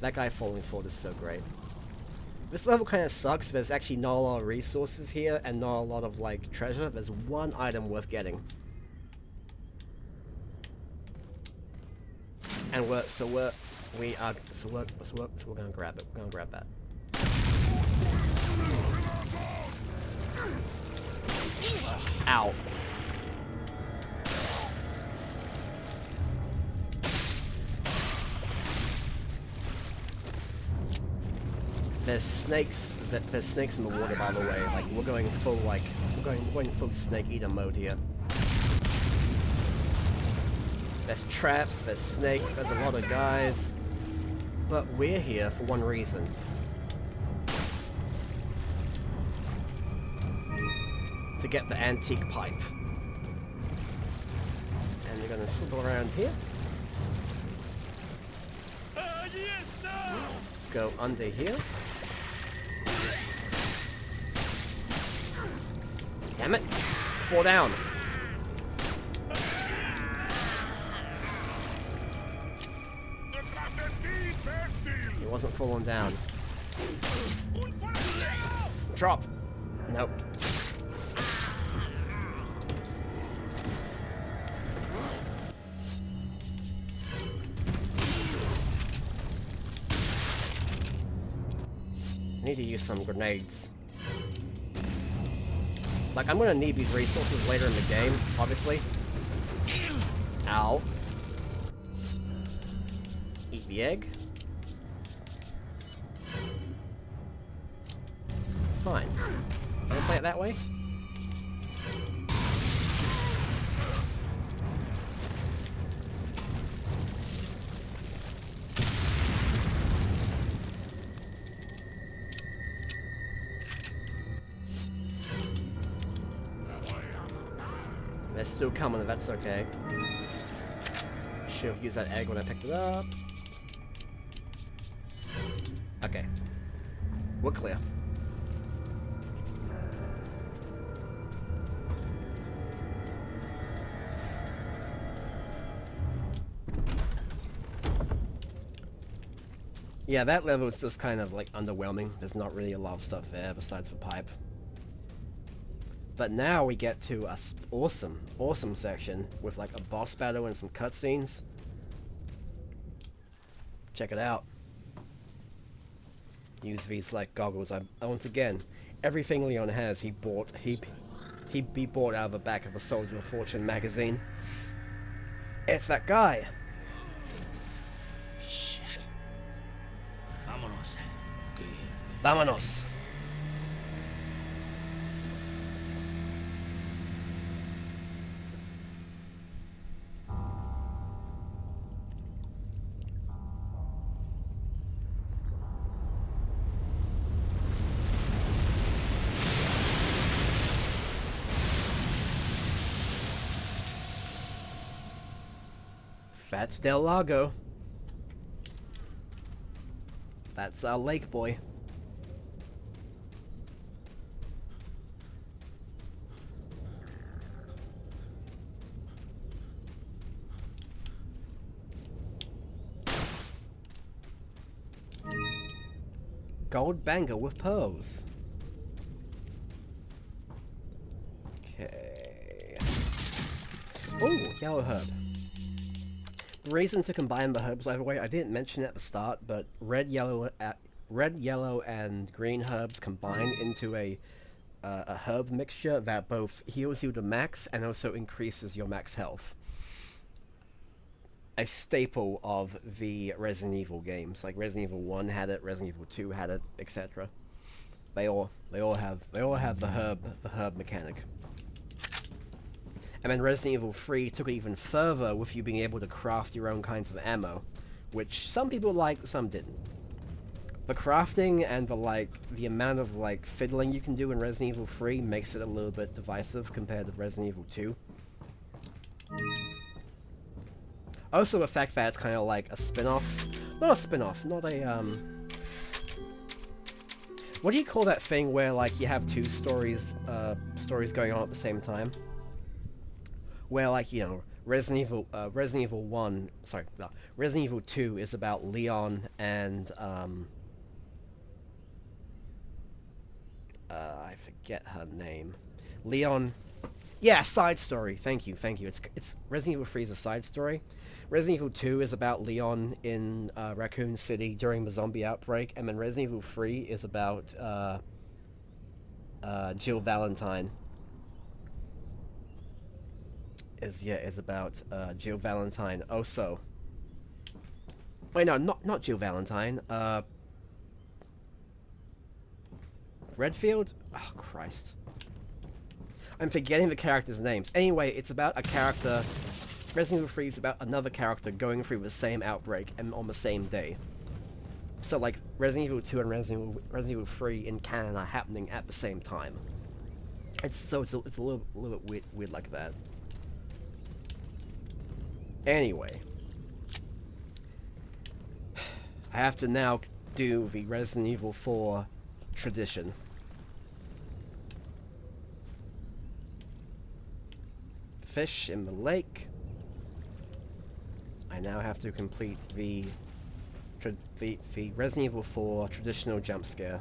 that guy falling forward is so great. This level kind of sucks. There's actually not a lot of resources here and not a lot of like treasure. There's one item worth getting. And we're gonna grab it. We're gonna grab that. Ow. There's snakes. There's snakes in the water, by the way. Like we're going full we're going full snake eater mode here. There's traps. There's snakes. There's a lot of guys. But we're here for one reason. To get the antique pipe. And you're gonna swivel around here. Go under here. Damn it! Fall down. He wasn't falling down. Drop! Nope. I need to use some grenades. Like, I'm gonna need these resources later in the game, obviously. Ow. Eat the egg. Fine. Wanna play it that way? They're still coming, that's okay. Should have used that egg when I picked it up. Okay. We're clear. Yeah, that level is just kind of like underwhelming. There's not really a lot of stuff there besides the pipe. But now we get to a awesome section with like a boss battle and some cutscenes. Check it out. Use these like goggles. Once again, everything Leon has, he bought out of the back of a Soldier of Fortune magazine. It's that guy. Shit. Vámonos. Okay. Vámonos. That's Del Lago. That's our lake boy. Gold banger with pearls. Okay. Oh, yellow herb. The reason to combine the herbs, by the way, I didn't mention it at the start, but red, yellow, and green herbs combine into a herb mixture that both heals you to max and also increases your max health. A staple of the Resident Evil games, like Resident Evil 1 had it, Resident Evil 2 had it, etc. They all have the herb mechanic. And then Resident Evil 3 took it even further with you being able to craft your own kinds of ammo, which some people liked, some didn't. The crafting and the amount of fiddling you can do in Resident Evil 3 makes it a little bit divisive compared to Resident Evil 2. Also the fact that it's kind of like a spin-off. Not a spin-off, not a what do you call that thing where you have two stories going on at the same time? Where Resident Evil 1, sorry, no, Resident Evil 2 is about Leon and, I forget her name. Leon, yeah, side story, thank you. It's, Resident Evil 3 is a side story. Resident Evil 2 is about Leon in, Raccoon City during the zombie outbreak, and then Resident Evil 3 is about, Jill Valentine. Is about Jill Valentine also. Wait, no, not Jill Valentine. Redfield? Oh, Christ. I'm forgetting the characters' names. Anyway, it's about a character. Resident Evil 3 is about another character going through the same outbreak and on the same day. So, like, Resident Evil 2 and Resident Evil 3 in canon are happening at the same time. It's a little bit weird like that. Anyway, I have to now do the Resident Evil 4 tradition. Fish in the lake. I now have to complete the Resident Evil 4 traditional jump scare.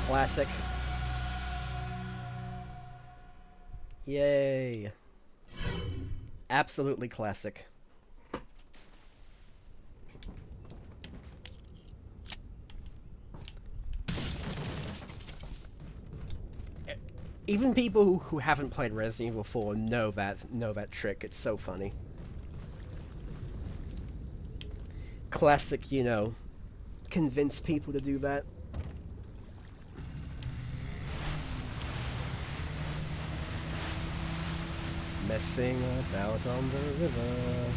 Classic. Yay. Absolutely classic. Even people who haven't played Resident Evil 4 know that trick. It's so funny. Classic, you know, convince people to do that. Messing about on the river.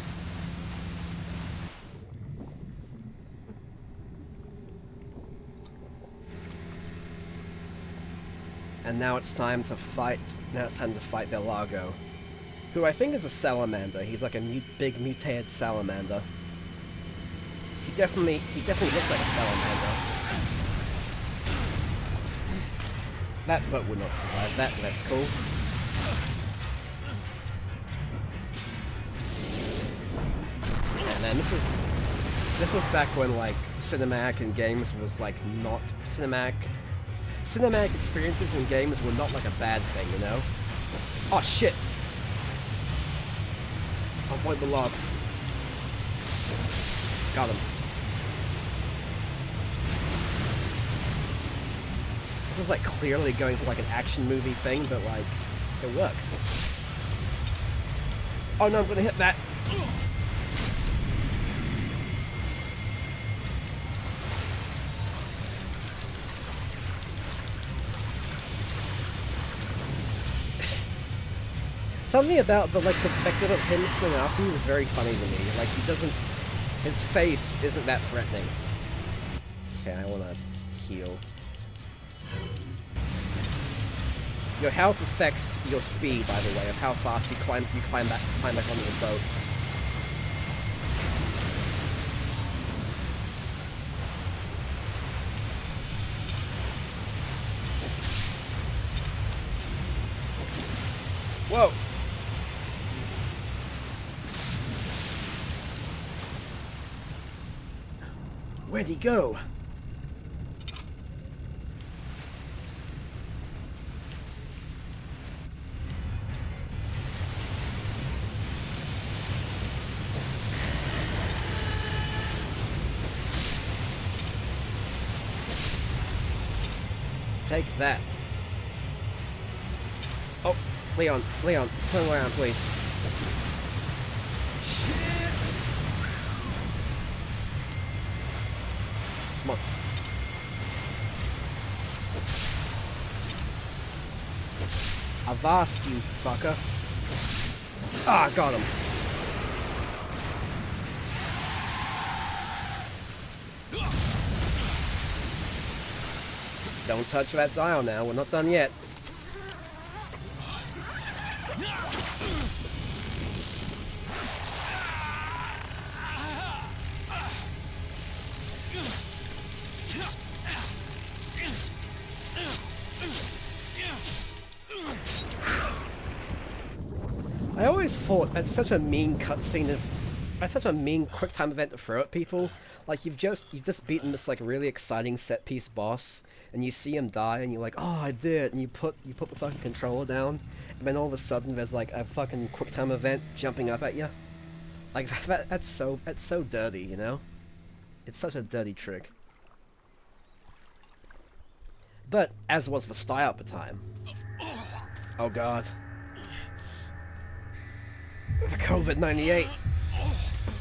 And now it's time to fight. Now it's time to fight Delago, who I think is a salamander. He's like a big mutated salamander. He definitely looks like a salamander. That boat would not survive. That's cool. And then this was back when like cinematic in games was like not cinematic. Cinematic experiences in games were not like a bad thing, you know? Oh shit! Avoid the logs. Got him. This is like clearly going for like an action movie thing, but like, it works. Oh no, I'm gonna hit that! Something about the, like, perspective of him spinning after you was very funny to me. Like, he doesn't... His face isn't that threatening. Okay, I wanna heal. Your health affects your speed, by the way, of how fast you climb back onto the boat. Whoa! Where'd he go? Take that. Oh, Leon, turn around, please. Shit! Come on. Avast, you fucker. Ah, got him. Don't touch that dial now, we're not done yet. I always thought that's such a mean cutscene of, that's such a mean quick time event to throw at people. Like you've just beaten this like really exciting set piece boss, and you see him die, and you're like, oh, I did, and you put the fucking controller down, and then all of a sudden there's like a fucking quick time event jumping up at you. Like that's so dirty, you know? It's such a dirty trick. But as was the style at the time. Oh god. The COVID-98.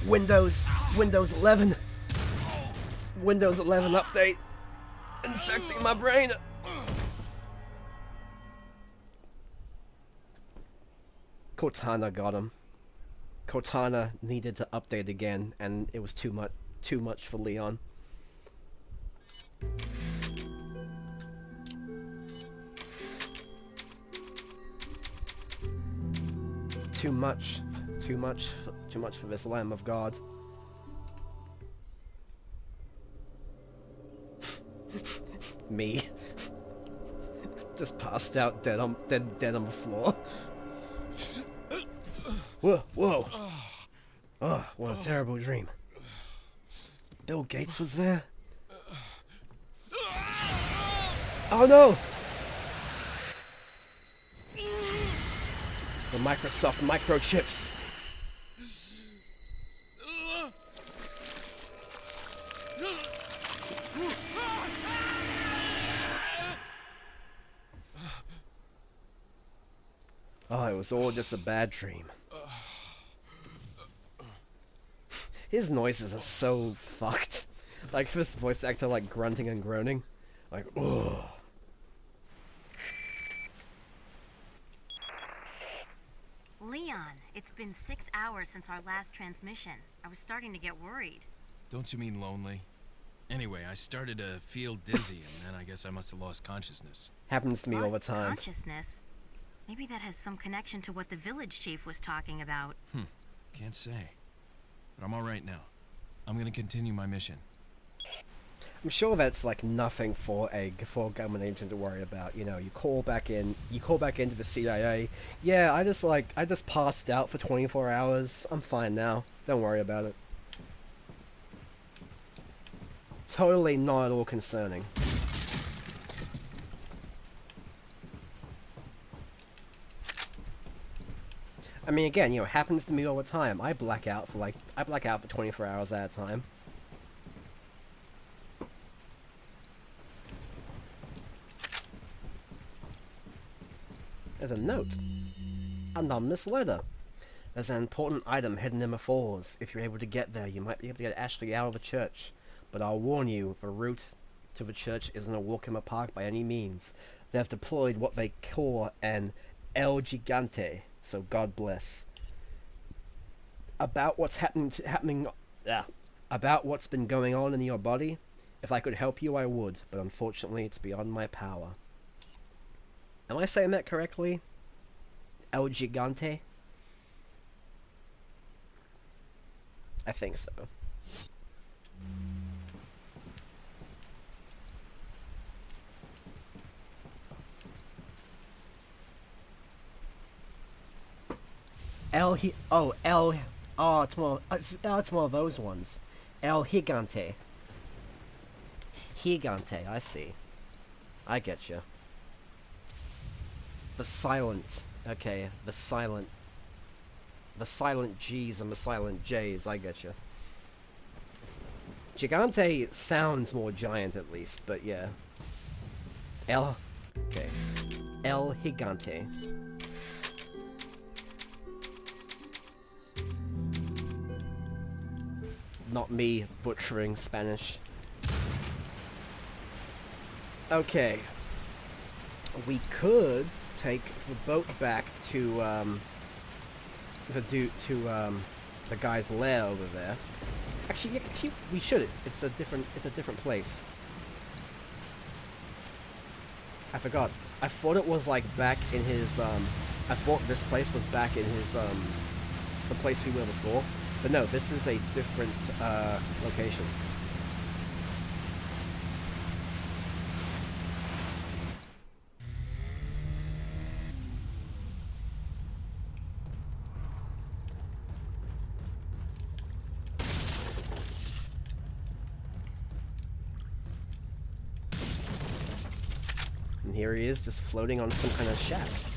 Windows 11. Windows 11 update. Infecting my brain. Cortana got him. Cortana needed to update again, and it was too much for Leon. Too much for this Lamb of God. Me. Just passed out dead on the floor. Whoa. Oh, what a terrible dream. Bill Gates was there. Oh no! The Microsoft microchips. Oh, it was all just a bad dream. His noises are so fucked. Like this voice actor like grunting and groaning. Like, ugh. Leon, it's been 6 hours since our last transmission. I was starting to get worried. Don't you mean lonely? Anyway, I started to feel dizzy, and then I guess I must have lost consciousness. Happens to me all the time. Consciousness? Maybe that has some connection to what the village chief was talking about. Can't say. But I'm alright now. I'm gonna continue my mission. I'm sure that's like nothing for a government agent to worry about. You know, you call back into the CIA. Yeah, I just passed out for 24 hours. I'm fine now. Don't worry about it. Totally not at all concerning. I mean, again, you know, it happens to me all the time. I black out for 24 hours at a time. There's a note. Anonymous letter. There's an important item hidden in the falls. If you're able to get there, you might be able to get Ashley out of the church. But I'll warn you, the route to the church isn't a walk in the park by any means. They have deployed what they call an El Gigante, so God bless. About what's about what's been going on in your body, if I could help you, I would, but unfortunately it's beyond my power. Am I saying that correctly? El Gigante? I think so. It's more of those ones. El Gigante. Gigante, I see. I get you. The silent, okay, the silent G's and the silent J's, I get you. Gigante sounds more giant at least, but yeah. El Gigante. Not me butchering Spanish. Okay. We could take the boat back to the guy's lair over there. Actually, we should. It's a different place. I forgot. I thought it was like back in his I thought this place was back in his the place we were before. But no, this is a different location. here he is, just floating on some kind of shaft.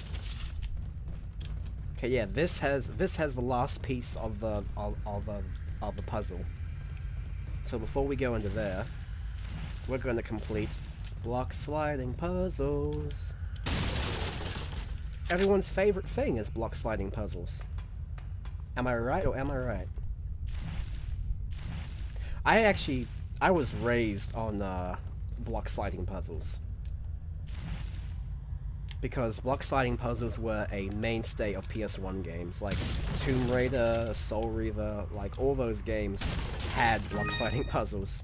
Okay, yeah, this has the last piece of the puzzle. So before we go into there, we're going to complete block sliding puzzles. Everyone's favorite thing is block sliding puzzles. Am I right or am I right? I was raised on block sliding puzzles. Because block sliding puzzles were a mainstay of PS1 games, like Tomb Raider, Soul Reaver, like all those games had block sliding puzzles.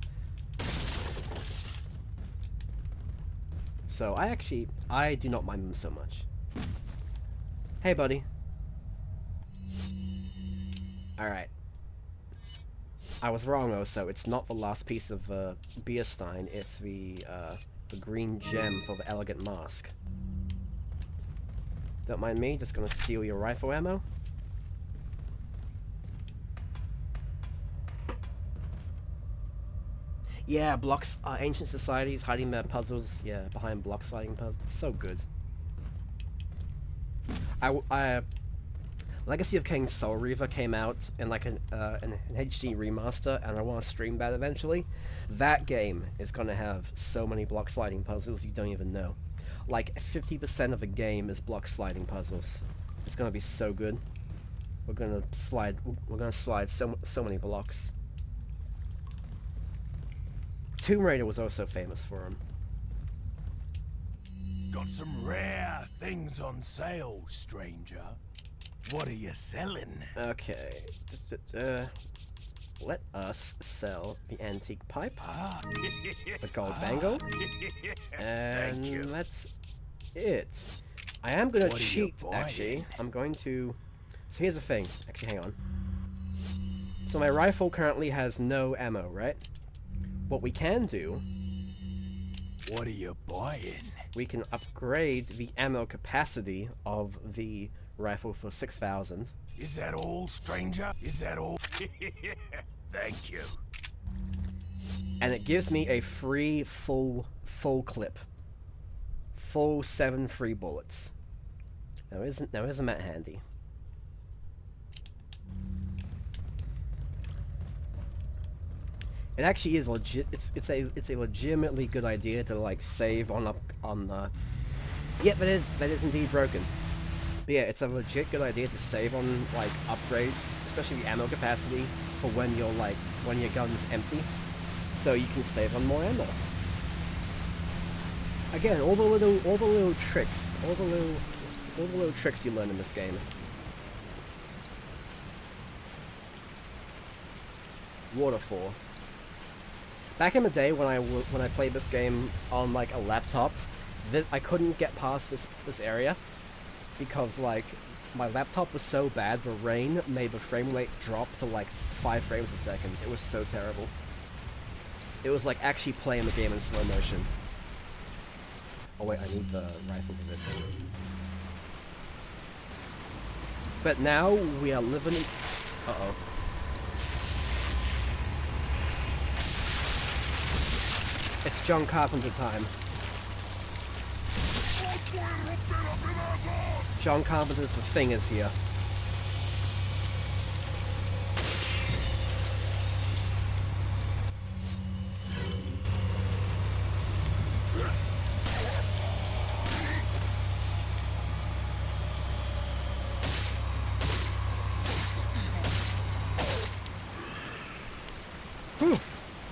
So I do not mind them so much. Hey buddy. Alright. I was wrong though, so it's not the last piece of beer stein, it's the green gem for the elegant mask. Don't mind me, just gonna steal your rifle ammo. Yeah, blocks, ancient societies hiding their puzzles, yeah, behind block sliding puzzles. So good. Legacy of Kain Soul Reaver came out in like an HD remaster, and I want to stream that eventually. That game is gonna have so many block sliding puzzles you don't even know. Like 50% of the game is block sliding puzzles. It's gonna be so good. We're gonna slide so many blocks. Tomb Raider was also famous for them. Got some rare things on sale, stranger. What are you selling? Okay. Let us sell the antique pipe, the gold bangle, and that's it. I am gonna cheat, actually. I'm going to... So here's the thing. Actually, hang on. So my rifle currently has no ammo, right? What we can do... What are you buying? We can upgrade the ammo capacity of the rifle for 6,000. Is that all, stranger? Is that all? Thank you. And it gives me a free full clip. Full 7 free bullets. Now isn't that handy? It actually is legit. It's a legitimately good idea to like save on the. Yep, that is indeed broken. But yeah, it's a legit good idea to save on like upgrades, especially the ammo capacity for when your gun's empty, so you can save on more ammo. Again, all the little tricks, all the little tricks you learn in this game. Waterfall. Back in the day when I played this game on like a laptop, I couldn't get past this area because like my laptop was so bad. The rain made the frame rate drop to like 5 frames a second. It was so terrible. It was like actually playing the game in slow motion. Oh wait, I need the rifle for this thing. But now we are living in... Uh-oh. It's John Carpenter time. John Carpenter's The Thing is here.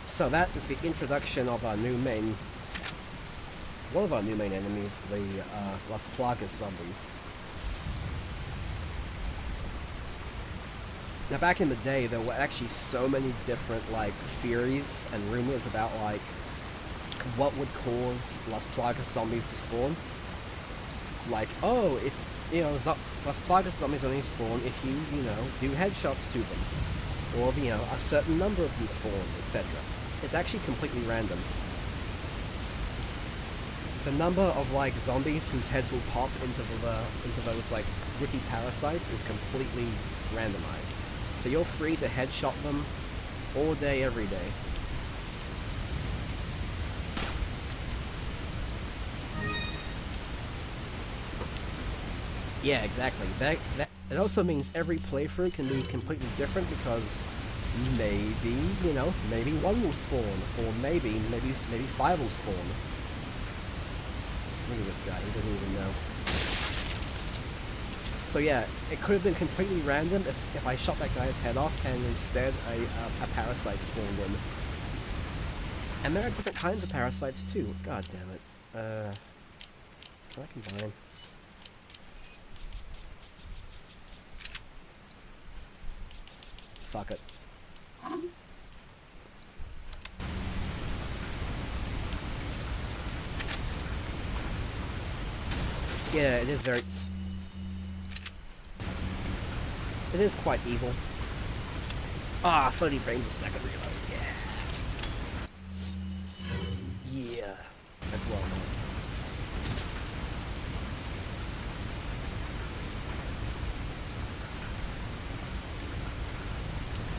So that is the introduction of our new main... One of our new main enemies, the Las Plagas zombies. Now back in the day, there were actually so many different like theories and rumors about like what would cause Las Plagas zombies to spawn. Like, oh, if you know, Las Plagas zombies only spawn if you do headshots to them, or a certain number of them spawn, etc. It's actually completely random. The number of like zombies whose heads will pop into those like wiki parasites is completely randomized. So you're free to headshot them all day, every day. Yeah, exactly. That it also means every playthrough can be completely different because maybe, you know, maybe one will spawn, or maybe 5 will spawn. Look at this guy, he doesn't even know. So yeah, it could have been completely random if I shot that guy's head off and instead a parasite spawned in. And there are different kinds of parasites too. God damn it. Can I combine? Fuck it. Yeah, it is very... It is quite evil. Ah, 30 frames a second reload, yeah. Yeah, that's well done.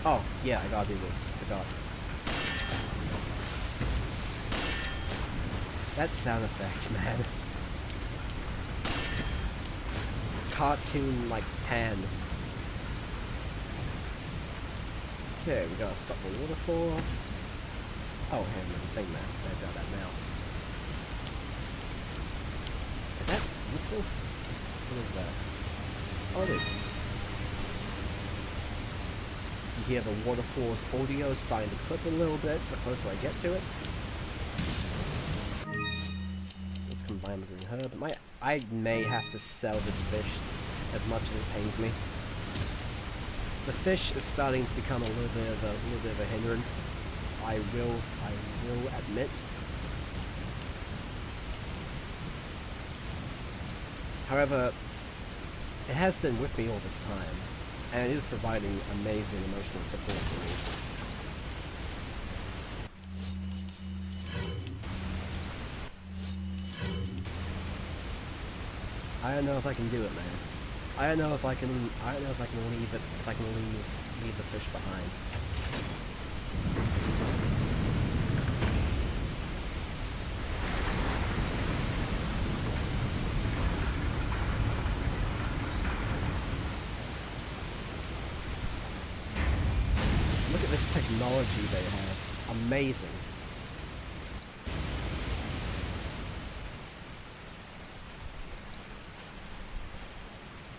Oh, yeah, I gotta do this. Forgot. That sound effect, man. Cartoon, like, pan. Okay, we gotta stop the waterfall. Oh, hey, there's a thing there. I've got that now. Is that useful? What is that? Oh, it is. You hear the waterfall's audio starting to clip a little bit the closer I get to it. Let's combine the green herb. I may have to sell this fish as much as it pains me. The fish is starting to become a little bit of a hindrance. I will admit. However, it has been with me all this time, and it is providing amazing emotional support for me. I don't know if I can do it, man. I don't know if I can leave it. If I can leave the fish behind. Look at this technology they have. Amazing.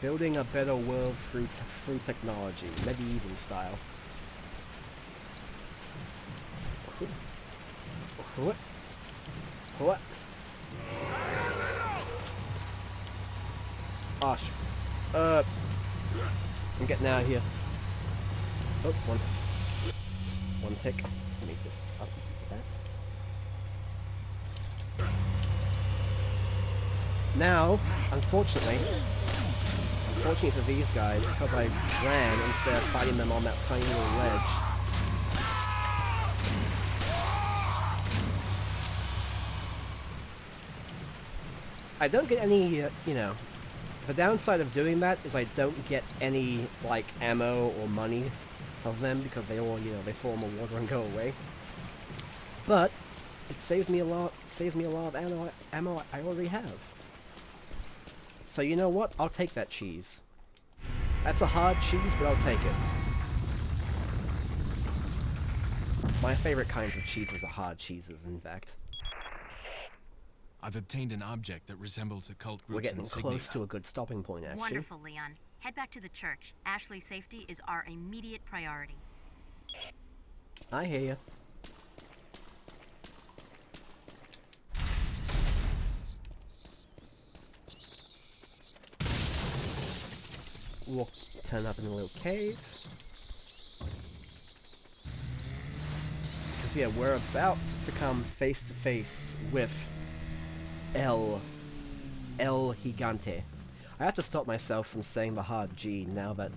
Building a better world through technology, medieval style. What? What? Oh, I'm getting out of here. Oh, one tick. Let me just up that. Now, unfortunately for these guys, because I ran instead of fighting them on that tiny little ledge. I don't get any, you know, the downside of doing that is I don't get any, like, ammo or money from them because they all, you know, they fall in the water and go away. But it saves me a lot of ammo I already have. So you know what? I'll take that cheese. That's a hard cheese, but I'll take it. My favorite kinds of cheeses are hard cheeses, in fact. I've obtained an object that resembles a cult group's We're getting insignia. close to a good stopping point, actually. Wonderful, Leon. Head back to the church. Ashley's safety is our immediate priority. I hear you. We'll turn up in a little cave. Because yeah, we're about to come face to face with El Gigante. I have to stop myself from saying the hard G now that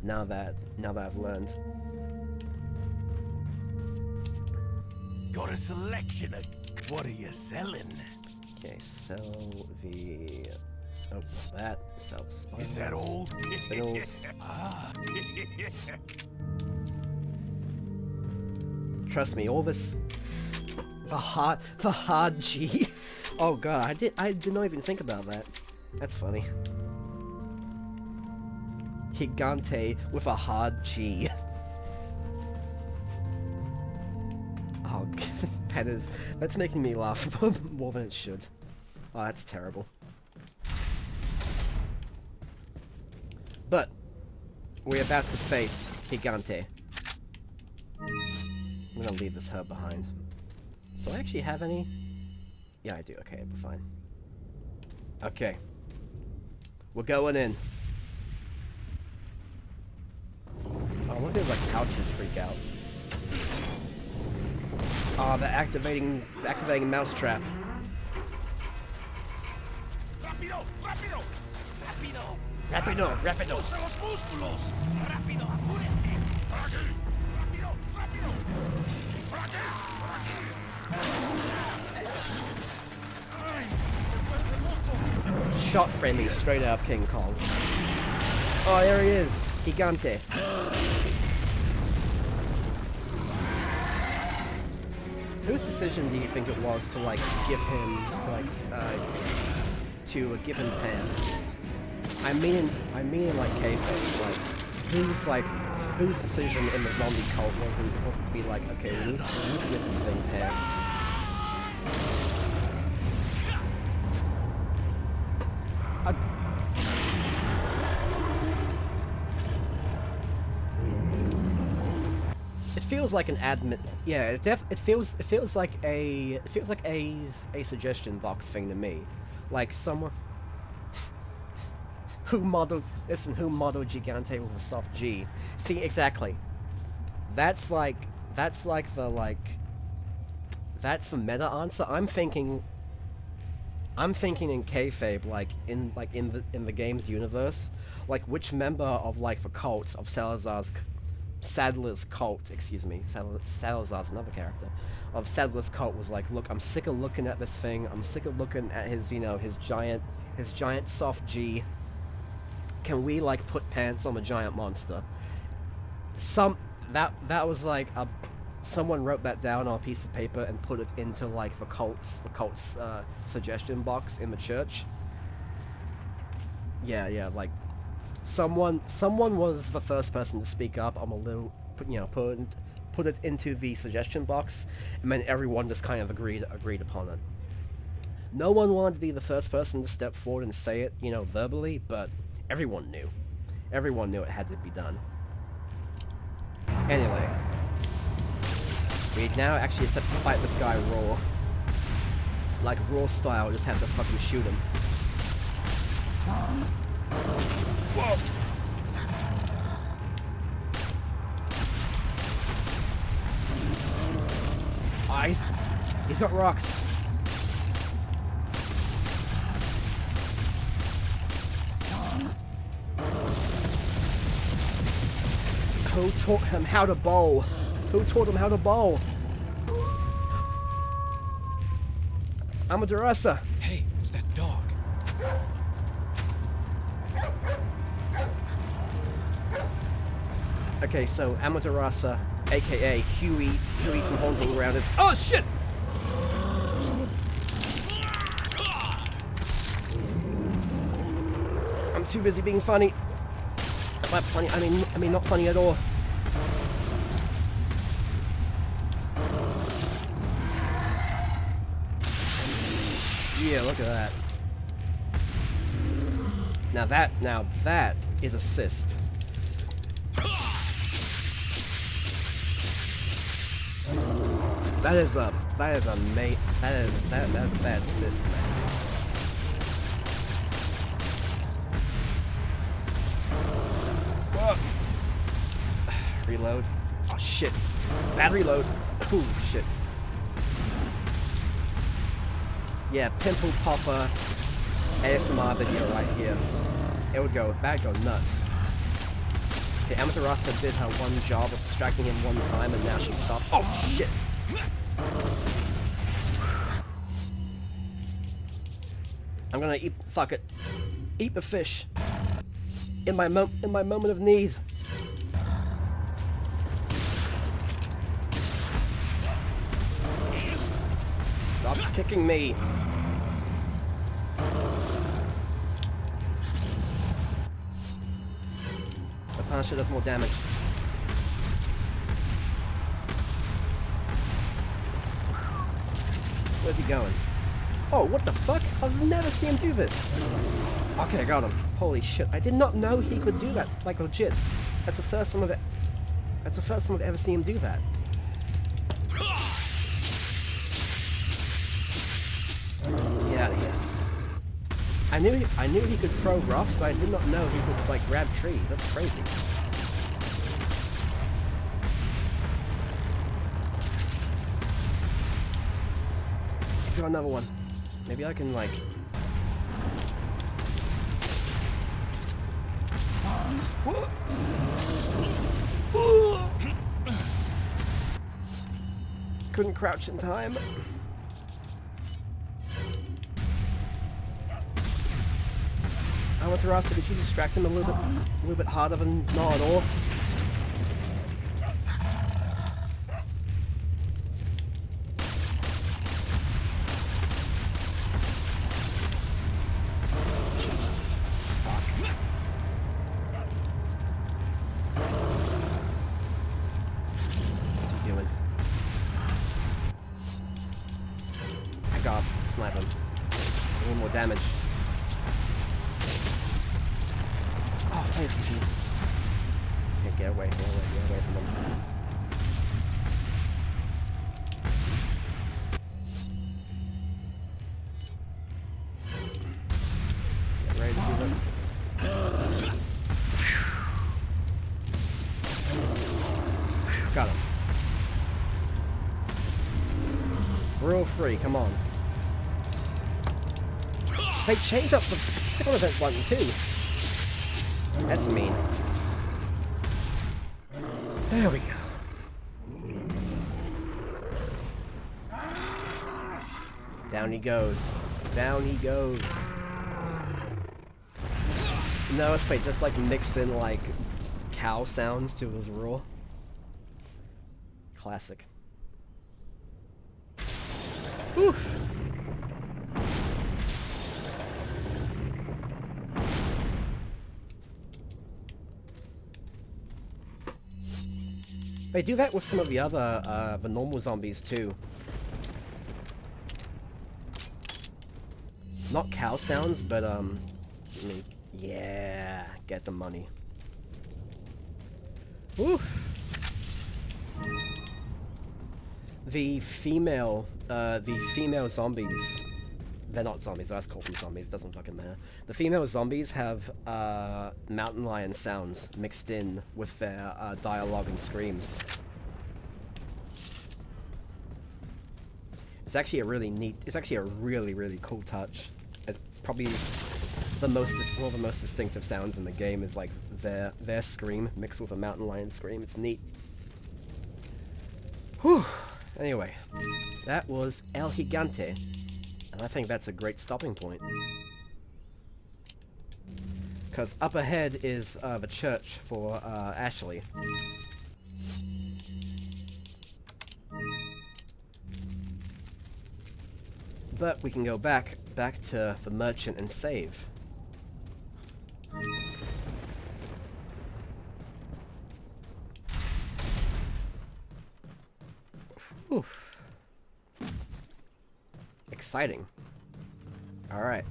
I've learned. Got a selection of... What are you selling? Okay, sell the... Oh, that. Sell spinels. Is that all? Spinels. Ah. Trust me, all this... The hard G. Oh god, I did not even think about that. That's funny. Gigante with a hard G. Oh, that's making me laugh more than it should. Oh, that's terrible. But we're about to face Gigante. I'm gonna leave this herb behind. Do I actually have any? Yeah, I do. Okay, we're fine. Okay. We're going in. Oh, look at like couches freak out. Oh, they're activating mousetrap. Rápido, rápido, rápido. Rapido, rapido. Usa los músculos. Rápido, apúrense. Por aquí. Rápido, rápido. Por aquí, por aquí. Ay, se vuelve loco. Shot framing straight up King Kong. Oh, there he is. Gigante. Whose decision do you think it was to like give him give him pants? I mean like kayfabe, whose decision in the zombie cult was it to be like, okay, we need to give this thing pants. It feels like an admin. Yeah, it feels like a suggestion box thing to me, like someone who modeled Gigante with a soft G. See, exactly. That's the meta answer. I'm thinking in kayfabe, like in the game's universe, like which member of like the cult of Sadler's cult, excuse me, Salazar's another character, of Sadler's cult was like, look, I'm sick of looking at this thing, I'm sick of looking at his, his giant soft G. Can we, like, put pants on the giant monster? That was like, someone wrote that down on a piece of paper and put it into, like, the cult's suggestion box in the church. Yeah, like, someone was the first person to speak up on a little, put it into the suggestion box, and then everyone just kind of agreed upon it. No one wanted to be the first person to step forward and say it, verbally, but everyone knew. Everyone knew it had to be done. Anyway, we now actually have to fight this guy raw. Like raw style, just have to fucking shoot him. Whoa! Ah, he's got rocks. Who taught him how to bowl? Who taught him how to bowl? Amaterasu. Hey, it's that dog. Okay, so Amaterasu, aka Huey from Haunting Ground is— oh shit! I'm too busy being funny. By funny, I mean not funny at all. Yeah, look at that. Now that is assist. That's a bad assist, man. Whoa. Reload. Oh shit. Bad reload. Ooh shit. Yeah, pimple popper ASMR video right here. It would go, that'd go nuts. Okay, Amaterasu did her one job of distracting him one time and now she stopped. Oh shit! I'm gonna eat, fuck it. Eat the fish. In my moment of need. Stop kicking me. Punisher does more damage. Where's he going? Oh, what the fuck? I've never seen him do this. Okay, I got him. Holy shit! I did not know he could do that. Like legit. That's the first time I've ever seen him do that. Get out of here. I knew he could throw rocks, but I did not know he could like grab trees. That's crazy. He's got another one. Maybe I can like. Couldn't crouch in time. I want to ask, did you distract him a little bit harder than not at all? What's he doing? I got snipe him. A little more damage. Oh, thank you, Jesus. Okay, get away from them. Get ready to do that. Got him. Rule free, come on. They changed up the critical event button too. That's mean. There we go. Down he goes. Down he goes. No, it's like just like mix in like cow sounds to his roar. Classic. Whew. They do that with some of the other, the normal zombies too. Not cow sounds, but, I mean, yeah, get the money. Woo! The female zombies, they're not zombies, let's call them zombies, doesn't fucking matter. The female zombies have, mountain lion sounds mixed in with their, dialogue and screams. It's actually a really neat, it's actually a really, really cool touch. It probably, one of the most distinctive sounds in the game is like their scream mixed with a mountain lion scream. It's neat. Whew! Anyway, that was El Gigante. And I think that's a great stopping point. Because up ahead is the church for Ashley. But we can go back to the merchant and save. Whew. Exciting. All right.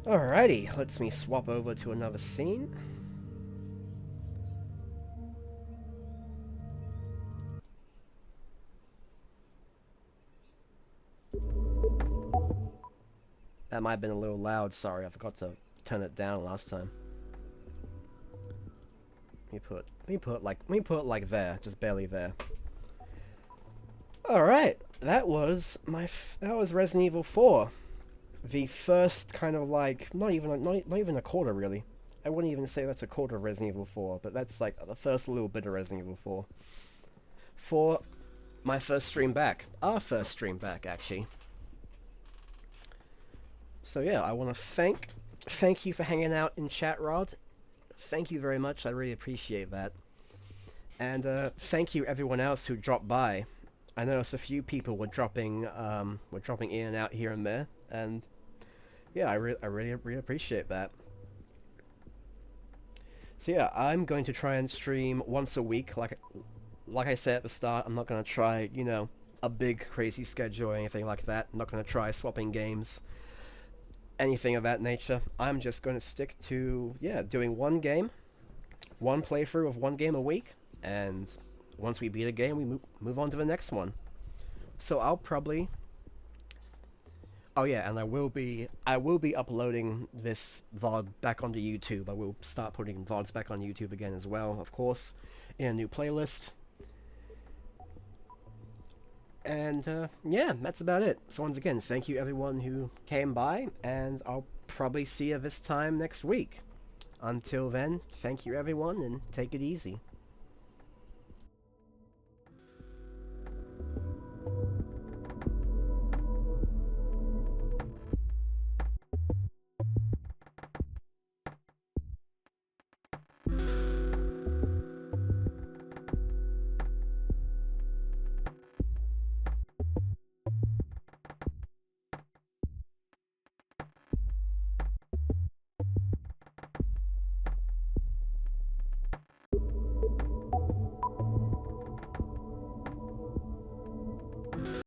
Alrighty, let's me swap over to another scene. That might have been a little loud, sorry, I forgot to turn it down last time. Let me put it like there, just barely there. Alright, that was Resident Evil 4. The first kind of like, not even a quarter really. I wouldn't even say that's a quarter of Resident Evil 4, but that's like the first little bit of Resident Evil 4. For my first stream back. Our first stream back, actually. So yeah, I want to thank you for hanging out in chat, Rod. thank you very much. I really appreciate that. And thank you everyone else who dropped by. I noticed a few people were dropping in and out here and there, and yeah, I really appreciate that. So yeah, I'm going to try and stream once a week. Like I said at the start, I'm not going to try, you know, a big crazy schedule or anything like that. I'm not going to try swapping games, anything of that nature. I'm just going to stick to, yeah, doing one game, one playthrough of one game a week, and once we beat a game, we move on to the next one. So I'll probably... Oh yeah, and I will be uploading this VOD back onto YouTube. I will start putting VODs back on YouTube again as well, of course, in a new playlist. And yeah, that's about it. So once again, thank you everyone who came by, and I'll probably see you this time next week. Until then, thank you everyone, and take it easy.